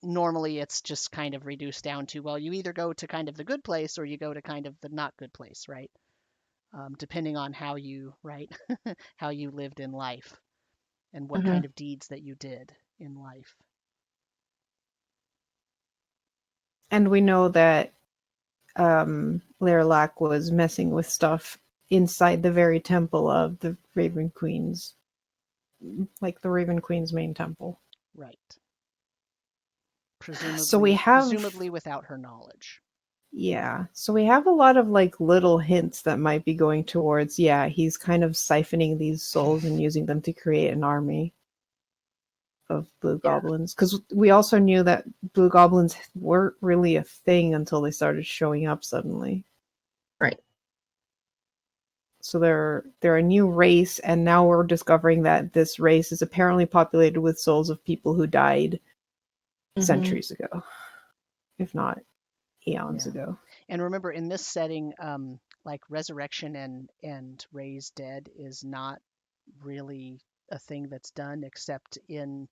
normally it's just kind of reduced down to, well, you either go to kind of the good place or you go to kind of the not good place, right? Depending on how you, right, how you lived in life and what Mhm. kind of deeds that you did in life. And we know that Lairlac was messing with stuff inside the very temple of the Raven Queen's, like the Raven Queen's main temple. Right. So we have, presumably without her knowledge. yeah. So we have a lot of like little hints that might be going towards, yeah, he's kind of siphoning these souls and using them to create an army of blue goblins. Because we also knew that blue goblins weren't really a thing until they started showing up suddenly. Right. So they're a new race, and now we're discovering that this race is apparently populated with souls of people who died centuries ago, if not eons ago. And remember, in this setting, like resurrection and raise dead is not really a thing that's done except in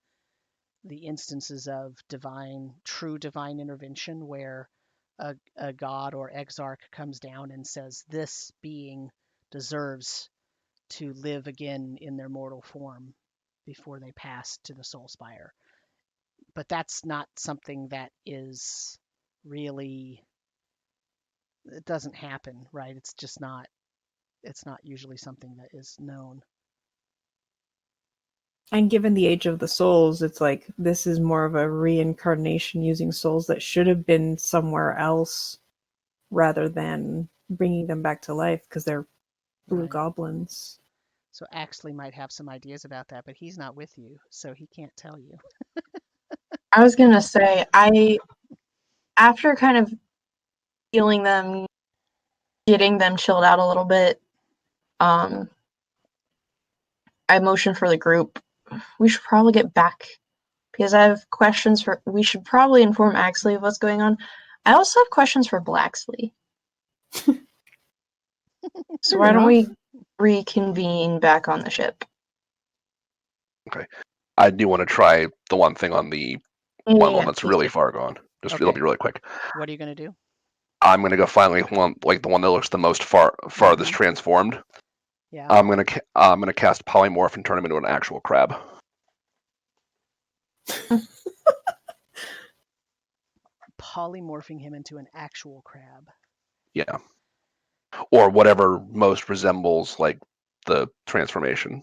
the instances of true divine intervention, where a god or exarch comes down and says, this being deserves to live again in their mortal form before they pass to the Soul Spire. But that's not something that is really, it doesn't happen, right? It's just not, it's not usually something that is known. And given the age of the souls, it's like this is more of a reincarnation using souls that should have been somewhere else rather than bringing them back to life because they're blue goblins. So Axley might have some ideas about that, but he's not with you, so he can't tell you. I was gonna say, after kind of healing them, getting them chilled out a little bit, I motioned for the group. We should probably get back because I have questions for. We should probably inform Axley of what's going on. I also have questions for Blacksley. So why don't we reconvene back on the ship? Okay. I do want to try the one thing on the one that's really far gone. Just it'll be really quick. What are you going to do? I'm going to go finally like the one that looks the most farthest transformed. Yeah. I'm gonna cast polymorph and turn him into an actual crab. Polymorphing him into an actual crab. Yeah. Or whatever most resembles like the transformation.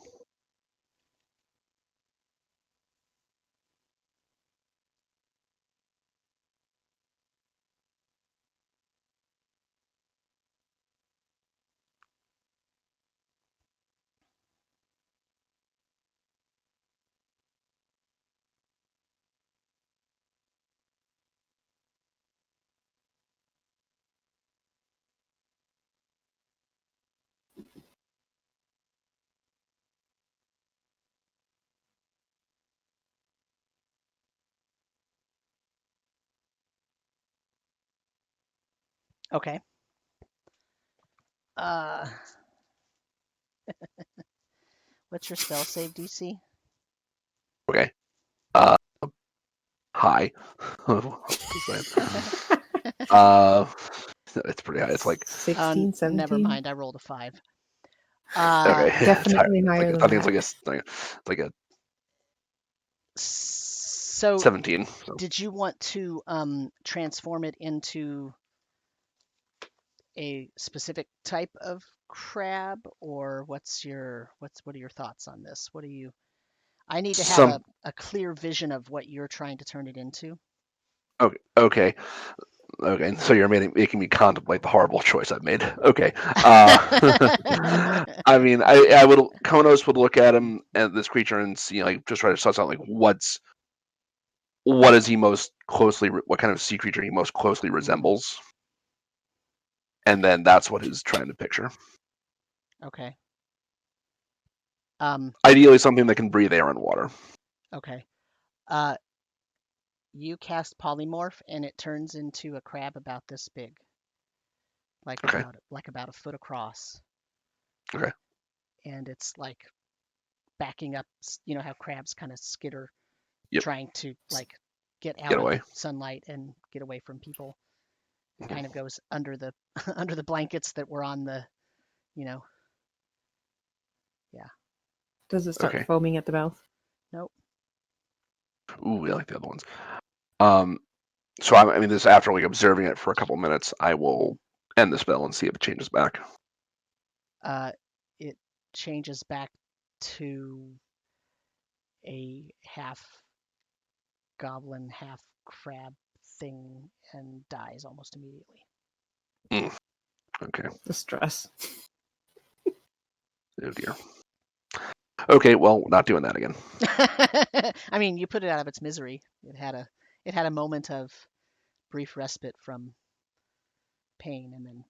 Okay. What's your spell save DC? Okay. High. It's pretty high. It's like 16, 17. Never mind. I rolled a 5. okay. Definitely It's higher like, than I think that. it's like a So 17. So. did you want to transform it into a specific type of crab, or what are your thoughts on this? What do you? I need to have a clear vision of what you're trying to turn it into. Okay. So you're making me contemplate the horrible choice I've made. Okay. I mean, I would Konos would look at him and this creature and see, like, just try to suss out, like, what is he most closely, what kind of sea creature he most closely resembles, and then that's what he's trying to picture. Okay. Ideally, something that can breathe air and water. Okay. You cast polymorph, and it turns into a crab about this big, like Okay. about a foot across. Okay. And it's like backing up. You know how crabs kind of skitter, Yep. trying to like get out Get of away. the sunlight and get away from people. It kind of goes under the under the blankets that were on the, Yeah. Does it start Okay. foaming at the mouth? Nope. Ooh, I like the other ones. So I mean, this after like observing it for a couple minutes, I will end the spell and see if it changes back. It changes back to a half goblin, half crab thing and dies almost immediately. Okay. The stress. Oh dear. Okay, well, not doing that again. I mean, you put it out of its misery. It had a moment of brief respite from pain, and then.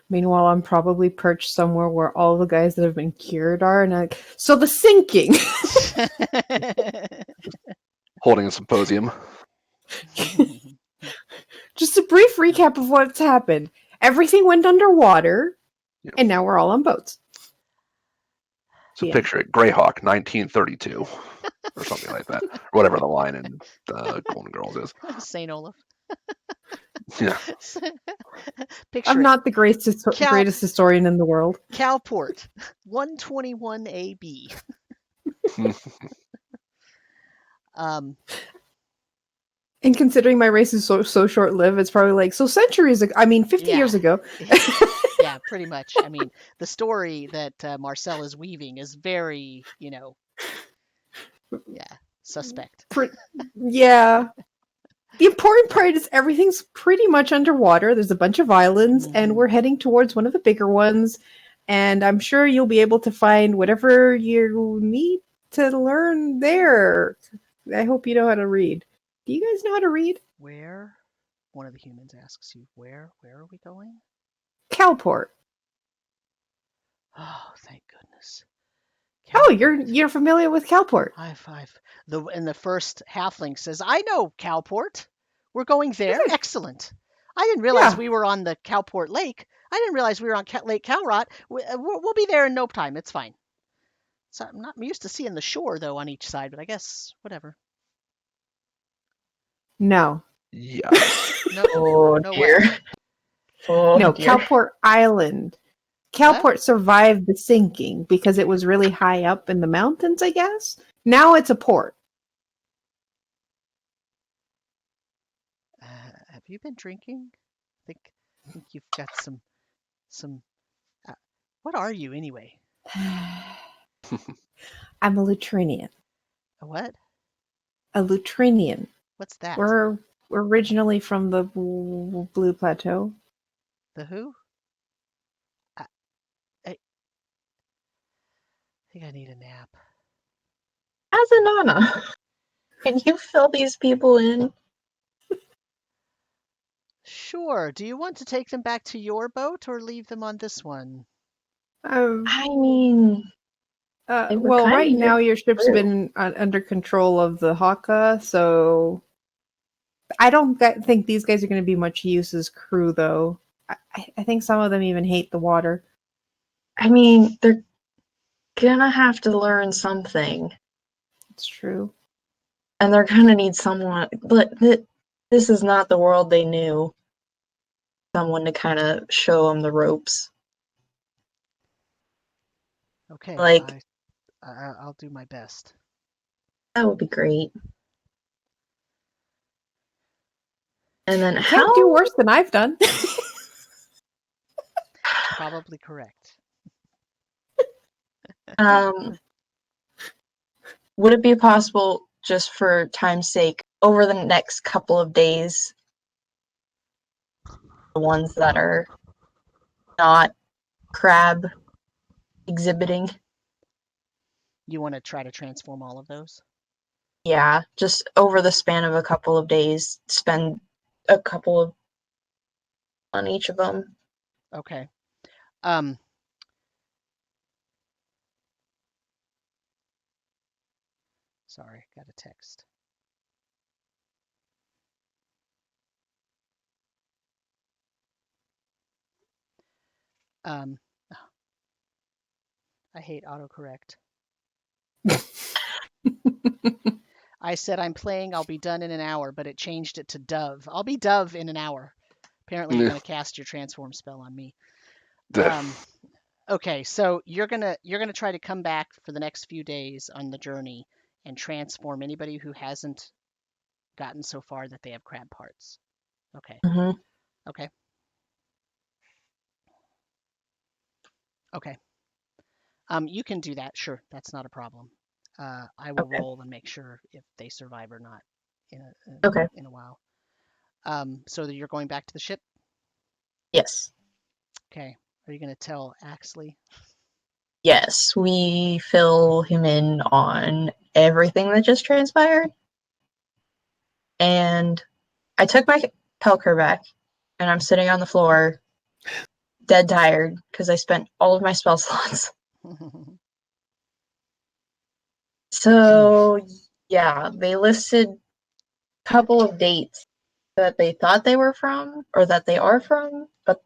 Meanwhile, I'm probably perched somewhere where all the guys that have been cured are, and so the sinking. Holding a symposium. Just a brief recap of what's happened. Everything went underwater, Yep. and now we're all on boats. So Yeah. picture it, Greyhawk, 1932, or something like that. Whatever the line in Golden Girls is. Saint Olaf. Yeah. Picture I'm not the greatest historian in the world. Kalport, 121 AB. And considering my race is so short-lived, it's probably like, so centuries ago, 50 years ago. Yeah, pretty much. I mean, the story that Marcel is weaving is very, suspect. Yeah. The important part is everything's pretty much underwater. There's a bunch of islands, and we're heading towards one of the bigger ones. And I'm sure you'll be able to find whatever you need to learn there. I hope you know how to read. Do you guys know how to read? Where? One of the humans asks you, where are we going? Kalport. Oh, thank goodness. Kalport. Oh, you're familiar with Kalport. High five. The first halfling says, I know Kalport. We're going there. Excellent. I didn't realize we were on the Kalport Lake. I didn't realize we were on Lake Kalrot. We'll be there in no time. It's fine. So I'm not used to seeing the shore, though, on each side, but I guess whatever. No. Yeah. No, no dear. No, dear. Kalport Island. Kalport survived the sinking because it was really high up in the mountains, I guess. Now it's a port. Have you been drinking? I think you've got some. What are you anyway? I'm a Lutrinian. A what? A Lutrinian. What's that? We're originally from the Blue Plateau. The who? I think I need a nap. Azanana, can you fill these people in? Sure. Do you want to take them back to your boat or leave them on this one? I mean, They were Well, kinda right now your ship's true. been under control of the Haka, so I don't think these guys are going to be much use as crew, though. I think some of them even hate the water. I mean, they're gonna have to learn something, It's true. and they're gonna need someone. But this is not the world they knew. Someone to kind of show them the ropes. Okay, Like, I'll do my best. that would be great. And then You how? can't do worse than I've done. Probably correct. Would it be possible, just for time's sake, over the next couple of days, the ones that are not crab exhibiting? You want to try to transform all of those? Yeah, just over the span of a couple of days, spend a couple of on each of them. Okay. Sorry, got a text. I hate autocorrect. I said I'm playing, I'll be done in an hour, but it changed it to Dove. I'll be Dove in an hour. Apparently you're Yeah. going to cast your transform spell on me. The- Okay, so you're gonna try to come back for the next few days on the journey and transform anybody who hasn't gotten so far that they have crab parts. Okay. Mm-hmm. Okay. Okay. You can do that. Sure, that's not a problem. I will Okay. roll and make sure if they survive or not in a while. So that you're going back to the ship. Yes. Okay. Are you going to tell Axley? Yes, we fill him in on everything that just transpired. And I took my Pelker back, and I'm sitting on the floor, dead tired, because I spent all of my spell slots. So, yeah, they listed a couple of dates that they thought they were from, or that they are from, but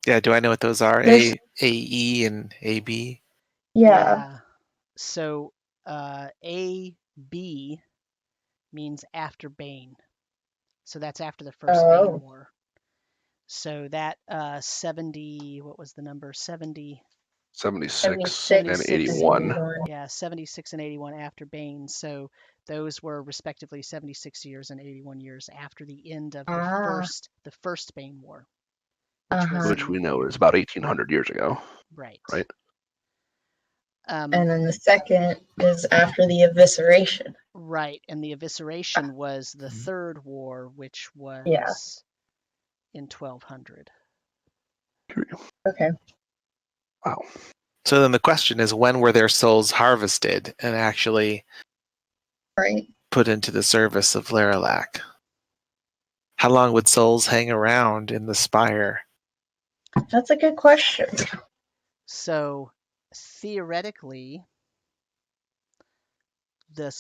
Yeah, do I know what those are? There's- AE and AB? yeah. So AB means after Bane. So that's after the first Bane War. So that 70, what was the number? 70. 76 and 81. Yeah, 76 and 81 after Bane. So those were respectively 76 years and 81 years after the end of the first Bane War. Which we know is about 1800 years ago. Right. Right. And then the second is after the evisceration. Right, and the evisceration was the third war, which was in 1200. Okay. Wow. So then the question is, when were their souls harvested and actually put into the service of Larilac? How long would souls hang around in the spire? That's a good question. So theoretically, the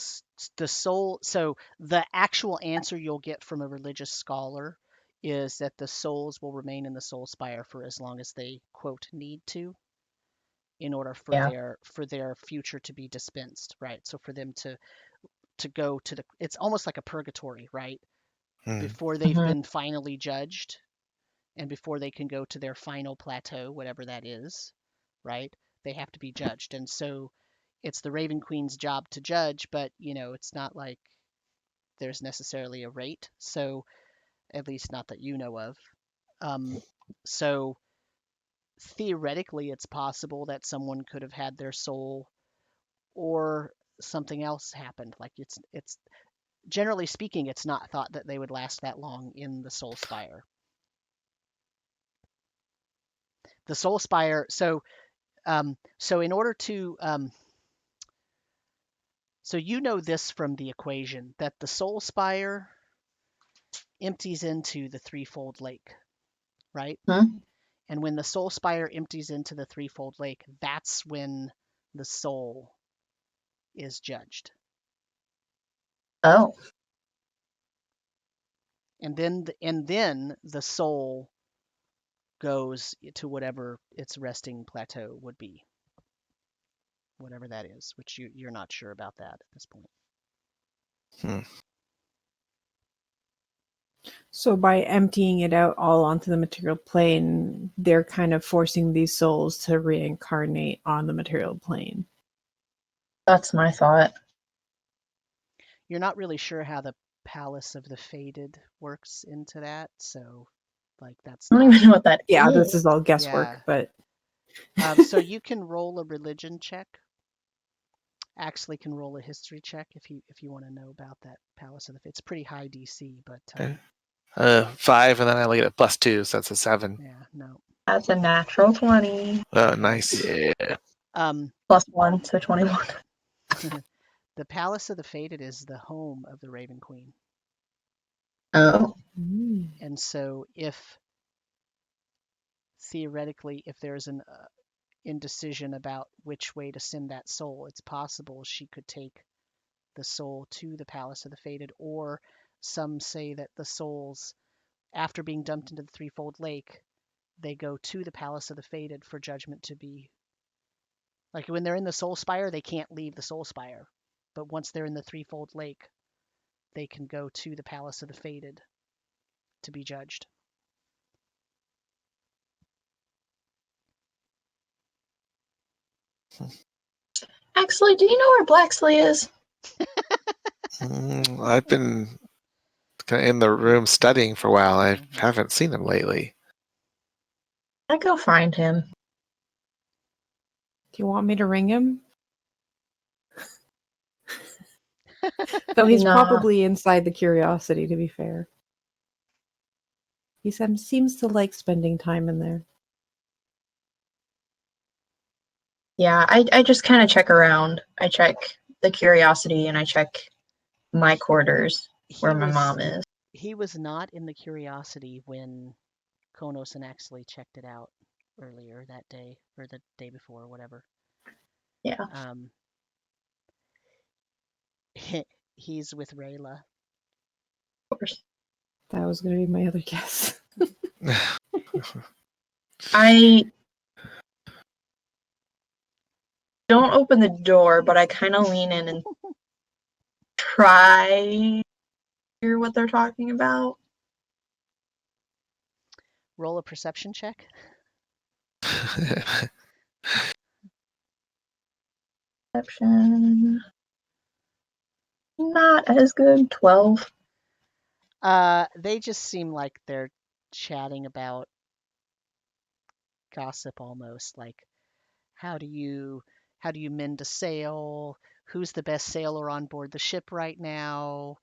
soul. So the actual answer you'll get from a religious scholar is that the souls will remain in the soul spire for as long as they quote need to, in order for their future to be dispensed, right? So for them to go to it's almost like a purgatory, right? Before they've been finally judged, and before they can go to their final plateau, whatever that is, right? They have to be judged. And so it's the Raven Queen's job to judge, but it's not like there's necessarily a rate. So at least not that you know of. So theoretically, it's possible that someone could have had their soul, or something else happened. Like it's generally speaking, it's not thought that they would last that long in the soul spire. The soul spire. So in order to so this from the equation, that the soul spire empties into the threefold lake, right? And when the soul spire empties into the threefold lake, that's when the soul is judged. Oh. And then the soul goes to whatever its resting plateau would be. Whatever that is, which you're not sure about that at this point. So by emptying it out all onto the material plane, they're kind of forcing these souls to reincarnate on the material plane. That's my thought. You're not really sure how the Palace of the Fated works into that, so like that's I don't even know what that is. Yeah, this is all guesswork, but so you can roll a religion check. Actually can roll a history check if you want to know about that Palace of the Fated. It's pretty high DC, but 5, and then I get a +2, so that's a 7. yeah, no. That's a natural 20. Oh, nice. Yeah. +1, so 21. The Palace of the Fated is the home of the Raven Queen. Oh. And so theoretically, if there's an indecision about which way to send that soul, it's possible she could take the soul to the Palace of the Fated, or some say that the souls, after being dumped into the threefold lake, they go to the Palace of the Fated for judgment to be. Like when they're in the soul spire, they can't leave the soul spire. But once they're in the threefold lake, they can go to the Palace of the Fated to be judged. Actually, do you know where Blacksley is? I've been kind of in the room studying for a while. I haven't seen him lately. I go find him. Do you want me to ring him? Though he's probably inside the Curiosity, to be fair. He seems to like spending time in there. Yeah, I just kind of check around. I check the Curiosity and I check my quarters where my mom is. He was not in the Curiosity when Konos and Axley checked it out earlier that day, or the day before, or whatever. Yeah. He's with Rayla. Of course. That was going to be my other guess. I don't open the door, but I kind of lean in and try to hear what they're talking about. Roll a perception check. Perception. Not as good. 12. They just seem like they're chatting about gossip almost, like how do you mend a sail? Who's the best sailor on board the ship right now?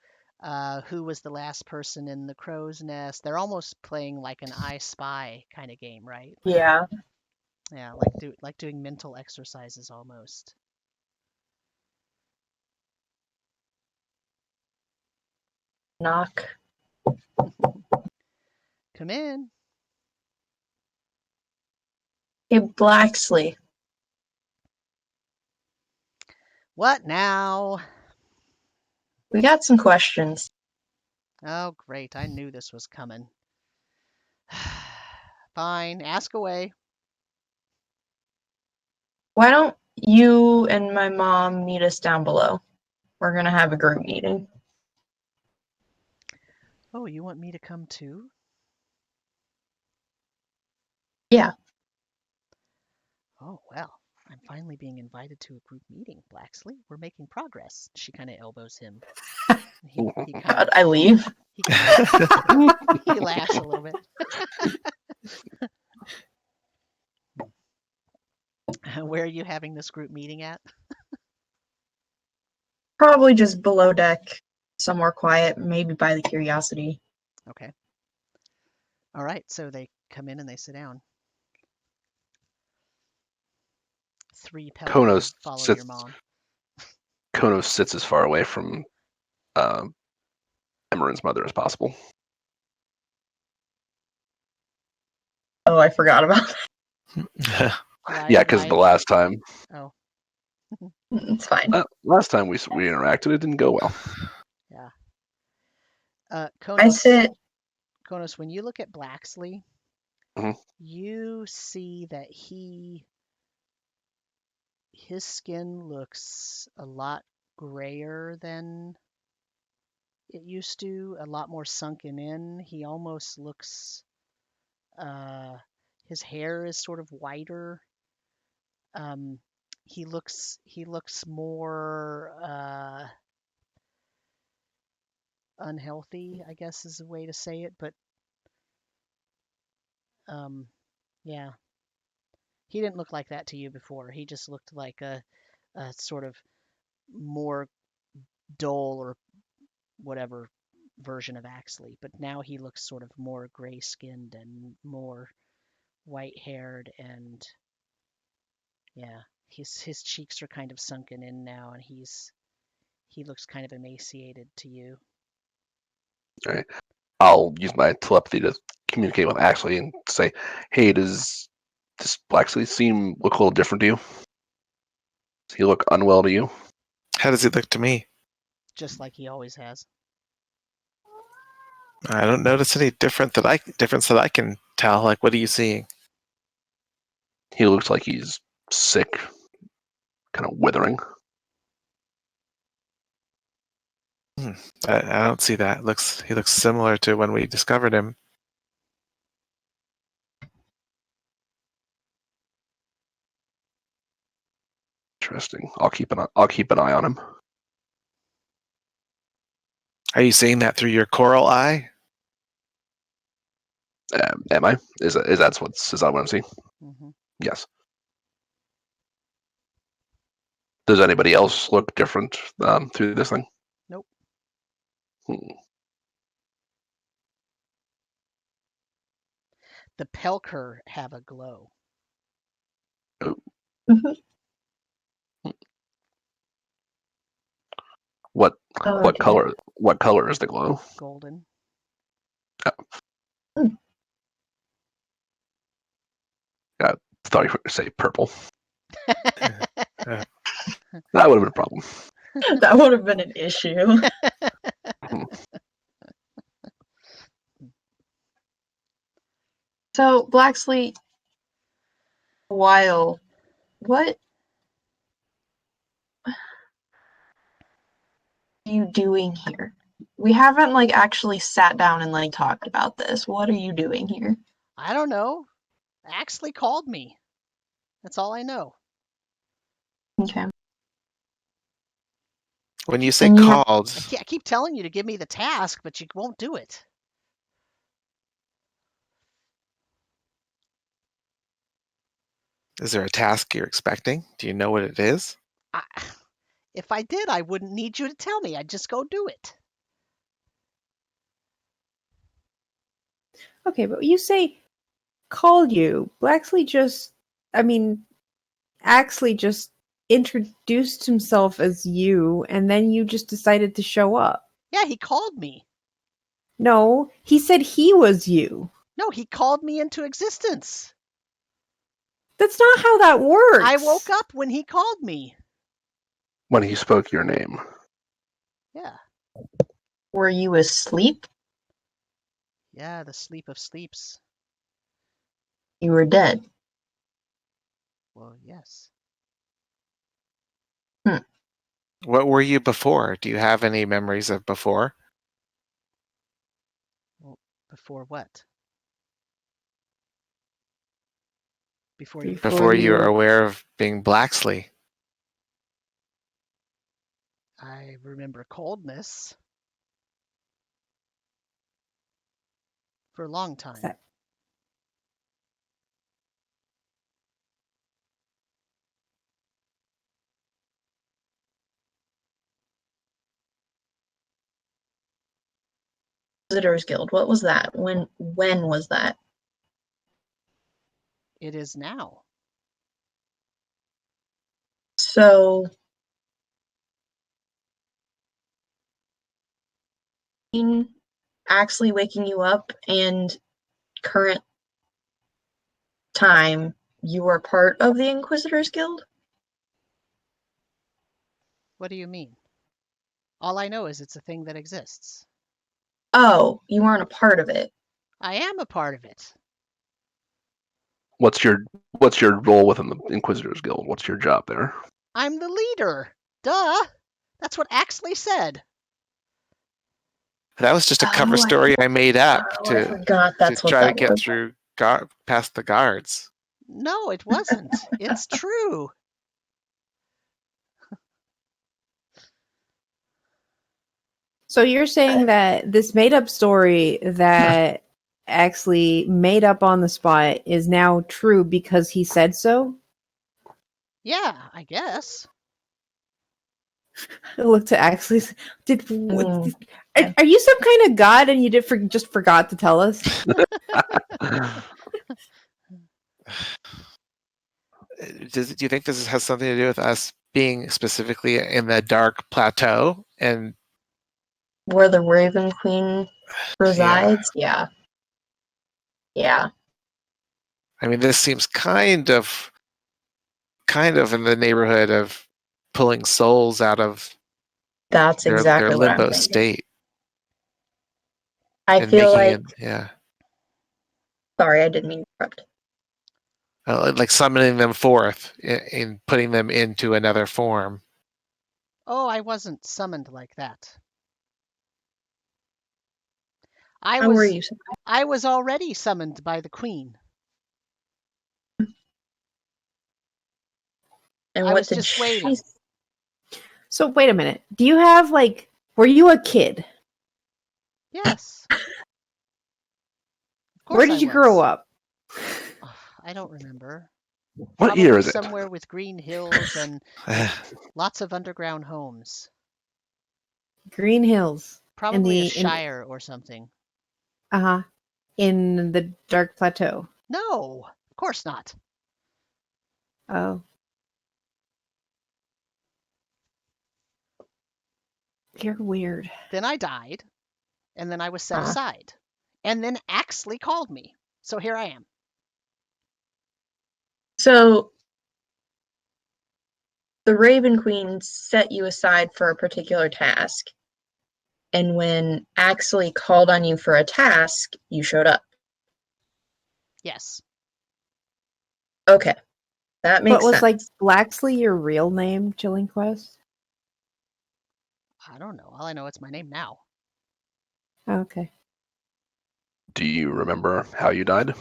Who was the last person in the crow's nest? They're almost playing like an I Spy kind of game, right? Yeah. Yeah, like doing mental exercises almost. Knock. Come in. Hey, Blacksley. What now? We got some questions. Oh, great. I knew this was coming. Fine, ask away. Why don't you and my mom meet us down below? We're going to have a group meeting. Oh, you want me to come too? Yeah. Oh, well, I'm finally being invited to a group meeting, Blacksley. We're making progress. She kind of elbows him. God, I leave. He laughs a little bit. Where are you having this group meeting at? Probably just below deck, somewhere quiet, maybe by the Curiosity. Okay. All right, so they come in and they sit down. 3 Pelicans follow your mom. Konos sits as far away from Emmeren's mother as possible. Oh, I forgot about Yeah, because the last time. Oh. that. It's fine. Last time we interacted, it didn't go well. Yeah. Konos, when you look at Blacksley, you see that his skin looks a lot grayer than it used to, a lot more sunken in. He almost looks, his hair is sort of whiter. He looks more unhealthy, I guess is a way to say it, but yeah. He didn't look like that to you before. He just looked like a sort of more dull or whatever version of Axley, but now he looks sort of more gray-skinned and more white-haired, and yeah, his cheeks are kind of sunken in now, and he looks kind of emaciated to you. All right. I'll use my telepathy to communicate with Axley and say, "Hey, does Blacksley look a little different to you? Does he look unwell to you?" How does he look to me? Just like he always has. I don't notice any difference that I can tell. Like, what are you seeing? He looks like he's sick, kind of withering. I don't see that. He looks similar to when we discovered him. Interesting. I'll keep an eye on him. Are you seeing that through your coral eye? Am I? Is that what I'm seeing? Mm-hmm. Yes. Does anybody else look different through this thing? Nope. The Pelker have a glow. Oh. What color? What color is the glow? Golden. Oh. I thought you were going to say purple. That would have been a problem. That would have been an issue. So, Blacksley, what are you doing here? We haven't actually sat down and talked about this. What are you doing here? I don't know. Axley called me. That's all I know. Okay. When you say called, I keep telling you to give me the task, but you won't do it. is there a task you're expecting? Do you know what it is? If I did, I wouldn't need you to tell me. I'd just go do it. Okay, but you say called you. Axley just introduced himself as you, and then you just decided to show up. Yeah, he called me. No, he said he was you. No, he called me into existence. That's not how that works. I woke up when he called me. When he spoke your name. Yeah. Were you asleep? Yeah, the sleep of sleeps. You were dead. Well, yes. What were you before? Do you have any memories of before? Well, before what? Before you were aware of being Blacksley. I remember coldness. For a long time. Visitors Guild. What was that? When was that? It is now. So actually waking you up and current time, you were part of the Inquisitors Guild? What do you mean? All I know is it's a thing that exists. Oh, you weren't a part of it. I am a part of it. What's your role within the Inquisitors Guild? What's your job there? I'm the leader. Duh. That's what Axley said. That was just a cover story I made up I forgot to that's what try to that get was. through past the guards. No, it wasn't. It's true. So you're saying that this made-up story that actually made up on the spot is now true because he said so? Yeah, I guess. I looked to actually. Mm. Are you some kind of god and you just forgot to tell us? Do you think this has something to do with us being specifically in the Dark Plateau and Where the Raven Queen resides? Yeah. Yeah. I mean, this seems kind of in the neighborhood of pulling souls out of That's their exactly what I'm limbo thinking. state. I and feel making like sorry, I didn't mean to interrupt. like summoning them forth and putting them into another form. Oh, I wasn't summoned like that. How were you? I was already summoned by the Queen. And I what was did just she waiting. So wait a minute. Do you have were you a kid? Yes. Of course Where did you grow up? I don't remember. What Probably year is it? somewhere with green hills and lots of underground homes. Green Hills. Probably a shire or something. In the Dark Plateau. No, of course not. Oh. You're weird. Then I died, and then I was set aside. And then Axley called me. So here I am. So the Raven Queen set you aside for a particular task. And when Axley called on you for a task, you showed up. Yes. Okay. That makes sense. But was Blacksley your real name, Chilling Quest? I don't know. All I know it's my name now. Okay. Do you remember how you died?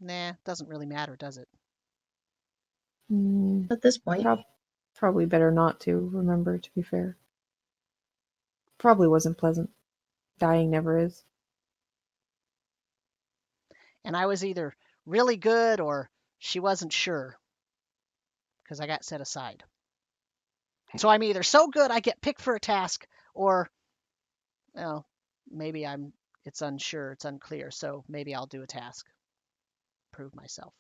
Nah, doesn't really matter, does it? At this point. Probably better not to remember, to be fair. Probably wasn't pleasant. Dying never is. And I was either really good or she wasn't sure. Because I got set aside. So I'm either so good I get picked for a task, or well, maybe it's unsure, it's unclear, so maybe I'll do a task. Prove myself.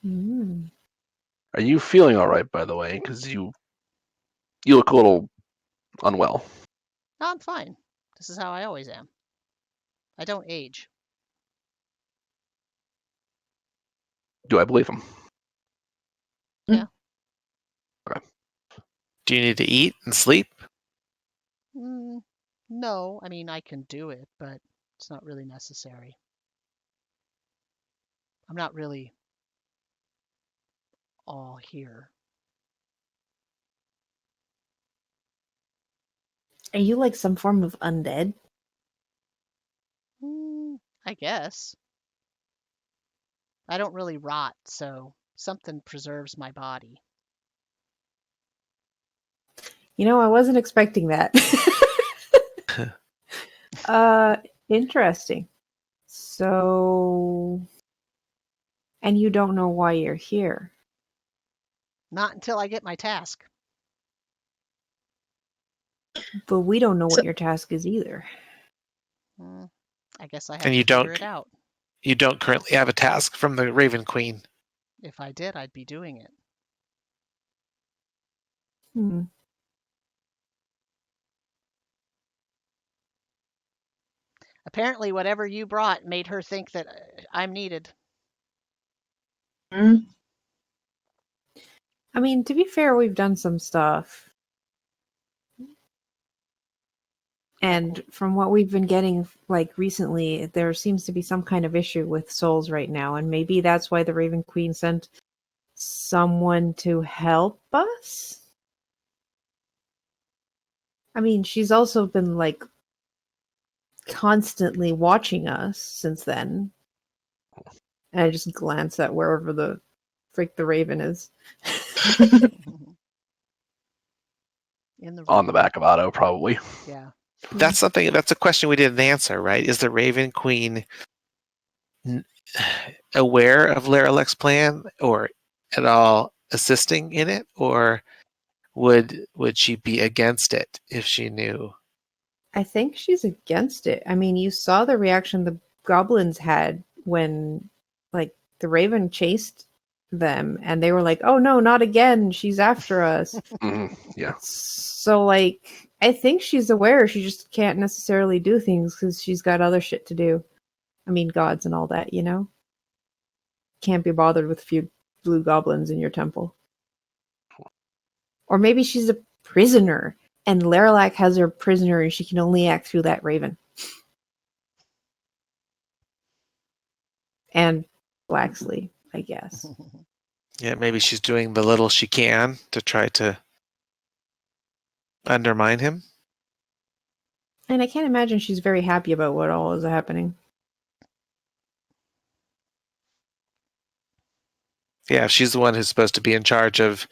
Mm. Are you feeling all right, by the way? Because you look a little unwell. No, I'm fine. This is how I always am. I don't age. Do I believe him? Yeah. Okay. Do you need to eat and sleep? No, I mean, I can do it, but it's not really necessary. I'm not really all here. Are you like some form of undead? I guess. I don't really rot, so something preserves my body. I wasn't expecting that. Interesting. So, and you don't know why you're here? Not until I get my task. But we don't know what your task is either. I guess I have to figure it out. You don't currently have a task from the Raven Queen. If I did, I'd be doing it. Apparently, whatever you brought made her think that I'm needed. Mm. I mean, to be fair, we've done some stuff. And from what we've been getting, like, recently, there seems to be some kind of issue with souls right now. And maybe that's why the Raven Queen sent someone to help us? I mean, she's also been, like, constantly watching us since then. And I just glance at wherever the frick the Raven is. In the On the room. back of Otto, probably. Yeah. That's a question we didn't answer, right? Is the Raven Queen aware of Laralek's plan or at all assisting in it, or would she be against it if she knew? I think she's against it. I mean, you saw the reaction the goblins had when, like, the Raven chased them, and they were like, "Oh no, not again! She's after us." Yeah. So, like, I think she's aware. She just can't necessarily do things because she's got other shit to do. I mean, gods and all that, you know? Can't be bothered with a few blue goblins in your temple. Or maybe she's a prisoner, and Laralak has her prisoner, and she can only act through that Raven. And Blacksley, I guess. Yeah, maybe she's doing the little she can to try to undermine him. And I can't imagine she's very happy about what all is happening. Yeah, if she's the one who's supposed to be in charge of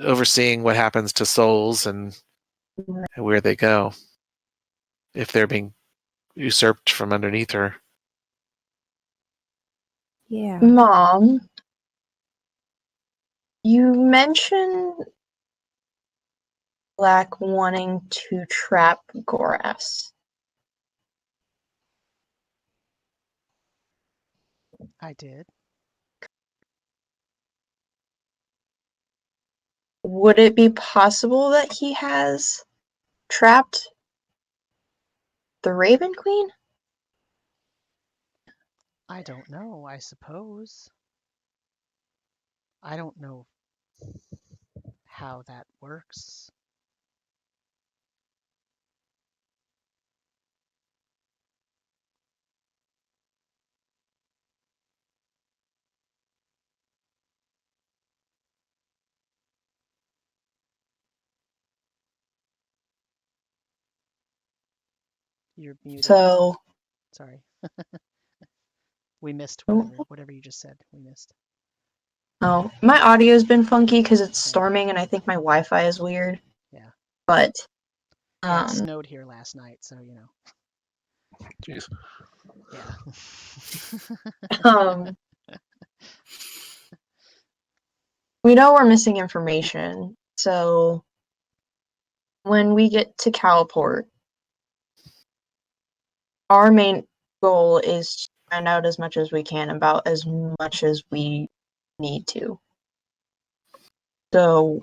overseeing what happens to souls and where they go if they're being usurped from underneath her. Yeah. Mom, you mentioned Black wanting to trap Goras. I did. Would it be possible that he has trapped the Raven Queen? I don't know, I suppose. I don't know how that works. You're muted. So, Sorry. We missed Oh. whatever you just said. We missed. oh, my audio's been funky because it's Okay. storming and I think my Wi-Fi is weird. Yeah. But, Yeah, it snowed here last night, so you know. Jeez. Yeah. We know we're missing information, so when we get to Kalport, our main goal is to find out as much as we can about as much as we need to. So,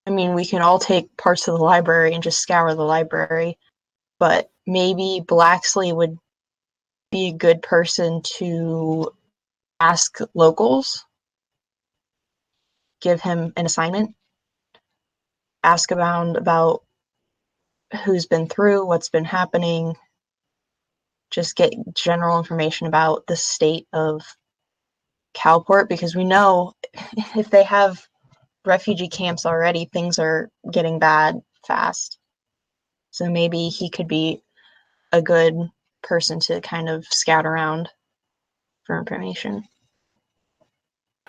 I mean, we can all take parts of the library and just scour the library, but maybe Blacksley would be a good person to ask locals, give him an assignment, ask about who's been through, what's been happening, just get general information about the state of Kalport, because we know if they have refugee camps already, things are getting bad fast. So maybe he could be a good person to kind of scout around for information.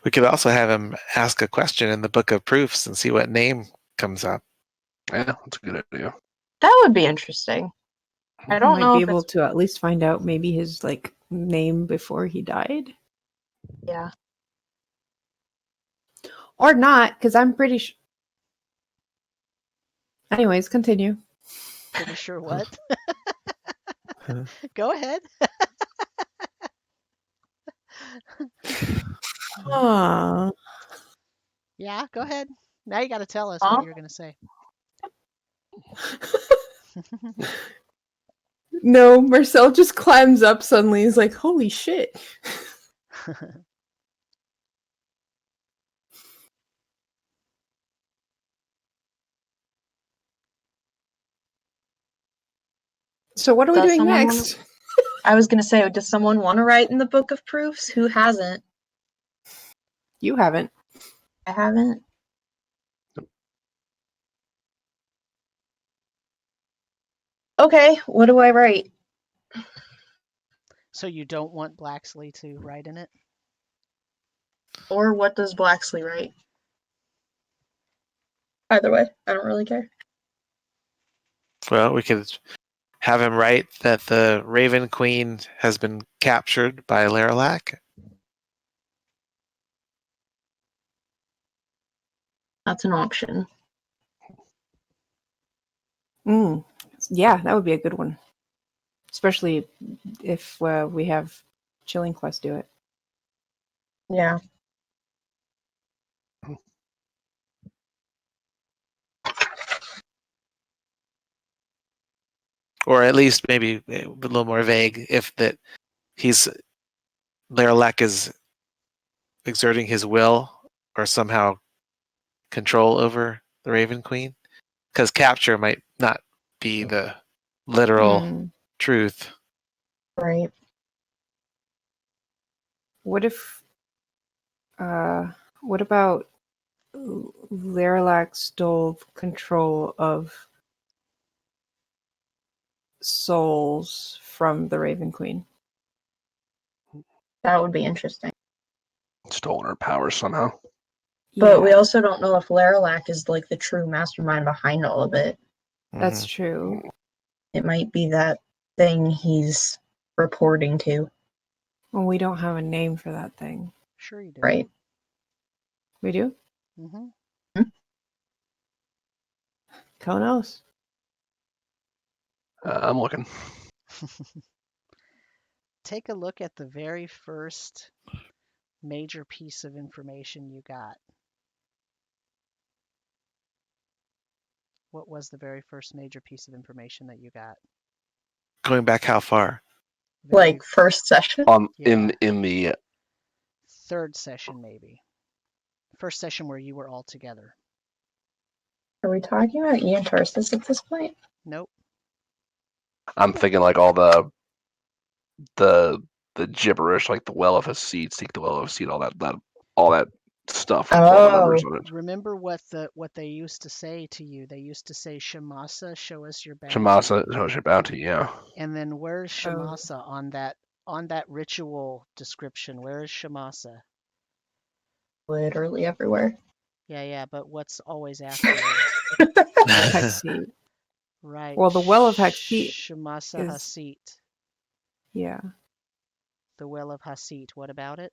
We could also have him ask a question in the Book of Proofs and see what name comes up. Yeah, that's a good idea. That would be interesting. I don't might know be if able it's... to at least find out maybe his, like, name before he died. Yeah. Or not, because I'm pretty sure. Anyways, continue. Pretty sure what? Go ahead. Yeah, go ahead. Now you got to tell us what you're going to say. No, Marcel just climbs up suddenly. He's like, holy shit. So what are we doing next? I was going to say, does someone want to write in the book of proofs? Who hasn't? You haven't. I haven't. Okay, what do I write? So you don't want Blacksley to write in it? Or what does Blacksley write? Either way, I don't really care. Well, we could have him write that the Raven Queen has been captured by Laralac. That's an option. Yeah, that would be a good one. Especially if we have Chilling Quest do it. Yeah. Or at least maybe a little more vague, if that Laralac is exerting his will or somehow control over the Raven Queen. Because capture might not be the literal truth. Right. What about Laralac stole control of souls from the Raven Queen? That would be interesting. Stolen her powers somehow. But we also don't know if Laralac is like the true mastermind behind all of it. That's true. It might be that thing he's reporting to. Well, we don't have a name for that thing. Sure you do. Right. We do? Mm-hmm. Konos? I'm looking. Take a look at the very first major piece of information you got. What was the very first major piece of information that you got? Going back how far? Like first session? In the third session, maybe. First session where you were all together. Are we talking about Ian Tarsis at this point? Nope. I'm thinking like all the gibberish, like the well of Hasid, seek the well of Hasid, all that stuff. With all the numbers on it. Remember what they used to say to you? They used to say, "Shamasa, show us your bounty." Shamasa, show us your bounty. Yeah. And then where's Shamasa on that ritual description? Where is Shamasa? Literally everywhere. Yeah, but what's always after Hexeat. Right. Well, the well of Hexeat Shamasa Hasit. Yeah. The well of Hasit. What about it?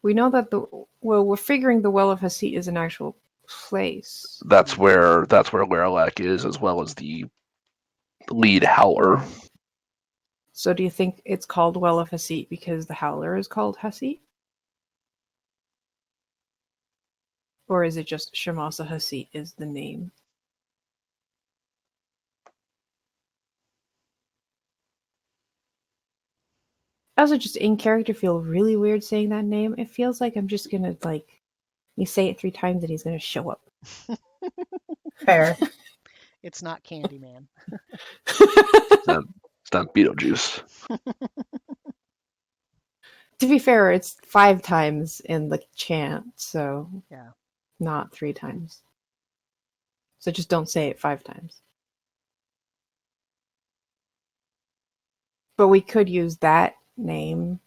We know that we're figuring the well of Hasit is an actual place. That's where Laralac is, as well as the lead howler. So do you think it's called Well of Hasit because the howler is called Hasit? Or is it just Shamasa Hasit is the name? I also just in character feel really weird saying that name. It feels like I'm just gonna you say it 3 times and he's gonna show up. Fair. It's not Candyman. It's not Beetlejuice. To be fair, it's 5 times in the chant, so yeah, not 3 times. So just don't say it 5 times. But we could use that name.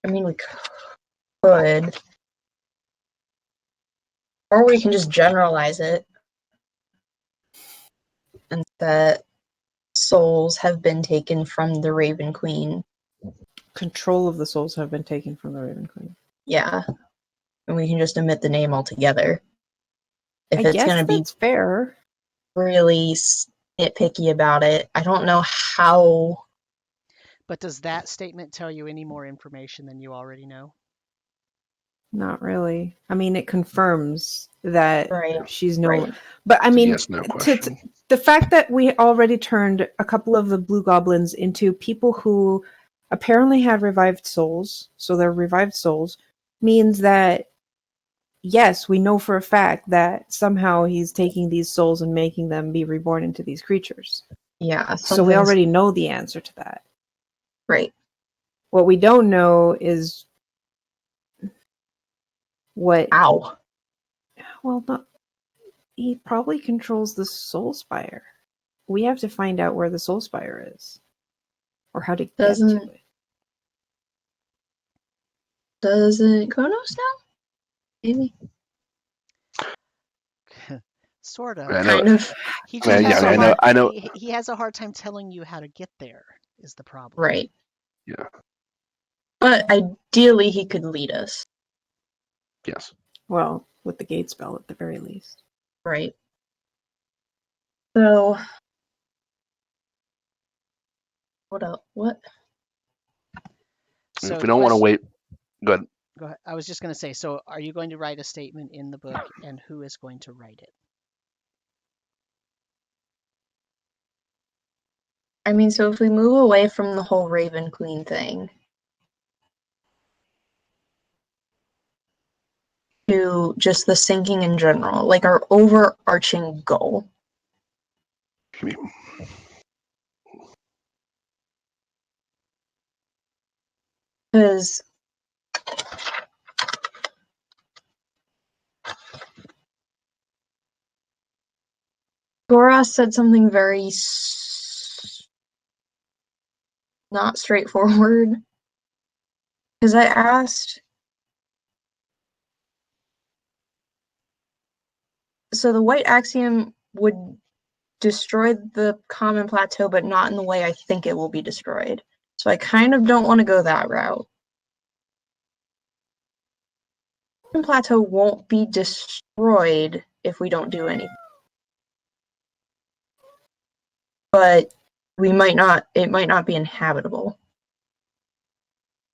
I mean, we could. Or we can just generalize it. And that souls have been taken from the Raven Queen. Control of the souls have been taken from the Raven Queen. Yeah. And we can just omit the name altogether. If it's going to be fair. Really nitpicky about it, I don't know how. But does that statement tell you any more information than you already know? Not really. I mean, it confirms that Right. she's no. Right. But I It's a mean, yes, no question. the fact that we already turned a couple of the blue goblins into people who apparently had revived souls, so they're revived souls, means that yes, we know for a fact that somehow he's taking these souls and making them be reborn into these creatures. Yeah. So we already know the answer to that. Right. What we don't know is what. Ow. Well, not. He probably controls the Soul Spire. We have to find out where the Soul Spire is, or how to get to it. Doesn't Kronos know? Maybe. Sort of. I know. Kind of. He I mean, just yeah, has I a know. hard, I know. he has a hard time telling you how to get there is the problem. Right. Yeah. But ideally, he could lead us. Yes. Well, with the gate spell at the very least. Right. So. What else? What? So If we don't want to wait, good. Go ahead. I was just going to say, so are you going to write a statement in the book, and who is going to write it? I mean, so if we move away from the whole Raven Queen thing to just the sinking in general, like our overarching goal. Because Goras said something very not straightforward. Because I asked, so the White Axiom would destroy the common plateau, but not in the way I think it will be destroyed. So I kind of don't want to go that route. The plateau won't be destroyed if we don't do anything. But we might not, it might not be inhabitable.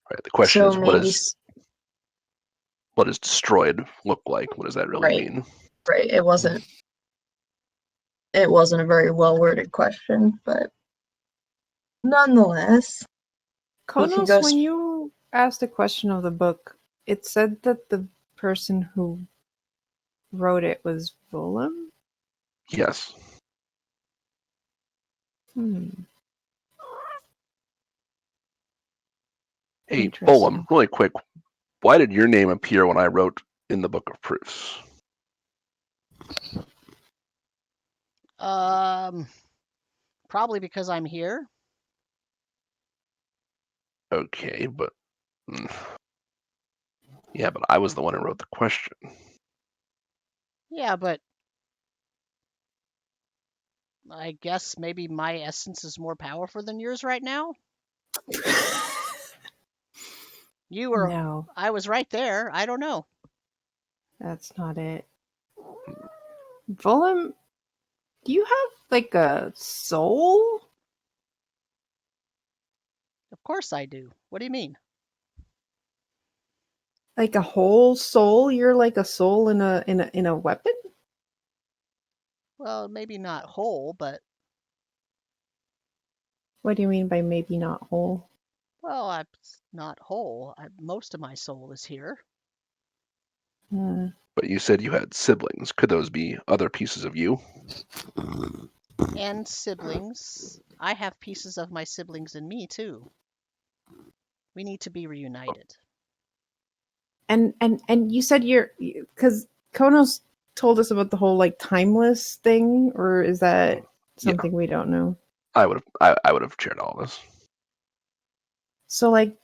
Right. The question So is, maybe, what does destroyed look like? What does that really right, mean? right. It wasn't a very well worded question, but nonetheless, Konos, when you asked a question of the book, it said that the person who wrote it was Volum? Yes. Hey, Bolum, really quick, why did your name appear when I wrote in the Book of Proofs? Probably because I'm here. Okay, but yeah, but I was the one who wrote the question. Yeah, but I guess maybe my essence is more powerful than yours right now. You were. No. I was right there. I don't know. That's not it. Volum, do you have like a soul? Of course I do. What do you mean? Like a whole soul? You're like a soul in a weapon? Well, maybe not whole, but What do you mean by maybe not whole? well, I'm not whole. Most of my soul is here. But you said you had siblings. Could those be other pieces of you? And siblings. I have pieces of my siblings in me too. We need to be reunited. And you said because Konos told us about the whole like timeless thing, or is that something we don't know? I would have shared all this. So like,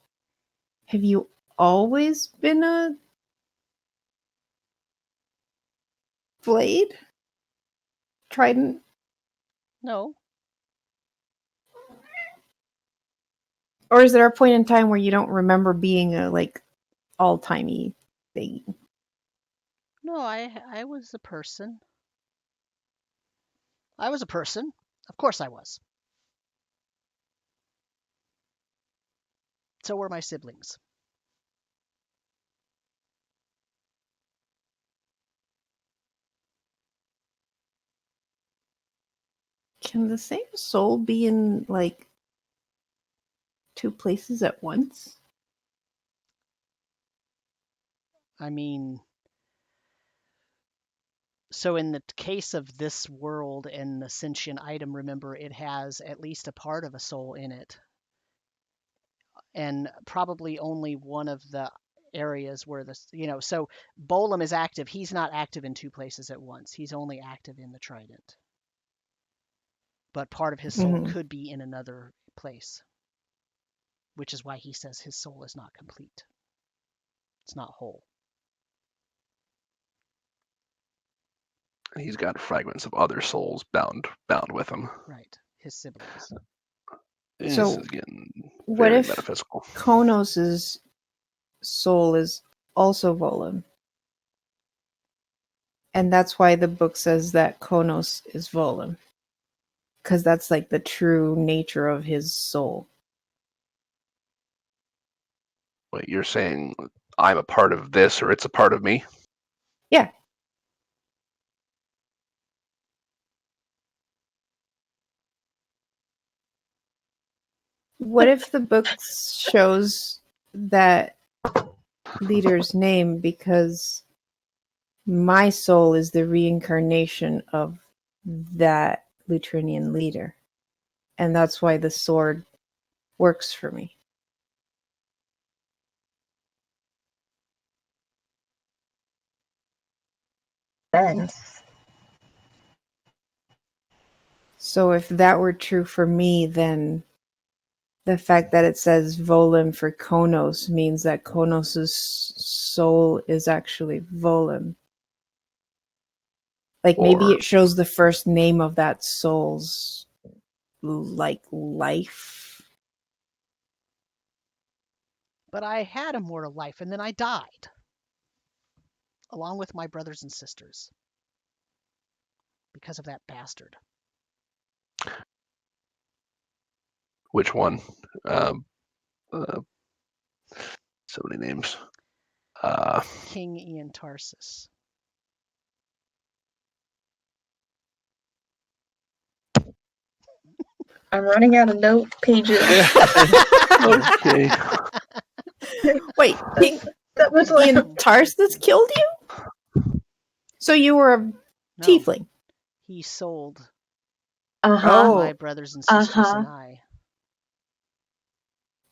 have you always been a blade? Trident? No. Or is there a point in time where you don't remember being a like all-timey thing? No, I was a person. I was a person. Of course I was. So were my siblings. Can the same soul be in like two places at once? I mean, so in the case of this world and the sentient item, remember, it has at least a part of a soul in it. And probably only one of the areas where this, so Bolum is active. He's not active in two places at once. He's only active in the trident. But part of his soul could be in another place, which is why he says his soul is not complete. It's not whole. He's got fragments of other souls bound with him. Right, his siblings. This So, is getting what very if metaphysical. Konos's soul is also Volum? And that's why the book says that Konos is Volum. Because that's like the true nature of his soul. Wait, you're saying I'm a part of this or it's a part of me? Yeah. What if the book shows that leader's name because my soul is the reincarnation of that Lutrinian leader? And that's why the sword works for me. So if that were true for me, then the fact that it says Volum for Konos means that Konos's soul is actually Volum. Like maybe it shows the first name of that soul's like life. But I had a mortal life and then I died. Along with my brothers and sisters. Because of that bastard. Which one? So many names. King Ian Tarsus. I'm running out of note pages. Okay. Wait, That was Ian Tarsus killed you? So you were a tiefling? He sold Oh. my brothers and sisters and I.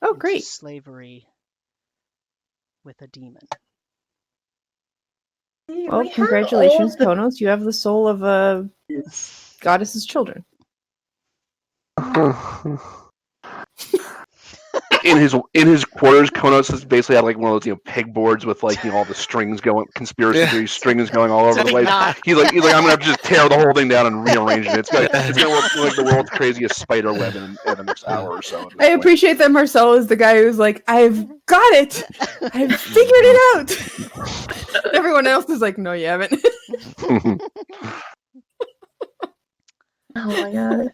Oh, great. Slavery with a demon. Well, congratulations, Konos. You have the soul of a goddess's children. In his quarters, Konos is basically had like one of those pegboards with all the strings going, conspiracy theory strings going all over the place. He's like I'm gonna just tear the whole thing down and rearrange it. It's gonna look like the world's craziest spider web in the next hour or so. I appreciate that Marcel is the guy who's like, I've got it, I've figured it out. Everyone else is like, no, you haven't. Oh my god.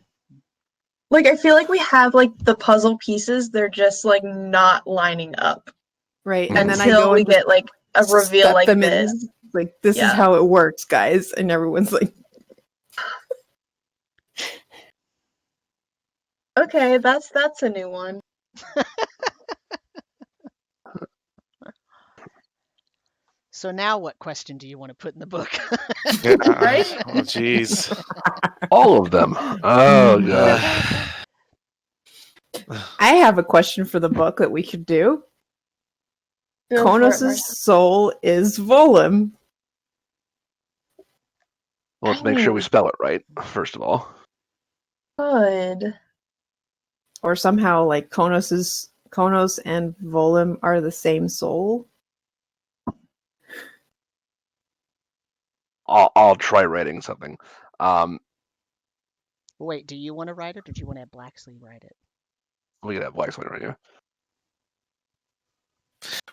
Like, I feel like we have, the puzzle pieces, they're just, not lining up. Right, and then until we get, a reveal like this. Like, this is how it works, guys. And everyone's like... Okay, that's a new one. So now what question do you want to put in the book? Right? Oh, jeez. All of them. Oh, God. I have a question for the book that we could do. Konos' soul is Volum. Well, let's make sure we spell it right, first of all. Good. Or somehow, Konos and Volum are the same soul. I'll try writing something. Wait, do you want to write it, or do you want to have Blacksley write it? We could have Blacksley right here.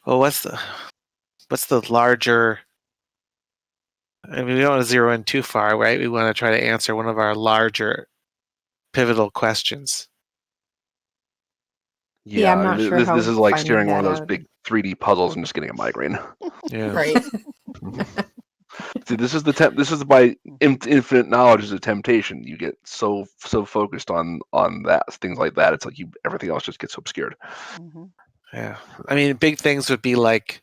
Well, what's the larger? I mean, we don't want to zero in too far, right? We want to try to answer one of our larger pivotal questions. Yeah, I'm not sure how this is like finding staring one of that those out. big 3D puzzles and just getting a migraine. Yeah. Right. See, this is why infinite knowledge is a temptation. You get so focused on that things like that. It's like everything else just gets obscured. Mm-hmm. Yeah, I mean, big things would be like,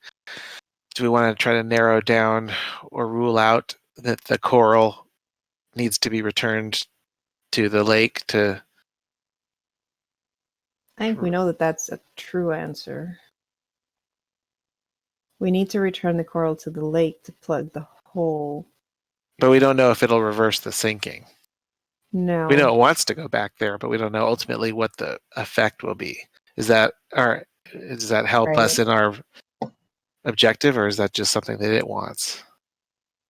do we want to try to narrow down or rule out that the coral needs to be returned to the lake to? I think we know that that's a true answer. We need to return the coral to the lake to plug the hole. But we don't know if it'll reverse the sinking. No. We know it wants to go back there, but we don't know ultimately what the effect will be. Does that help us in our objective, or is that just something that it wants?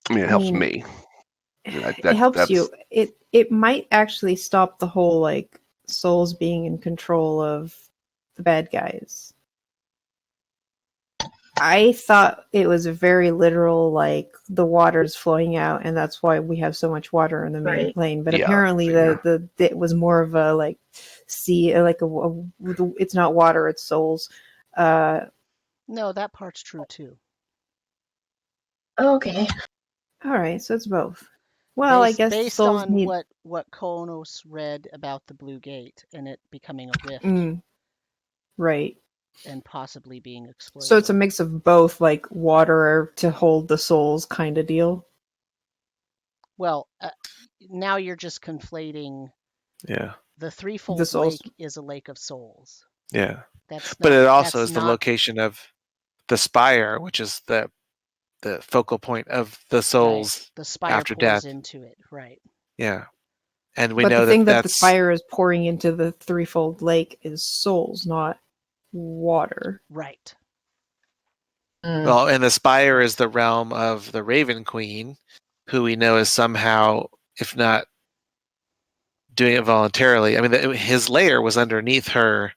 I mean, it helps me. It helps you. It might actually stop the whole like souls being in control of the bad guys. I thought it was a very literal, like the water's flowing out, and that's why we have so much water in the main plane. But apparently, it was more of a like sea, like it's not water, it's souls. No, that part's true too. Okay. All right, so it's both. Well, I guess based souls on need... what Konos read about the Blue Gate and it becoming a rift, right, and possibly being exploded. So it's a mix of both, like water to hold the souls, kind of deal. Well, now you're just conflating. Yeah. The threefold lake is a lake of souls. Yeah. But it also is the location of the spire, which is the focal point of the souls the spire after pours death into it, right? Yeah, and we but know the thing that that's... the spire is pouring into the threefold lake is souls, not water. Right. Well, and the spire is the realm of the Raven Queen, who we know is somehow, if not doing it voluntarily. I mean, his lair was underneath her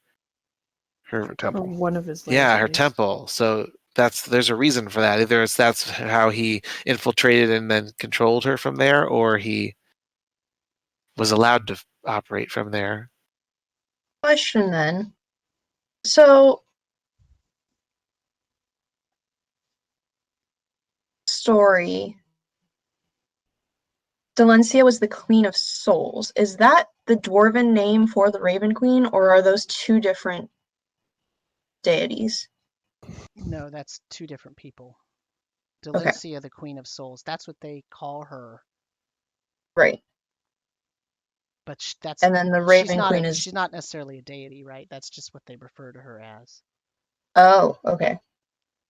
temple. Or one of his lairs. Yeah, her temple. So there's a reason for that. Either that's how he infiltrated and then controlled her from there, or he was allowed to operate from there. Question then. So, story. Delencia was the Queen of Souls. Is that the dwarven name for the Raven Queen, or are those two different deities? No, that's two different people. Delencia, the Queen of Souls. That's what they call her. Right. But that's... And then the Raven Queen she's not necessarily a deity, right? That's just what they refer to her as. Oh, okay.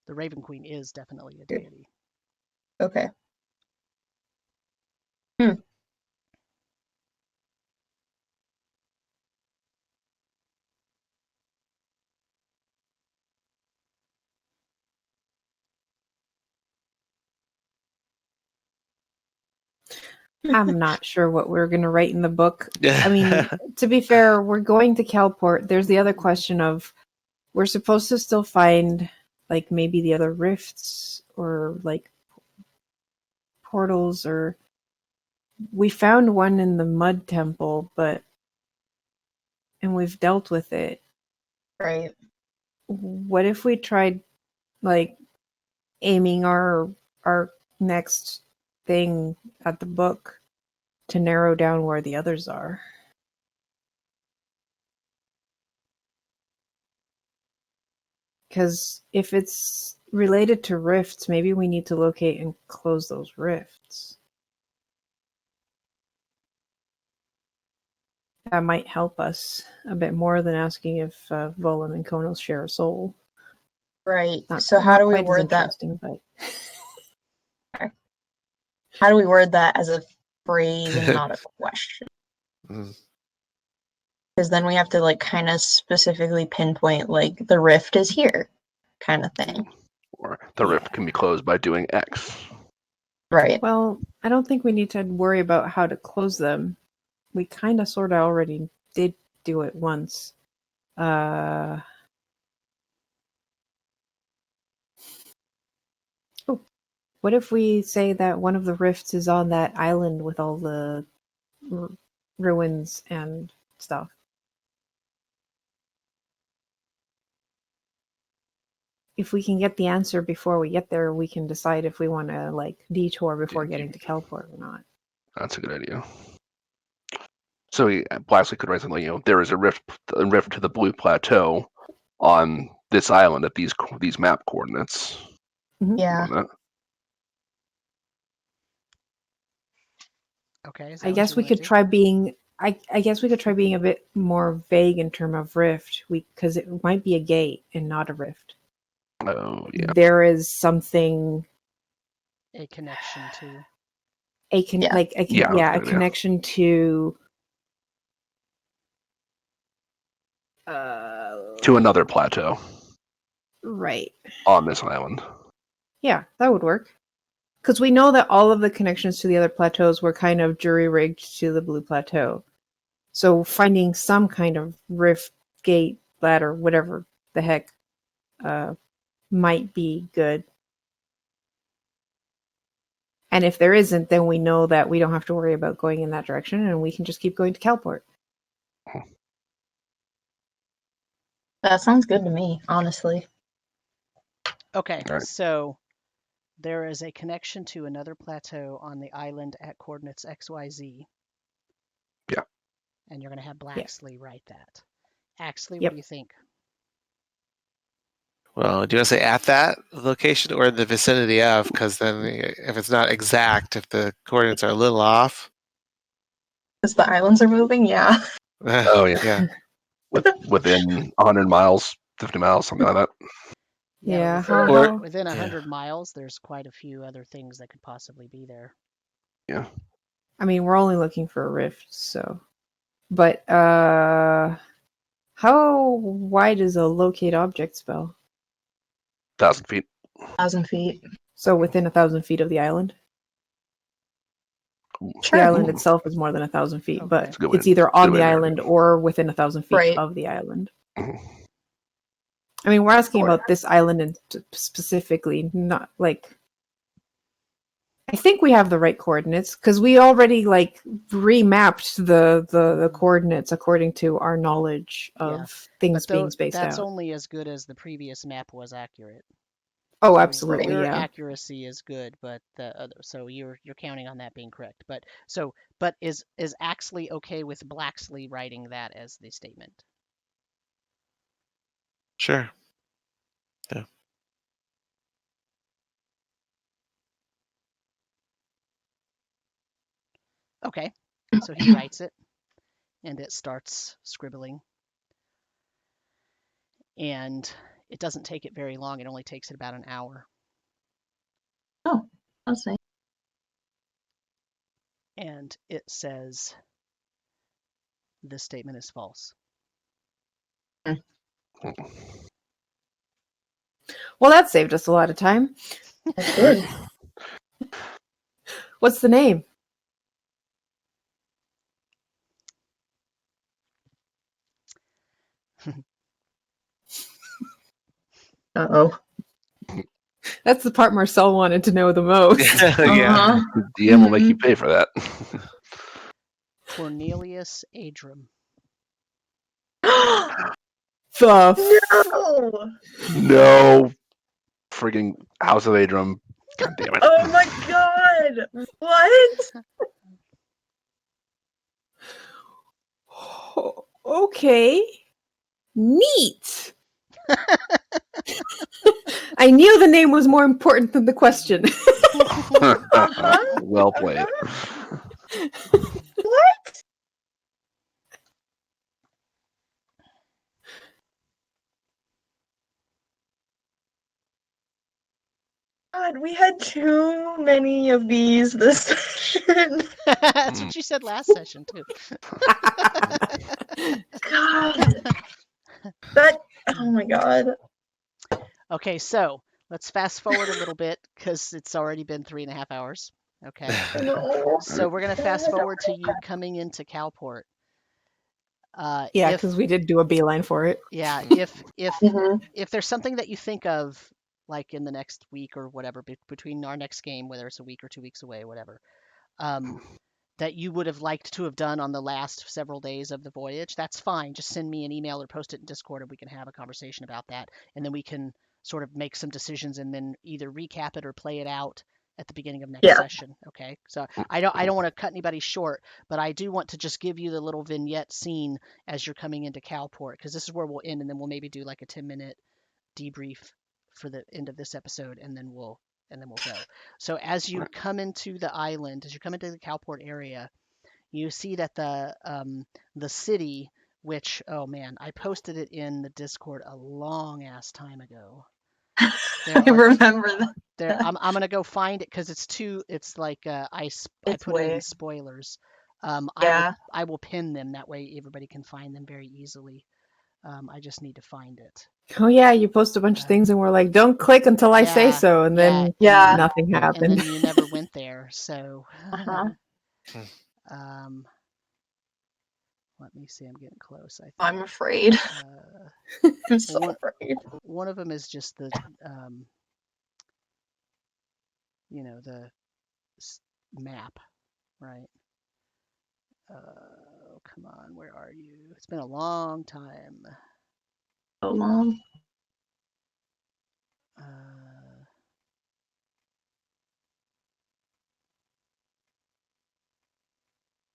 The Raven Queen is definitely a deity. Okay. I'm not sure what we're going to write in the book. I mean, to be fair, we're going to Kalport. There's the other question of, we're supposed to still find, like, maybe the other rifts or, like, portals, or... We found one in the mud temple, and we've dealt with it. Right. What if we tried, like, aiming our next thing at the book to narrow down where the others are? Because if it's related to rifts, maybe we need to locate and close those rifts. That might help us a bit more than asking if Volan and Konos share a soul. Right. So how do we word that? But... How do we word that as a phrase and not a question? Because then we have to like kind of specifically pinpoint like the rift is here kind of thing. Or the rift can be closed by doing X. Right. Well, I don't think we need to worry about how to close them. We kind of sort of already did do it once. Oh, what if we say that one of the rifts is on that island with all the ruins and stuff? if we can get the answer before we get there, we can decide if we want to like detour before getting to Kalport or not. That's a good idea. So Blacksley could write something like, there is a rift to the Blue Plateau on this island at these map coordinates. Yeah. Okay. I guess we could try being. I guess we could try being a bit more vague in terms of rift, because it might be a gate and not a rift. Oh yeah. There is something. A connection to. A connection to. To another plateau. Right. On this island. Yeah, that would work. Because we know that all of the connections to the other plateaus were kind of jury-rigged to the Blue Plateau. So finding some kind of rift, gate, ladder, whatever the heck, might be good. And if there isn't, then we know that we don't have to worry about going in that direction, and we can just keep going to Kalport. That sounds good to me, honestly. Okay, Right. so there is a connection to another plateau on the island at coordinates XYZ. Yeah. And you're going to have Blacksley write that. Axley, Yep. what do you think? Well, do you want to say at that location or in the vicinity of? Because then if it's not exact, if the coordinates are a little off. Because the islands are moving, yeah. Oh, yeah. Yeah. Within 100 miles, 50 miles, something like that. Yeah, within 100 miles, there's quite a few other things that could possibly be there. Yeah. I mean, we're only looking for a rift, so. But, how wide is a locate object spell? 1,000 feet. 1,000 feet. So within 1,000 feet of the island? Sure. The island itself is more than 1,000 feet, Okay. but It's a good way it's either to- on good way the to island or within 1,000 feet Right. of the island. Mhm. I mean, we're asking Or- about this island and specifically, not like. I think we have the right coordinates because we already like remapped the coordinates according to our knowledge of things being spaced that's out. only as good as the previous map was accurate. Oh, So absolutely, your yeah. accuracy is good, but the other, so you're counting on that being correct. But is Axley okay with Blacksley writing that as the statement? Sure. Yeah. Okay, so he writes it, and it starts scribbling. And it doesn't take it very long. It only takes it about an hour. Oh, that's nice. And it says, this statement is false. Well, that saved us a lot of time. That's good. What's the name? Uh-oh. That's the part Marcel wanted to know the most. Yeah. DM will make you pay for that. Cornelius Adram. No! No. Frigging House of Adram. God damn it. Oh my god! What? Okay. Neat. I knew the name was more important than the question. Well played. What? God, we had too many of these this session. That's what you said last session, too. God. Oh my god. Okay, so let's fast forward a little bit because it's already been 3.5 hours. Okay. No. So we're going to fast forward to you coming into Kalport. Yeah, because we did do a beeline for it. Yeah, Mhm. if there's something that you think of, like in the next week or whatever, between our next game, whether it's a week or 2 weeks away, whatever, that you would have liked to have done on the last several days of the voyage, that's fine. Just send me an email or post it in Discord and we can have a conversation about that. And then we can sort of make some decisions and then either recap it or play it out at the beginning of next session. Okay. So I don't want to cut anybody short, but I do want to just give you the little vignette scene as you're coming into Kalport, because this is where we'll end, and then we'll maybe do like a 10-minute debrief for the end of this episode, and then we'll go. So as you come into the island, as you come into the Kalport area, you see that the city, which, oh man, I posted it in the Discord a long ass time ago. I remember that. I'm gonna go find it because it's like I put it in spoilers. I will pin them, that way everybody can find them very easily. I just need to find it. Oh yeah, you post a bunch of things and we're like, don't click until I say so, and then nothing happened. And then you never went there. So let me see, I'm getting close. I think. I'm afraid. I'm so afraid. One of them is just the the map, right? Oh, come on, where are you? It's been a long time. So long.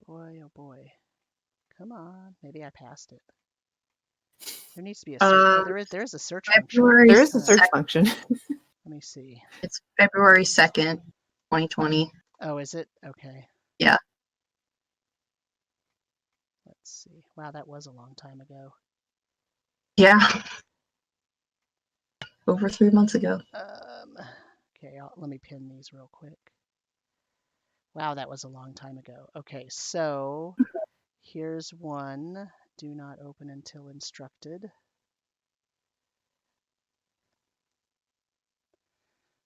Boy, oh boy. Come on, maybe I passed it. There needs to be a search. There is a search function. There is a search function. Let me see. It's February 2nd, 2020. Oh, is it? Okay. Yeah. Let's see. Wow, that was a long time ago. Yeah. Over 3 months ago. Okay, let me pin these real quick. Wow, that was a long time ago. Okay, so here's one. Do not open until instructed.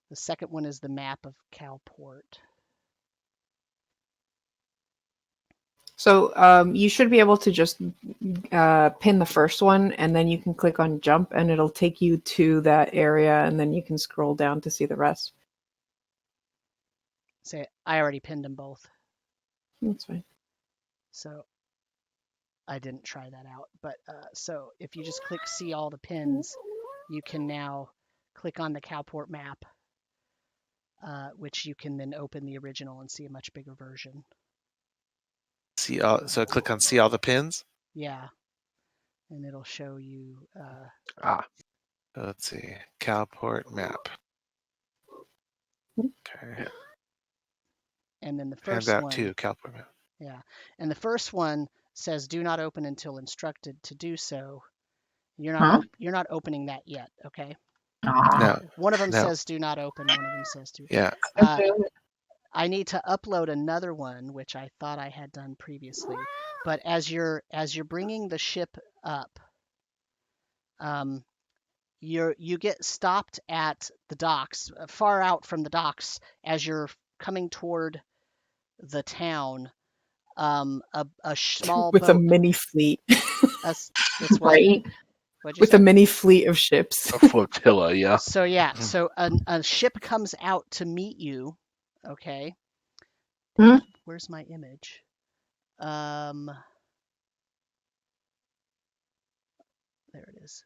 The second one is the map of Kalport. So you should be able to just pin the first one, and then you can click on jump, and it'll take you to that area, and then you can scroll down to see the rest. Say, I already pinned them both. That's fine. So I didn't try that out. But so if you just click see all the pins, you can now click on the Kalport map, which you can then open the original and see a much bigger version. So click on see all the pins. Yeah, and it'll show you. Let's see, Kalport map. Okay. And then the first Hands out one. too, Kalport map. Yeah, and the first one says do not open until instructed to do so. You're not opening that yet, okay? No. One of them says do not open. One of them says to. Yeah. I need to upload another one, which I thought I had done previously. But as you're bringing the ship up, you get stopped at the docks, far out from the docks, as you're coming toward the town. A small with boat. a mini fleet. That's right. With a mini fleet of ships. A flotilla, yeah. So yeah, so a ship comes out to meet you. Okay. Where's my image? There it is.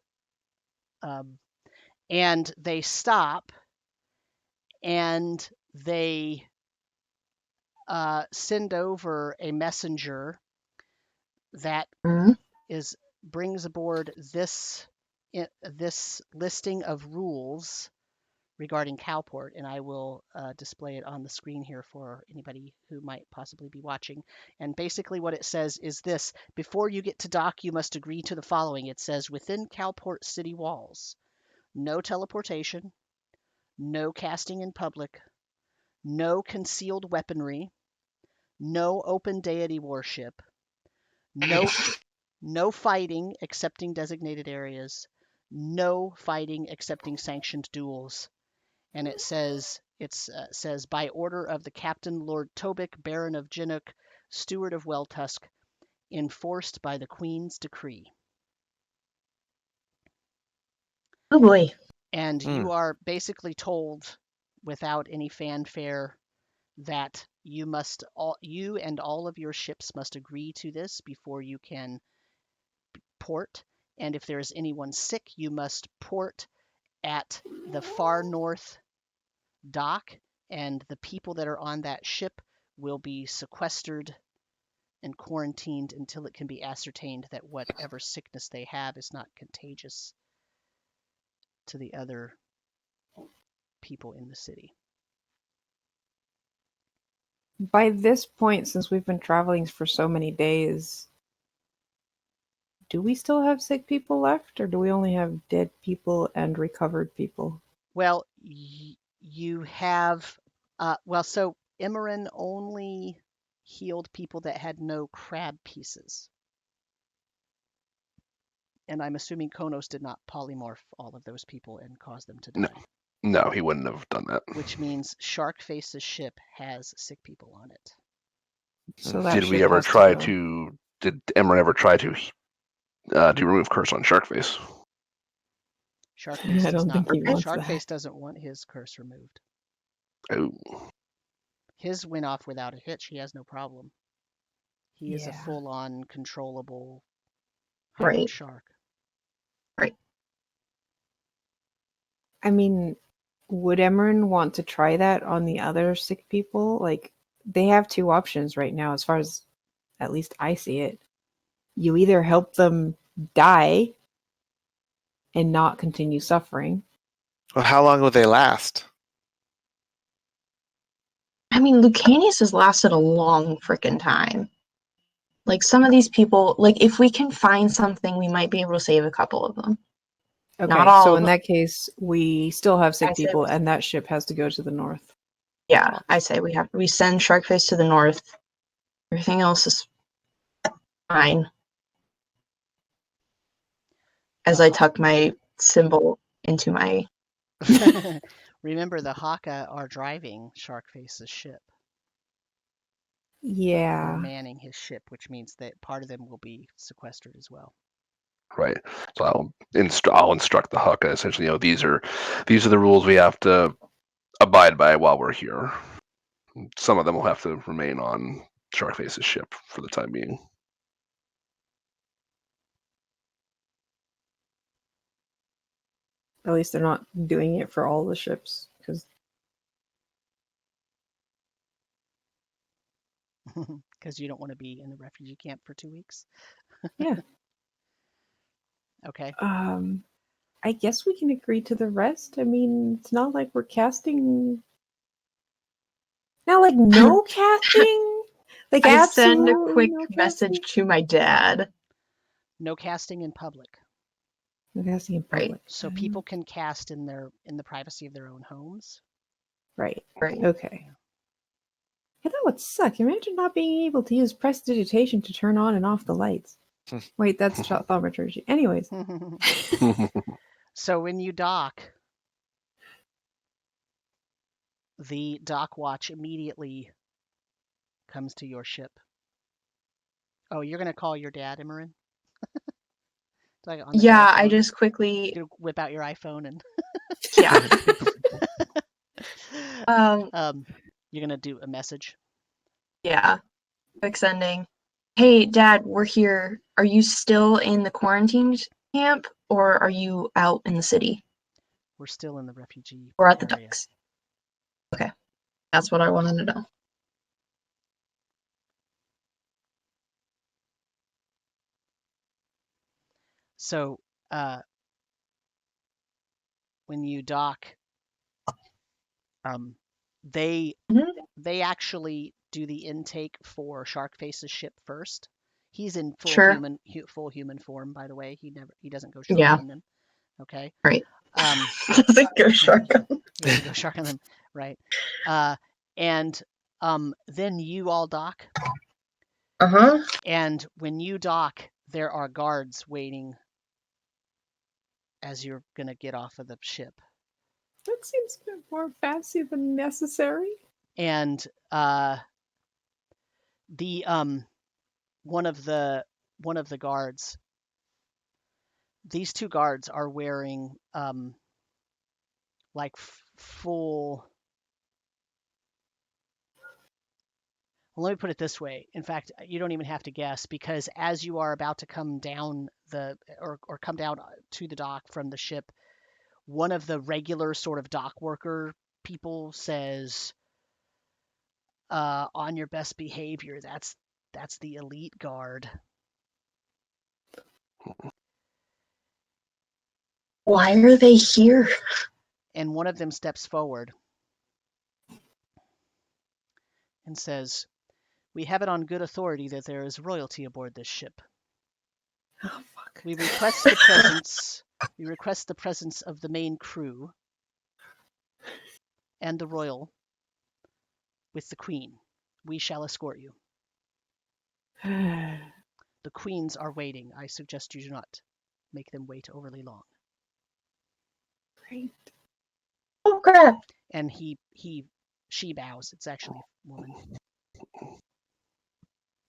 And they stop and they send over a messenger that brings aboard this listing of rules regarding Kalport, and I will display it on the screen here for anybody who might possibly be watching. And basically what it says is this: before you get to dock, you must agree to the following. It says, within Kalport city walls, no teleportation, no casting in public, no concealed weaponry, no open deity worship, no fighting excepting designated areas, no fighting excepting sanctioned duels. And it says by order of the Captain Lord Tobik, Baron of Jinook, Steward of Welltusk, enforced by the Queen's decree. Oh boy. And you are basically told, without any fanfare, that you and all of your ships must agree to this before you can port. And if there is anyone sick, you must port at the far north dock, and the people that are on that ship will be sequestered and quarantined until it can be ascertained that whatever sickness they have is not contagious to the other people in the city. By this point, since we've been traveling for so many days, do we still have sick people left, or do we only have dead people and recovered people? Well, you have, so Imran only healed people that had no crab pieces. And I'm assuming Konos did not polymorph all of those people and cause them to die. No, he wouldn't have done that. Which means Sharkface's ship has sick people on it. So that Did we ship ever has try go. to? Did Emran ever try to remove curse on Sharkface? Sharkface I does don't not. think he wants Sharkface that. doesn't want his curse removed. Oh, His went off without a hitch. He has no problem. He is a Yeah. full-on controllable Right. shark. I mean, would Emran want to try that on the other sick people? Like, they have two options right now, as far as at least I see it. You either help them die and not continue suffering. Well, how long will they last? I mean, Lucanius has lasted a long freaking time. Like, some of these people, like, if we can find something, we might be able to save a couple of them. Okay, Not all so of in them. that case, we still have sick I say people, we- and that ship has to go to the north. Yeah, I say we send Sharkface to the north. Everything else is fine. As I tuck my symbol into my... Remember, the Haka are driving Sharkface's ship. They're Yeah. manning his ship, which means that part of them will be sequestered as well. right. So I'll instruct the Haka essentially. These are the rules we have to abide by while we're here. Some of them will have to remain on Sharkface's ship for the time being. At least they're not doing it for all the ships, because Because you don't want to be in the refugee camp for 2 weeks. yeah. Okay. I guess we can agree to the rest. I mean, it's not like we're casting. Not like no casting. Like I send a absolutely quick no message casting? to my dad. No casting in public. No casting in Right. public. So people can cast in the privacy of their own homes. Right. Right. Okay. Yeah, that would suck. Imagine not being able to use prestidigitation to turn on and off the lights. Wait, that's thaumaturgy. Anyways. So when you dock, the dock watch immediately comes to your ship. Oh, you're going to call your dad, Imran? Like on the Yeah, telephone? I just quickly... You whip out your iPhone and... Yeah. You're going to do a message? Yeah. Quick sending. Hey, Dad, we're here. Are you still in the quarantine camp, or are you out in the city? We're still in the refugee We're at the area. docks. Okay. That's what I wanted to know. So, when you dock, they actually do the intake for Sharkface's ship first. He's in full human form, by the way. He doesn't go shark on them. Okay. Right. Doesn't go shark on them. He doesn't go shark on them. Right. And then you all dock. Uh-huh. And when you dock, there are guards waiting as you're gonna get off of the ship. That seems a bit more fancy than necessary. And the one of the guards, these two guards are wearing like full... Well, let me put it this way. In fact, you don't even have to guess, because as you are about to come down or come down to the dock from the ship, one of the regular sort of dock worker people says, on your best behavior, that's the elite guard. Why are they here? And one of them steps forward and says, "We have it on good authority that there is royalty aboard this ship. Oh, fuck. We request the presence. We request the presence of the main crew and the royal with the queen. We shall escort you. The queens are waiting. I suggest you do not make them wait overly long." Great. Oh crap! And she bows. It's actually a woman.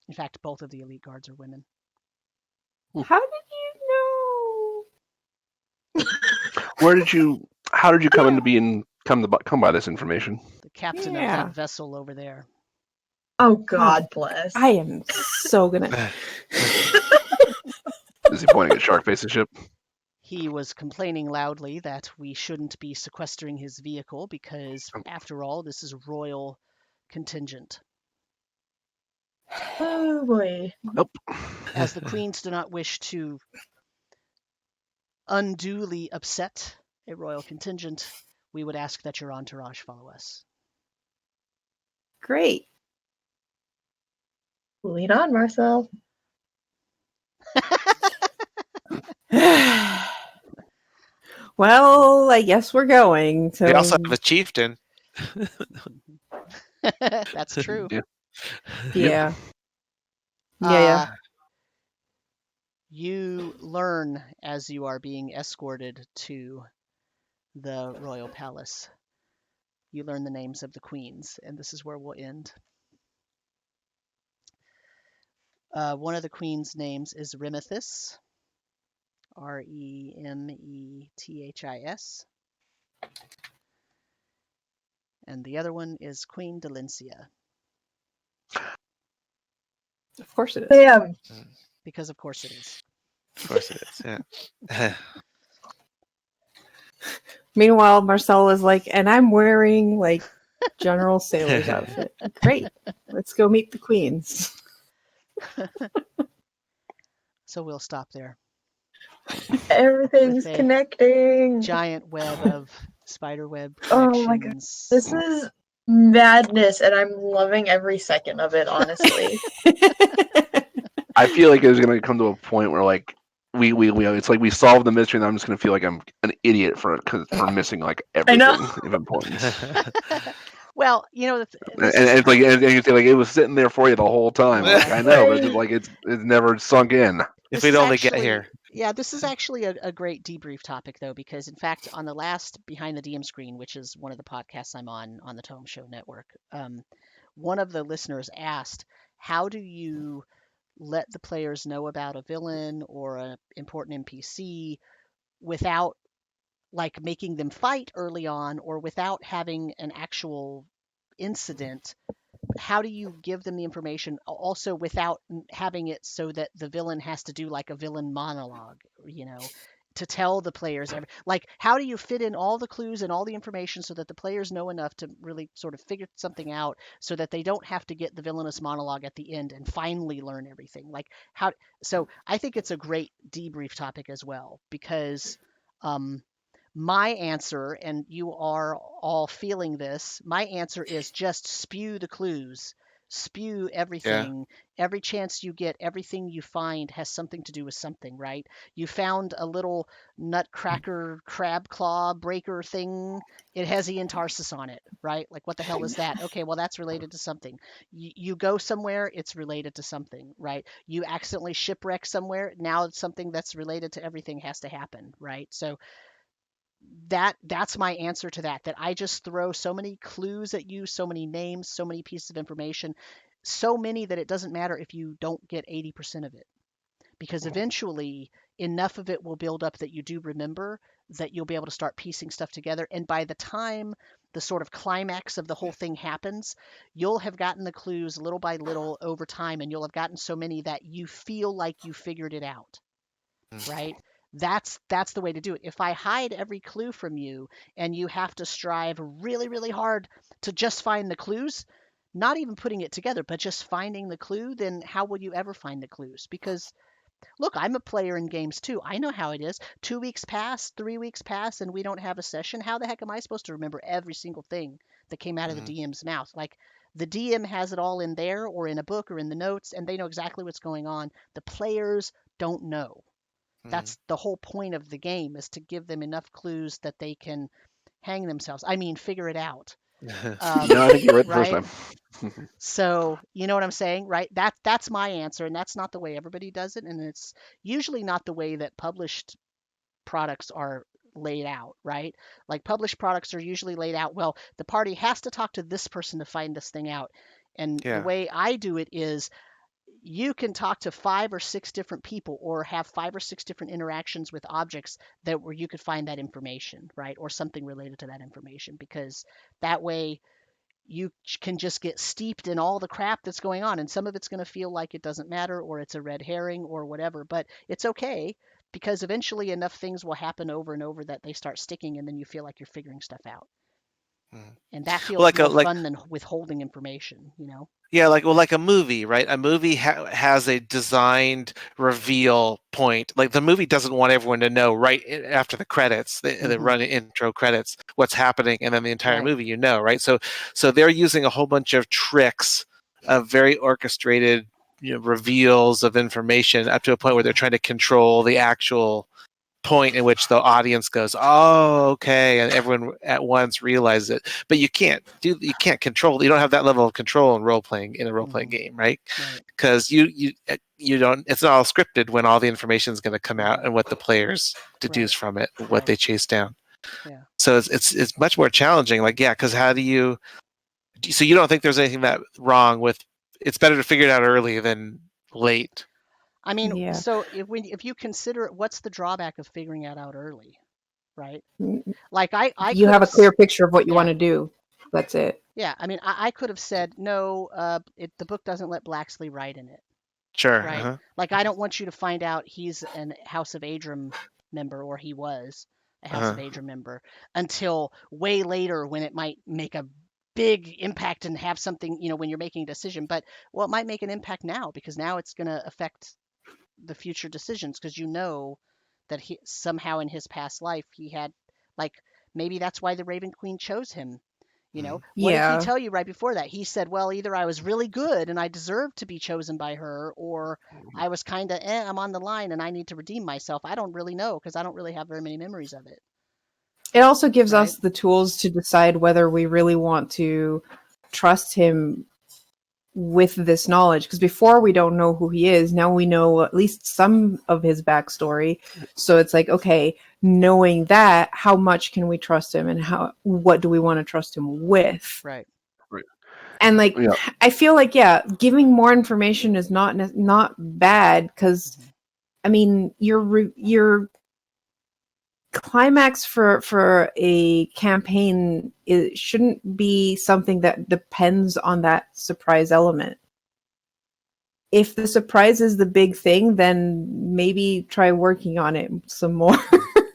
In fact, both of the elite guards are women. How did you know? How did you come into being come by this information? The captain of Yeah. that vessel over there. Oh God bless. I am so gonna. Is he pointing at Sharkface's ship? He was complaining loudly that we shouldn't be sequestering his vehicle because, after all, this is royal contingent. Oh boy. Nope. As the queens do not wish to unduly upset a royal contingent, we would ask that your entourage follow us. Great. Lead on, Marcel. Well, I guess we're going. So They also have a chieftain. That's true. yeah. Yeah. You learn as you are being escorted to the royal palace. You learn the names of the queens, and this is where we'll end. One of the queen's names is Remethis, Remethis, and the other one is Queen Delencia. Of course it is. Damn. Because of course it is. Of course it is. Yeah. Meanwhile, Marcel is like, and I'm wearing like General Sailor's outfit. Great. Let's go meet the queens. So we'll stop there. Everything's With a connecting. Giant web of spiderweb Oh my God. connections. This is madness, and I'm loving every second of it, honestly. I feel like it's gonna come to a point where like we it's like we solve the mystery, and I'm just gonna feel like I'm an idiot for missing like everything of importance. Well, you know, and it's like and you say like it was sitting there for you the whole time. Like, I know, but it's like it's never sunk in. If we'd only get here. Yeah, this is actually a great debrief topic, though, because in fact, on the last Behind the DM Screen, which is one of the podcasts I'm on the Tome Show Network, one of the listeners asked, how do you let the players know about a villain or an important NPC without like making them fight early on or without having an actual incident? How do you give them the information also without having it so that the villain has to do like a villain monologue, you know, to tell the players like how do you fit in all the clues and all the information so that the players know enough to really sort of figure something out so that they don't have to get the villainous monologue at the end and finally learn everything? Like how? So I think it's a great debrief topic as well, because my answer, and you are all feeling this, my answer is just spew the clues, spew everything. Every chance you get, everything you find has something to do with something, right? You found a little nutcracker crab claw breaker thing. It has Ian Tarsis on it, right? Like, what the hell is that? Okay, well, that's related to something. You go somewhere, it's related to something, right? You accidentally shipwreck somewhere, now it's something that's related to everything has to happen, right? So that's my answer to that I just throw so many clues at you, so many names, so many pieces of information, so many that it doesn't matter if you don't get 80% of it, because eventually enough of it will build up that you do remember, that you'll be able to start piecing stuff together, and by the time the sort of climax of the whole thing happens, you'll have gotten the clues little by little over time, and you'll have gotten so many that you feel like you figured it out, right? That's the way to do it. If I hide every clue from you and you have to strive really, really hard to just find the clues, not even putting it together, but just finding the clue, then how will you ever find the clues? Because look, I'm a player in games too. I know how it is. 2 weeks pass, 3 weeks pass, and we don't have a session. How the heck am I supposed to remember every single thing that came out of the DM's mouth? Like, the DM has it all in there or in a book or in the notes, and they know exactly what's going on. The players don't know. That's the whole point of the game, is to give them enough clues that they can hang themselves. I mean, figure it out. No, I think you're right the first Right? time. So, you know what I'm saying, right? That's my answer, and that's not the way everybody does it, and it's usually not the way that published products are laid out, right? Like, published products are usually laid out, well, the party has to talk to this person to find this thing out. And the Yeah. way I do it is, you can talk to 5 or 6 different people or have 5 or 6 different interactions with objects that where you could find that information, right? Or something related to that information, because that way you can just get steeped in all the crap that's going on, and some of it's going to feel like it doesn't matter or it's a red herring or whatever, but it's okay, because eventually enough things will happen over and over that they start sticking, and then you feel like you're figuring stuff out. And that feels Well, more fun than withholding information, you know? Yeah, like a movie, right? A movie has a designed reveal point. Like, the movie doesn't want everyone to know right after the credits, the run intro credits, what's happening, and then the entire Right. movie, right? So they're using a whole bunch of tricks of very orchestrated, reveals of information up to a point where they're trying to control the actual point in which the audience goes, oh, okay, and everyone at once realizes it. But you can't control. You don't have that level of control in role playing in a role playing game, right? Because you don't. It's not all scripted when all the information is going to come out and what the players deduce from it, what they chase down. Yeah. So it's much more challenging. Like, yeah, because how do you? So you don't think there's anything that wrong with? It's better to figure it out early than late. I mean, Yeah. so if you consider it, what's the drawback of figuring it out early, right? Like, I You could have a clear picture of what you want to do. That's it. Yeah, I mean, I could have said no. The book doesn't let Blacksley write in it. Sure. Right. Like, I don't want you to find out he's an House of Adram member, or he was a House of Adram member, until way later, when it might make a big impact and have something, when you're making a decision. But, well, it might make an impact now, because now it's going to affect the future decisions, because that he somehow in his past life he had, like, maybe that's why the Raven Queen chose him. What did he tell you right before that? He said, well, either I was really good and I deserved to be chosen by her, or I was kind of, I'm on the line and I need to redeem myself. I don't really know, because I don't really have very many memories of it. It also gives us the tools to decide whether we really want to trust him with this knowledge, because before we don't know who he is. Now we know at least some of his backstory, so it's like, okay, knowing that, how much can we trust him, and what do we want to trust him with? Right. And like, I feel like, giving more information is not bad, because I mean, your climax for a campaign, it shouldn't be something that depends on that surprise element. If the surprise is the big thing, then maybe try working on it some more.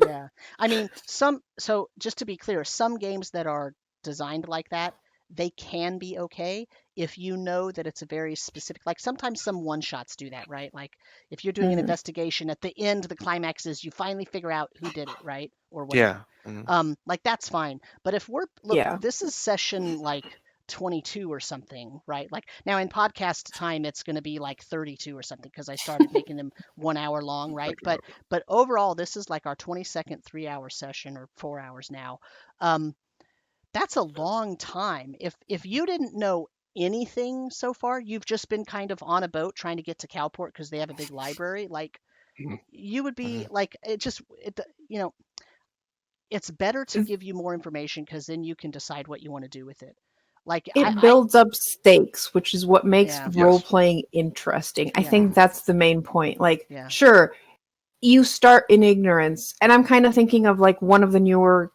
Yeah. I mean, so just to be clear, some games that are designed like that, they can be okay if you know that it's a very specific, like sometimes some one-shots do that, right? Like, if you're doing an investigation, at the end, the climax is you finally figure out who did it, right? Or whatever. Like, that's fine. But if this is session like 22 or something, right? Like, now in podcast time, it's going to be like 32 or something, because I started making them 1 hour long, right? But overall, this is like our 22nd 3-hour session, or 4 hours now. That's a long time. If you didn't know anything so far, you've just been kind of on a boat trying to get to Kalport because they have a big library, like, you would be like, it's better to give you more information, because then you can decide what you want to do with it. Like, it builds up stakes, which is what makes role-playing interesting. I think that's the main point. Like, sure, you start in ignorance, and I'm kind of thinking of like one of the newer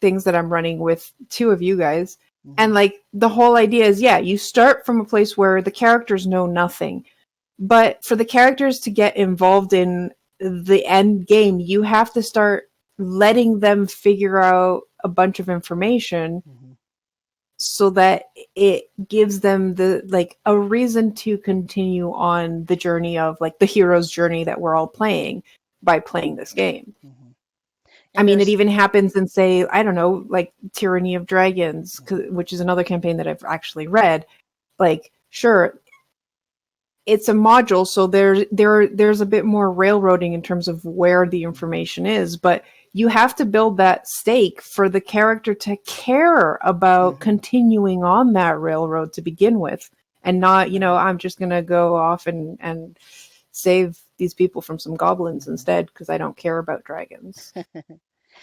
things that I'm running with 2 of you guys. And like, the whole idea is, you start from a place where the characters know nothing, but for the characters to get involved in the end game, you have to start letting them figure out a bunch of information so that it gives them a reason to continue on the journey of like the hero's journey that we're all playing by playing this game. I mean, it even happens in, say, I don't know, like Tyranny of Dragons, which is another campaign that I've actually read. Like, sure, it's a module, so there's a bit more railroading in terms of where the information is, but you have to build that stake for the character to care about continuing on that railroad to begin with, and not, I'm just going to go off and save these people from some goblins instead because I don't care about dragons.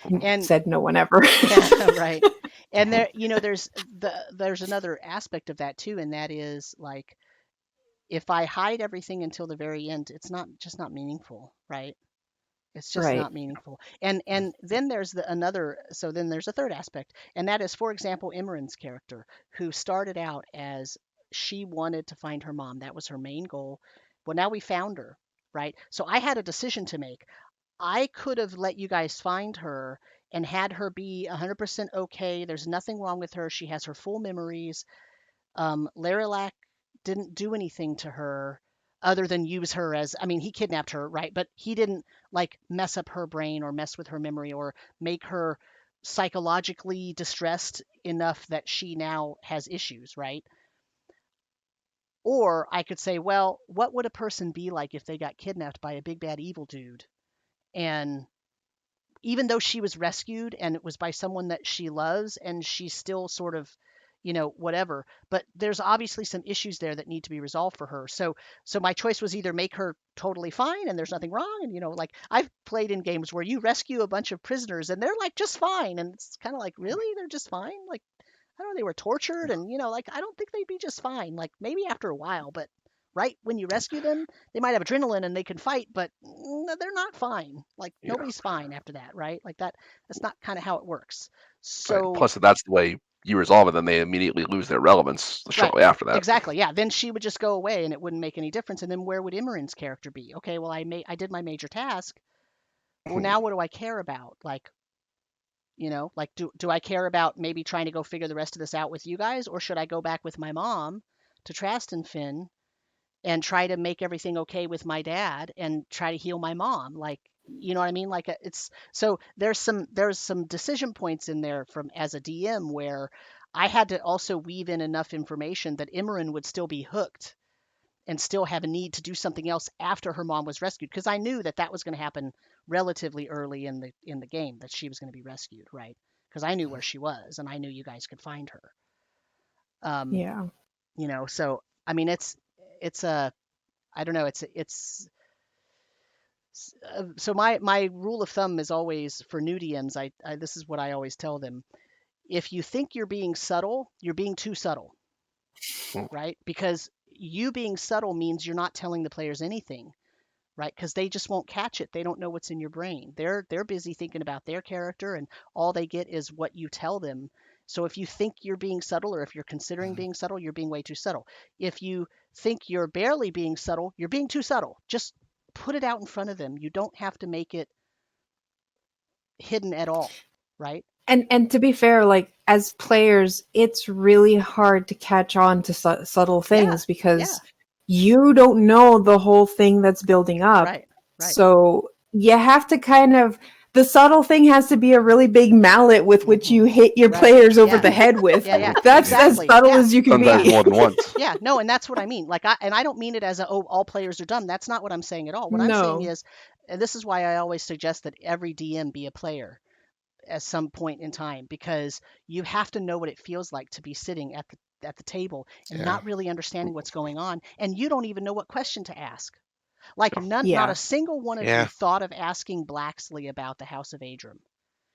And said no one ever. Right. And there, there's another aspect of that too, and that is like, if I hide everything until the very end, it's not meaningful, right? It's just not meaningful. And then there's then there's a third aspect, and that is, for example, Imran's character, who started out as she wanted to find her mom. That was her main goal. Well, now we found her, right? So I had a decision to make. I could have let you guys find her and had her be 100% okay. There's nothing wrong with her. She has her full memories. Laralac didn't do anything to her other than use her as, I mean, he kidnapped her, right? But he didn't like mess up her brain or mess with her memory or make her psychologically distressed enough that she now has issues, right? Or I could say, well, what would a person be like if they got kidnapped by a big bad evil dude? And even though she was rescued and it was by someone that she loves, and she's still sort of, whatever, but there's obviously some issues there that need to be resolved for her. So my choice was either make her totally fine and there's nothing wrong. And, like I've played in games where you rescue a bunch of prisoners and they're like just fine. And it's kind of like, really? They're just fine? Like, I don't know, they were tortured and, like, I don't think they'd be just fine. Like maybe after a while, but right when you rescue them, they might have adrenaline and they can fight, but they're not fine. Like nobody's fine after that, right? Like that's not kind of how it works. So plus, if that's the way you resolve it, then they immediately lose their relevance shortly after that. Exactly. Yeah. Then she would just go away and it wouldn't make any difference. And then where would Imran's character be? Okay, well, I did my major task. Well, now what do I care about? Like, do I care about maybe trying to go figure the rest of this out with you guys, or should I go back with my mom to Trastenfinn and try to make everything okay with my dad and try to heal my mom? Like, you know what I mean? Like it's, so there's some decision points in there from as a DM where I had to also weave in enough information that Imran would still be hooked and still have a need to do something else after her mom was rescued, because I knew that was going to happen relatively early in the game, that she was going to be rescued, right? Because I knew where she was and I knew you guys could find her. Yeah. So I mean, it's a, I don't know, so my rule of thumb is always for new DMs. I this is what I always tell them: if you think you're being subtle, you're being too subtle, right? Because you being subtle means you're not telling the players anything, right? Because they just won't catch it. They don't know what's in your brain. They're busy thinking about their character, and all they get is what you tell them. So if you think you're being subtle, or if you're considering being subtle, you're being way too subtle. If you think you're barely being subtle, you're being too subtle. Just put it out in front of them. You don't have to make it hidden at all, right? And to be fair, like as players, it's really hard to catch on to subtle things because you don't know the whole thing that's building up. Right. So you have to kind of, the subtle thing has to be a really big mallet with which you hit your players over the head with. That's exactly. As subtle as you can Sometimes be. More than once. Yeah, no, and that's what I mean. Like, I don't mean it as all players are dumb. That's not what I'm saying at all. What I'm saying is, and this is why I always suggest that every DM be a player at some point in time, because you have to know what it feels like to be sitting at the table and not really understanding what's going on, and you don't even know what question to ask. Like not a single one of you thought of asking Blacksley about the House of Adram,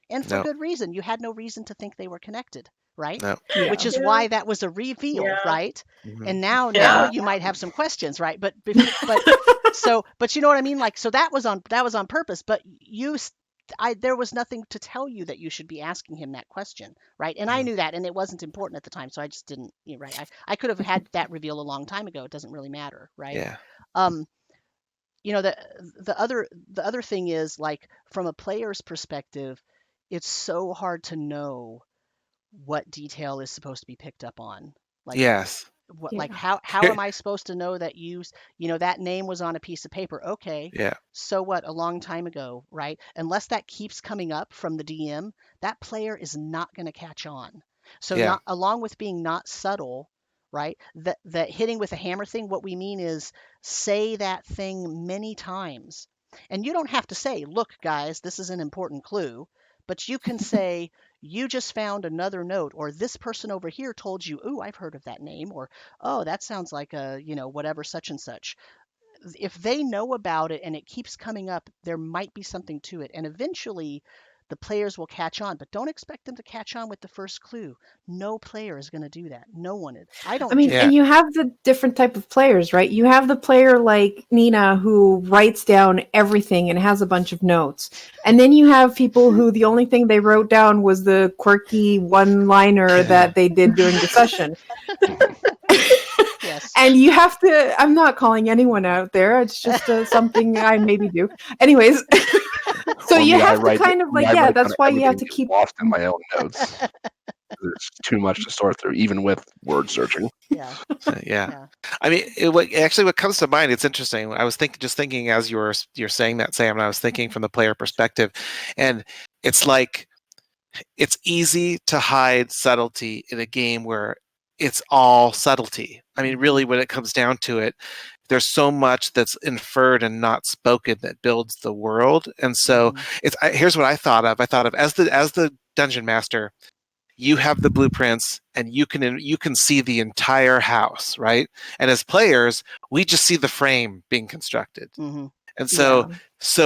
and for good reason. You had no reason to think they were connected, right? Which is why that was a reveal, right? And now you might have some questions, right? But but you know what I mean? Like, so that was on purpose, but there was nothing to tell you that you should be asking him that question, right? And I knew that, and it wasn't important at the time, so I just didn't, right? I could have had that reveal a long time ago. It doesn't really matter, right? you know, the other thing is, like, from a player's perspective, it's so hard to know what detail is supposed to be picked up on. Like, Yes. what, Yeah. like, how am I supposed to know that that name was on a piece of paper? Okay, Yeah. so what? A long time ago, right? Unless that keeps coming up from the DM, that player is not going to catch on. So Yeah. not, along with being not subtle, right? That hitting with a hammer thing, what we mean is say that thing many times. And you don't have to say, look, guys, this is an important clue, but you can say, you just found another note, or this person over here told you, ooh, I've heard of that name, or, oh, that sounds like a, whatever, such and such. If they know about it and it keeps coming up, there might be something to it. And eventually the players will catch on, but don't expect them to catch on with the first clue. No player is going to do that. No one is. I don't I mean, do and you have the different type of players, right? You have the player like Nina who writes down everything and has a bunch of notes. And then you have people who the only thing they wrote down was the quirky one-liner that they did during the session. Yes. And you have to, I'm not calling anyone out there. It's just something I maybe do. Anyways, so For you me, have to kind of like, yeah, that's why you have to get keep. lost in my own notes. There's too much to sort through, even with word searching. Yeah. Yeah. I mean, what comes to mind, it's interesting. I was thinking as you're saying that, Sam, and I was thinking from the player perspective, and it's like, it's easy to hide subtlety in a game where it's all subtlety. I mean, really, when it comes down to it, there's so much that's inferred and not spoken that builds the world. And so here's what I thought of. I thought of as the dungeon master, you have the blueprints and you can see the entire house, right? And as players, we just see the frame being constructed. And so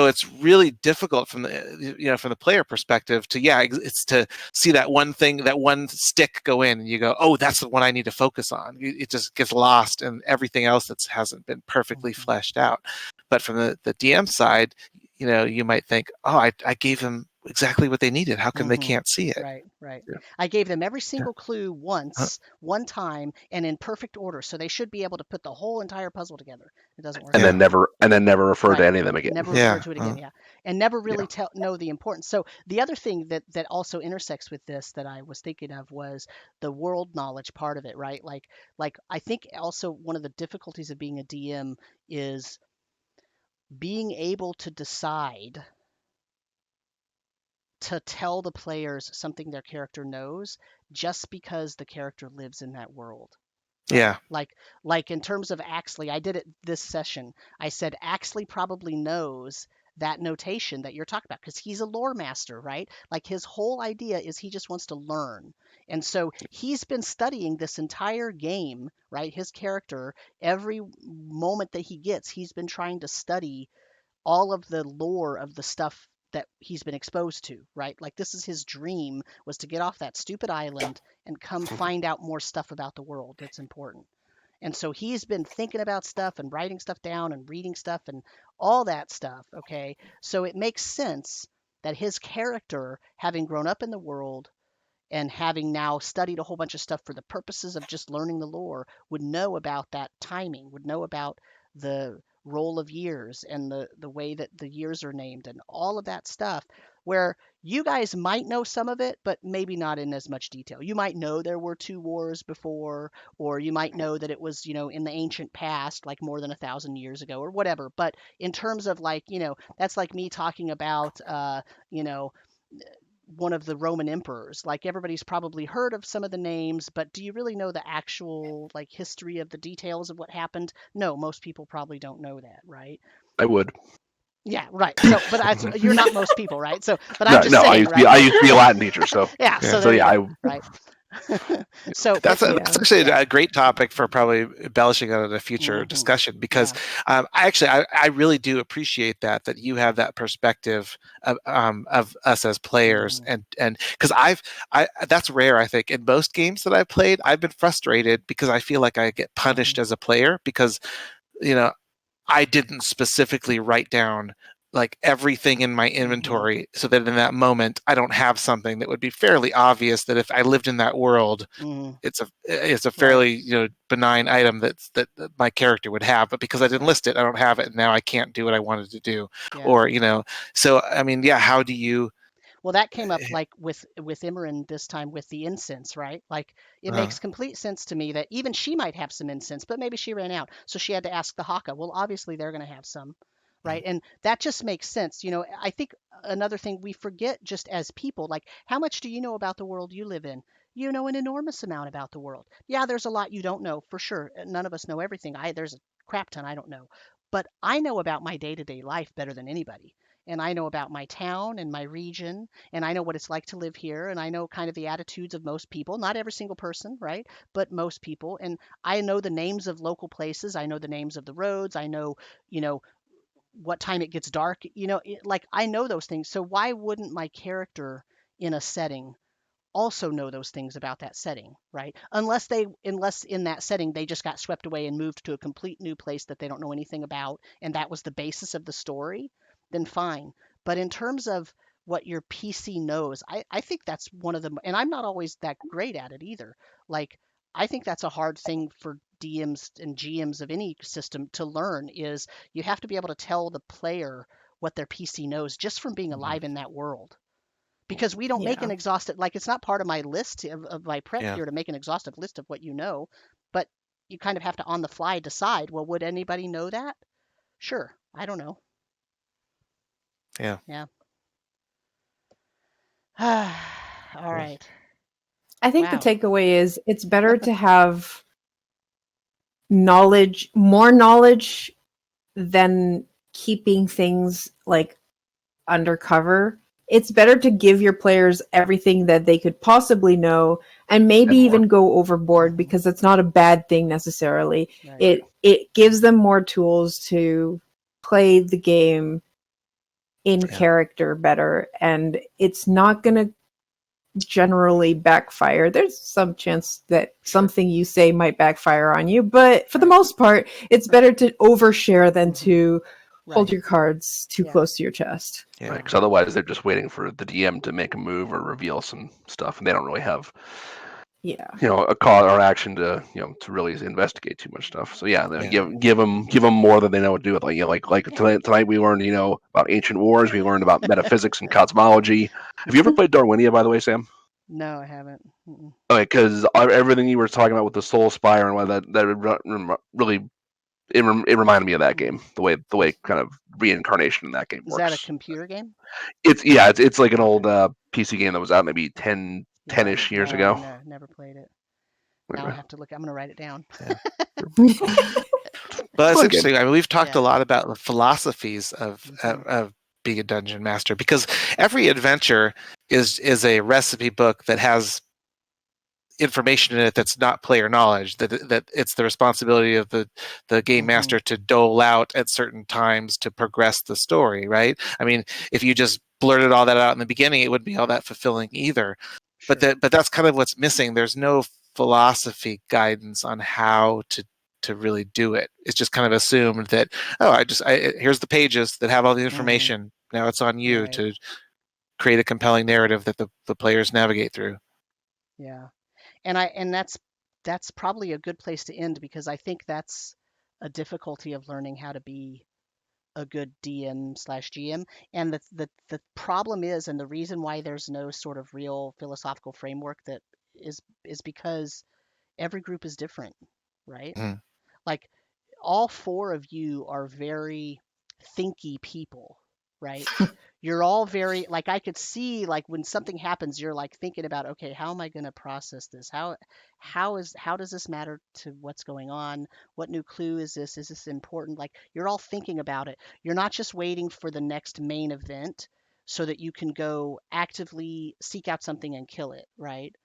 it's really difficult from the player perspective it's to see that one thing, that one stick go in, and you go, oh, that's the one I need to focus on. It just gets lost in everything else that hasn't been perfectly fleshed out. But from the DM side, you might think, oh, I gave them exactly what they needed. How come they can't see it? Right. Yeah. I gave them every single clue once, one time, and in perfect order, so they should be able to put the whole entire puzzle together. It doesn't work. And then never refer to any of them again. Never refer to it again. And never really know the importance. So the other thing that also intersects with this that I was thinking of was the world knowledge part of it, right? Like I think also one of the difficulties of being a DM is being able to decide to tell the players something their character knows just because the character lives in that world. Yeah. Like in terms of Axley, I did it this session. I said Axley probably knows that notation that you're talking about because he's a lore master, right? Like his whole idea is he just wants to learn. And so he's been studying this entire game, right? His character, every moment that he gets, he's been trying to study all of the lore of the stuff that he's been exposed to, right? Like this is his dream, was to get off that stupid island and come find out more stuff about the world that's important. And so he's been thinking about stuff and writing stuff down and reading stuff and all that stuff, okay? So it makes sense that his character, having grown up in the world and having now studied a whole bunch of stuff for the purposes of just learning the lore, would know about that timing, would know about the roll of years and the way that the years are named and all of that stuff, where you guys might know some of it, but maybe not in as much detail. You might know there were 2 wars before, or you might know that it was, in the ancient past, like more than 1,000 years ago or whatever. But in terms of like, that's like me talking about, one of the Roman emperors. Like everybody's probably heard of some of the names, but do you really know the actual like history of the details of what happened? No, most people probably don't know that, right? I would. Yeah, right. So, but you're not most people, right? So, but I'm just saying, I used to be a Latin teacher, so right. So that's actually a great topic for probably embellishing on a future discussion, because I really do appreciate that you have that perspective of us as players, and because that's rare. I think in most games that I've played, I've been frustrated because I feel like I get punished as a player because I didn't specifically write down like everything in my inventory so that in that moment I don't have something that would be fairly obvious that if I lived in that world, it's a fairly benign item that my character would have, but because I didn't list it, I don't have it, and now I can't do what I wanted to do. Or so I mean, how do you? Well, that came up like with Imran this time with the incense, right? Like it makes complete sense to me that even she might have some incense, but maybe she ran out, so she had to ask the Haka. Well, obviously they're going to have some, right? And that just makes sense. I think another thing we forget just as people, like how much do you know about the world you live in? You know an enormous amount about the world. Yeah, there's a lot you don't know for sure. None of us know everything. There's a crap ton I don't know, but I know about my day-to-day life better than anybody. And I know about my town and my region, and I know what it's like to live here, and I know kind of the attitudes of most people, not every single person, right? But most people. And I know the names of local places. I know the names of the roads. I know, what time it gets dark. Like I know those things. So why wouldn't my character in a setting also know those things about that setting, right? Unless in that setting they just got swept away and moved to a complete new place that they don't know anything about, and that was the basis of the story, then fine. But in terms of what your PC knows, I think that's one of the, and I'm not always that great at it either. Like, I think that's a hard thing for DMs and GMs of any system to learn is you have to be able to tell the player what their PC knows just from being alive in that world. Because we don't make an exhaustive, like it's not part of my list of my prep here to make an exhaustive list of what you know, but you kind of have to on the fly decide, well, would anybody know that? Sure. I don't know. Yeah. All right. I think the takeaway is it's better to have more knowledge than keeping things like undercover. It's better to give your players everything that they could possibly know and maybe even go overboard, because it's not a bad thing necessarily. Right. It gives them more tools to play the game in character better, and it's not going to generally backfire. There's some chance that something you say might backfire on you, but for the most part, it's better to overshare than to hold your cards too close to your chest. Right, because otherwise they're just waiting for the DM to make a move or reveal some stuff, and they don't really have a call or action to to really investigate too much stuff. So give them more than they know what to do with. Like tonight we learned about ancient wars. We learned about metaphysics and cosmology. Have you ever played Darwinia, by the way, Sam? No, I haven't. Okay, because everything you were talking about with the Soul Spire and what that really it reminded me of that game. The way kind of reincarnation in that game works. Is that a computer game? It's like an old PC game that was out maybe 10-ish years ago. No, never played it. Now I have to look. I'm going to write it down. But it's interesting. I mean, we've talked a lot about the philosophies of being a dungeon master, because every adventure is a recipe book that has information in it that's not player knowledge, that it's the responsibility of the game master to dole out at certain times to progress the story, right? I mean, if you just blurted all that out in the beginning, it wouldn't be all that fulfilling either. Sure. But that's kind of what's missing. There's no philosophy guidance on how to really do it. It's just kind of assumed that, here's the pages that have all the information. Now it's on you to create a compelling narrative that the players navigate through. Yeah. And that's probably a good place to end, because I think that's a difficulty of learning how to be a good DM/GM. And the problem is, and the reason why there's no sort of real philosophical framework that is because every group is different, right? Like all four of you are very thinky people, right? You're all very, like, I could see, like, when something happens, you're like thinking about, okay, how am I going to process this? How does this matter to what's going on? What new clue is this? Is this important? Like, you're all thinking about it. You're not just waiting for the next main event so that you can go actively seek out something and kill it, right?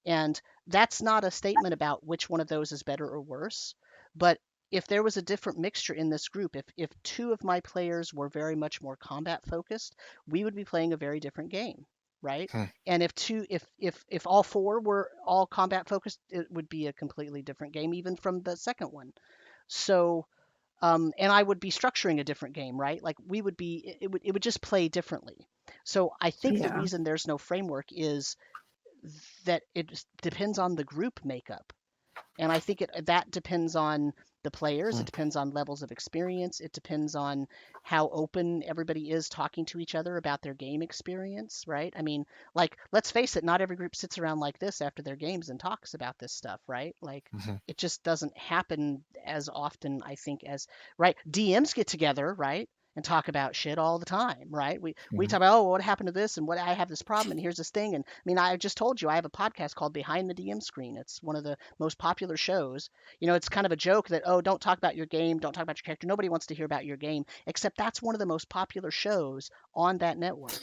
And that's not a statement about which one of those is better or worse, but if there was a different mixture in this group, if two of my players were very much more combat focused, we would be playing a very different game, right? And if all four were all combat focused, it would be a completely different game, even from the second one. So and I would be structuring a different game, right? Like it would just play differently. So I think the Yeah. reason there's no framework is that it depends on the group makeup. And I think that depends on the players. It depends on levels of experience. It depends on how open everybody is talking to each other about their game experience, right? I mean, like, let's face it, not every group sits around like this after their games and talks about this stuff, right? Like, it just doesn't happen as often, I think, as, right? DMs get together, right? And talk about shit all the time, right? We talk about, oh, what happened to this, and what I have this problem, and here's this thing. And I mean, I just told you I have a podcast called Behind the DM Screen. It's one of the most popular shows. You know, it's kind of a joke that, oh, don't talk about your game, don't talk about your character. Nobody wants to hear about your game, except that's one of the most popular shows on that network.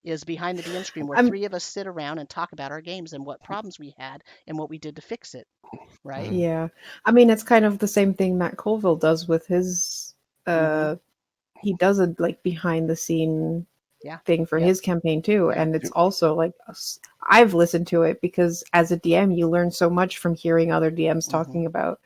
Is Behind the DM Screen, where three of us sit around and talk about our games and what problems we had and what we did to fix it, right? Yeah. I mean, it's kind of the same thing Matt Colville does with his he does a like behind the scene thing for his campaign too. And it's also like, I've listened to it because as a DM, you learn so much from hearing other DMs talking about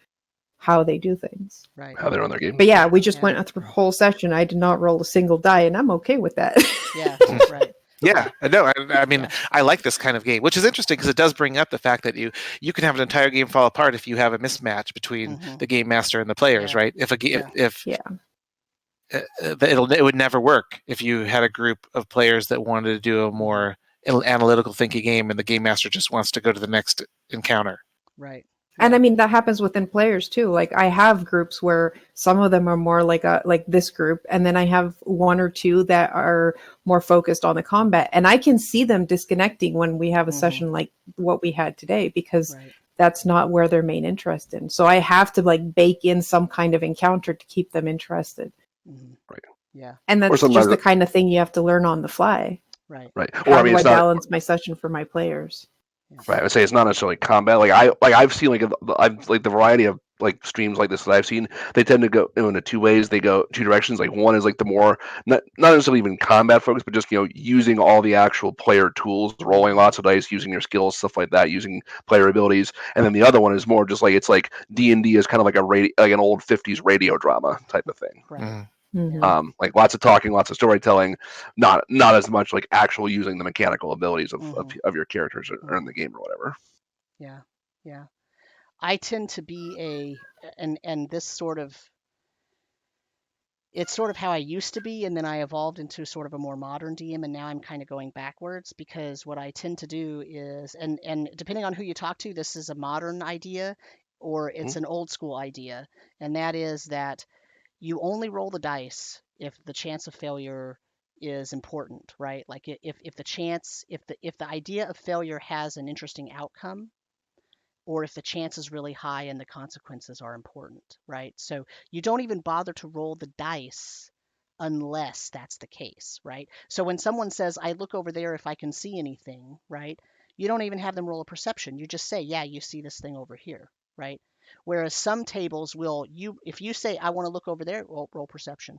how they do things. Right. How they're on their game. But yeah, we just went through a whole session. I did not roll a single die, and I'm okay with that. Yeah, right. Yeah, no, I mean, I like this kind of game, which is interesting because it does bring up the fact that you can have an entire game fall apart if you have a mismatch between the game master and the players, right? If it would never work if you had a group of players that wanted to do a more analytical thinking game and the game master just wants to go to the next encounter. Right. And I mean, that happens within players too. Like, I have groups where some of them are more like this group, and then I have one or two that are more focused on the combat, and I can see them disconnecting when we have a session like what we had today, because that's not where their main interest in. So I have to like bake in some kind of encounter to keep them interested. Right. Yeah. And that's just the kind of thing you have to learn on the fly. Right. Right. How do I balance my session for my players? Right. I would say it's not necessarily combat. I've seen the variety of like streams like this that I've seen. They tend to go in two ways. They go two directions. Like, one is like the more not necessarily even combat focused, but just using all the actual player tools, rolling lots of dice, using your skills, stuff like that, using player abilities. And then the other one is more just like, it's like D&D is kind of like an old 50s radio drama type of thing. Right. Like lots of talking, lots of storytelling, not as much like actual using the mechanical abilities of your characters or in the game or whatever. Yeah. Yeah. I tend to be and this sort of, it's sort of how I used to be, and then I evolved into sort of a more modern DM, and now I'm kind of going backwards, because what I tend to do is, and depending on who you talk to, this is a modern idea or it's an old school idea, and that is that you only roll the dice if the chance of failure is important, right? Like, if the idea of failure has an interesting outcome, or if the chance is really high and the consequences are important, right? So you don't even bother to roll the dice unless that's the case, right? So when someone says, I look over there if I can see anything, right? You don't even have them roll a perception. You just say, yeah, you see this thing over here, right? Whereas some tables will, if you say, I want to look over there, roll perception.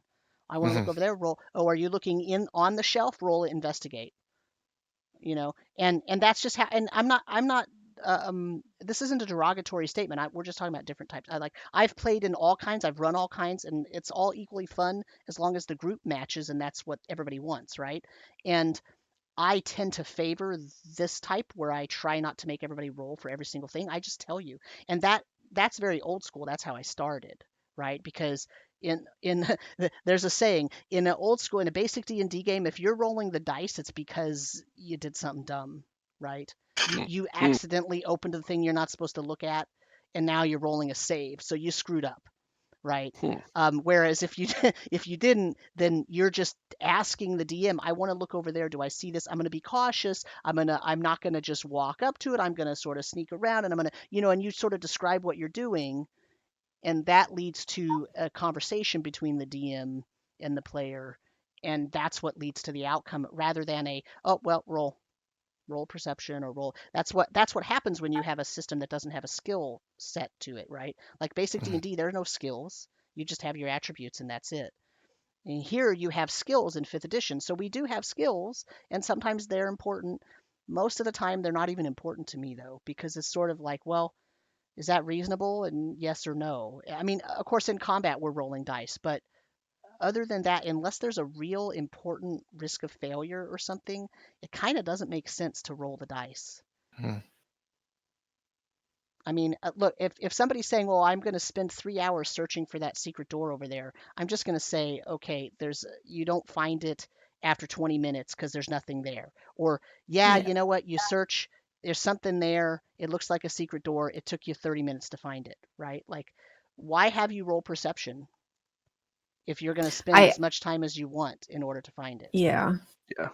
I want to look over there, roll. Oh, are you looking in on the shelf? Roll investigate. And that's just how. And I'm not. This isn't a derogatory statement. We're just talking about different types. I've played in all kinds. I've run all kinds, and it's all equally fun as long as the group matches, and that's what everybody wants, right? And I tend to favor this type where I try not to make everybody roll for every single thing. I just tell you, and that's very old school. That's how I started, right? Because there's a saying in an old school, in a basic D&D game, if you're rolling the dice, it's because you did something dumb, right? You accidentally opened the thing you're not supposed to look at, and now you're rolling a save, so you screwed up, right? Whereas if you didn't, then you're just asking the DM, I want to look over there. Do I see this? I'm going to be cautious. I'm not going to just walk up to it. I'm going to sort of sneak around, and I'm going to, and you sort of describe what you're doing, and that leads to a conversation between the DM and the player, and that's what leads to the outcome, rather than roll perception or roll. That's what happens when you have a system that doesn't have a skill set to it, right? Like basic D&D, there are no skills. You just have your attributes, and that's it. And here you have skills in 5th edition. So we do have skills, and sometimes they're important. Most of the time, they're not even important to me, though, because it's sort of like, well, Is that reasonable? And yes or no? I mean, of course, in combat, we're rolling dice, but other than that, unless there's a real important risk of failure or something, it kind of doesn't make sense to roll the dice. Hmm. I mean, look, if somebody's saying, well, I'm going to spend 3 hours searching for that secret door over there, I'm just going to say, okay, you don't find it after 20 minutes because there's nothing there. Or, yeah, you know what? You search, there's something there. It looks like a secret door. It took you 30 minutes to find it, right? Like, why have you roll perception if you're going to spend as much time as you want in order to find it? Yeah. Yeah.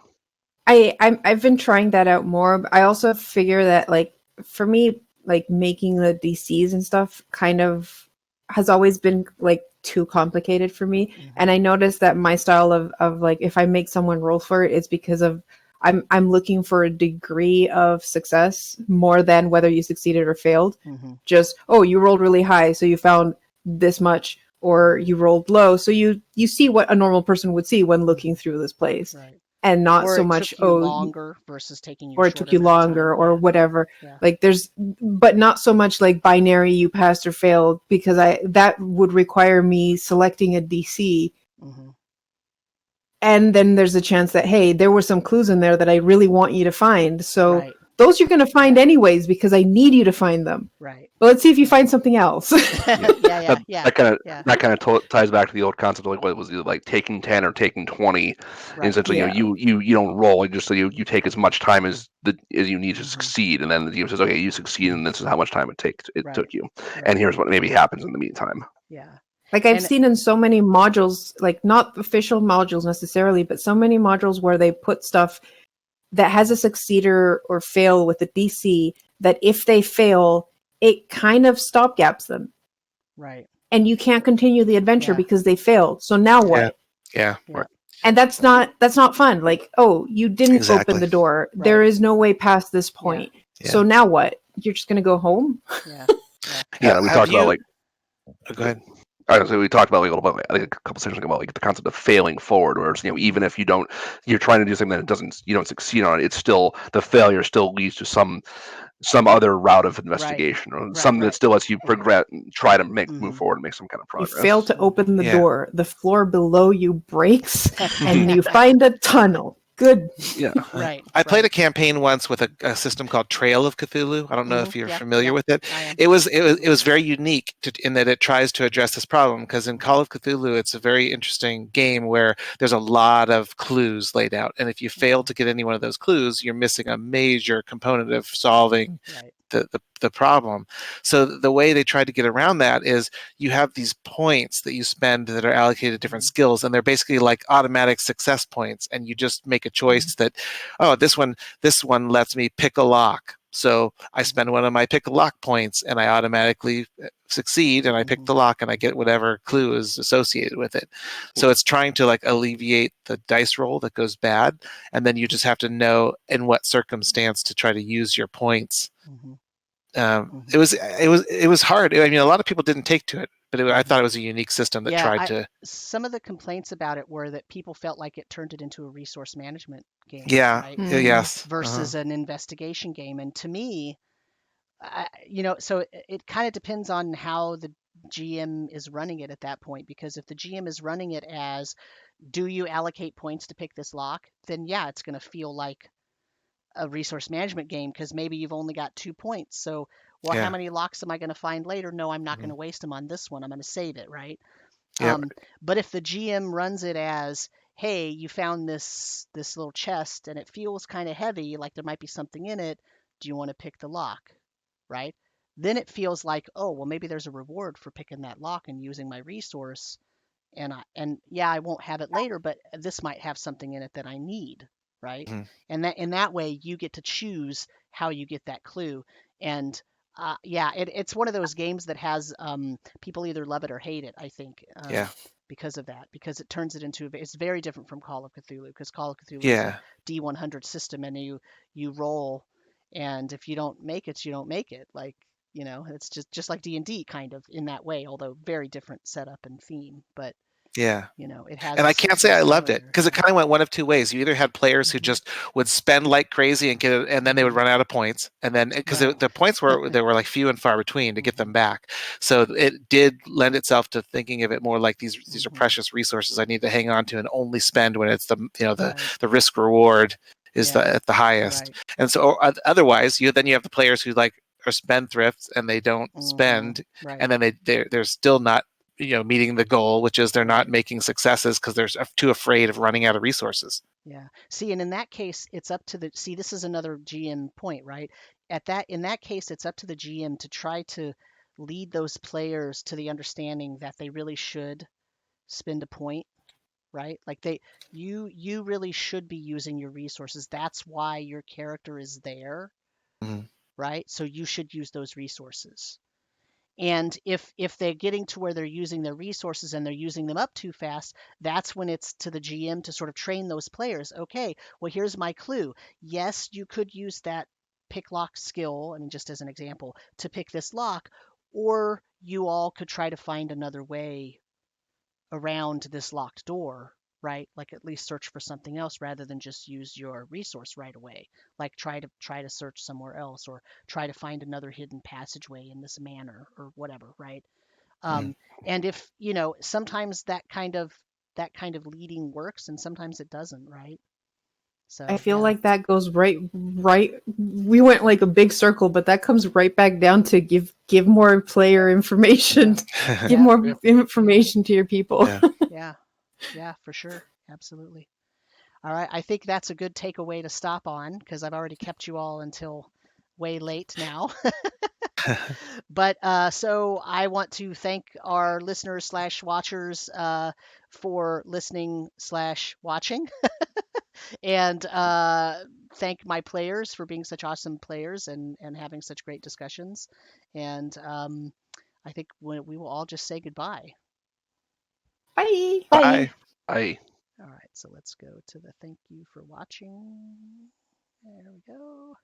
I've been trying that out more. But I also figure that, like, for me, like, making the DCs and stuff kind of has always been like too complicated for me. Mm-hmm. And I noticed that my style of like, if I make someone roll for it, it's because of I'm looking for a degree of success more than whether you succeeded or failed. Mm-hmm. Just, oh, you rolled really high, so you found this much, or you rolled low, so you see what a normal person would see when looking through this place. Right. And not or so it much, took you longer versus taking you or it shorter took you amount of longer time. or Yeah. whatever. Yeah. Like but not so much like binary, you passed or failed, because that would require me selecting a DC. Mm-hmm. And then there's a chance that, hey, there were some clues in there that I really want you to find. So Right. those you're going to find anyways, because I need you to find them. Right. But let's see if you find something else. Yeah. That kind of ties back to the old concept of like what was it, like taking 10 or taking 20. And essentially, you don't roll. Just so you take as much time as you need to succeed, and then the game says, okay, you succeed, and this is how much time it took you, and here's what maybe happens in the meantime. Yeah. Like I've seen in so many modules, like not official modules necessarily, but so many modules where they put stuff that has a succeed or fail with a DC, that if they fail, it kind of stopgaps them. Right. And you can't continue the adventure because they failed. So now what? Yeah. Right. And that's not fun. Like, oh, you didn't open the door. Right. There is no way past this point. Yeah. So now what? You're just gonna go home? Yeah. We talked about like. Go ahead. So we talked about like a little bit, I think a couple sessions ago, about like the concept of failing forward, where it's, even if you're trying to do something that you don't succeed on it, it's still, the failure still leads to some other route of investigation, or something that still lets you progress and try to move forward and make some kind of progress. You fail to open the door. The floor below you breaks, and you find a tunnel. Good. Yeah. Right. I played a campaign once with a system called Trail of Cthulhu. I don't know if you're familiar with it. It was very unique in that it tries to address this problem, because in Call of Cthulhu, it's a very interesting game where there's a lot of clues laid out, and if you fail to get any one of those clues, you're missing a major component of solving the problem. So the way they tried to get around that is you have these points that you spend that are allocated to different skills, and they're basically like automatic success points, and you just make a choice that, oh, this one lets me pick a lock. So I spend one of my pick a lock points and I automatically succeed, and I pick the lock and I get whatever clue is associated with it. So it's trying to like alleviate the dice roll that goes bad, and then you just have to know in what circumstance to try to use your points. It was hard. I mean, a lot of people didn't take to it, but I thought it was a unique system that tried to. Some of the complaints about it were that people felt like it turned it into a resource management game. Yeah. Right? Yes. Versus an investigation game. And to me, so it kind of depends on how the GM is running it at that point. Because if the GM is running it as, do you allocate points to pick this lock? Then it's going to feel like a resource management game, because maybe you've only got 2 points. So, how many locks am I going to find later? No, I'm not going to waste them on this one. I'm going to save it, right? But if the GM runs it as, hey, you found this little chest and it feels kind of heavy, like there might be something in it. Do you want to pick the lock, right? Then it feels like, oh, well, maybe there's a reward for picking that lock and using my resource. And I won't have it later, but this might have something in it that I need. Right. And that in that way you get to choose how you get that clue. And it's one of those games that has people either love it or hate it, I think. Because of that, because it turns it into, it's very different from Call of Cthulhu, because Call of Cthulhu is a D100 system, and you roll, and if you don't make it, you don't make it. Like, it's just like D&D kind of in that way, although very different setup and theme. But Yeah. You know, it has. And I can't say I loved it because it Yeah. kind of went one of two ways. You either had players who just would spend like crazy and get it, and then they would run out of points, and then because Right. the points were like few and far between to get them back. So it did lend itself to thinking of it more like these are precious resources I need to hang on to and only spend when it's the the risk reward is at the highest. Right. And so otherwise you have the players who like are spendthrifts and they don't spend, Right. and then they're still not meeting the goal, which is they're not making successes because they're too afraid of running out of resources. Yeah. See, and in that case, it's up to this is another GM point, right? In that case, it's up to the GM to try to lead those players to the understanding that they really should spend a point, right? Like you really should be using your resources. That's why your character is there, right? So you should use those resources. And if they're getting to where they're using their resources and they're using them up too fast, that's when it's to the GM to sort of train those players. Okay, well, here's my clue. Yes, you could use that pick lock skill, I mean, just as an example, to pick this lock, or you all could try to find another way around this locked door, right? Like at least search for something else rather than just use your resource right away. Like try to search somewhere else or try to find another hidden passageway in this manner or whatever, right? And if sometimes that kind of leading works and sometimes it doesn't, right? So I feel like that goes right. We went like a big circle, but that comes right back down to give more player information, give more information to your people. Yeah, for sure, absolutely. All right, I think that's a good takeaway to stop on because I've already kept you all until way late now. But so I want to thank our listeners / watchers for listening / watching. And thank my players for being such awesome players and having such great discussions. And I think we will all just say goodbye. Bye. Bye. Bye. All right, so let's go to the thank you for watching. There we go.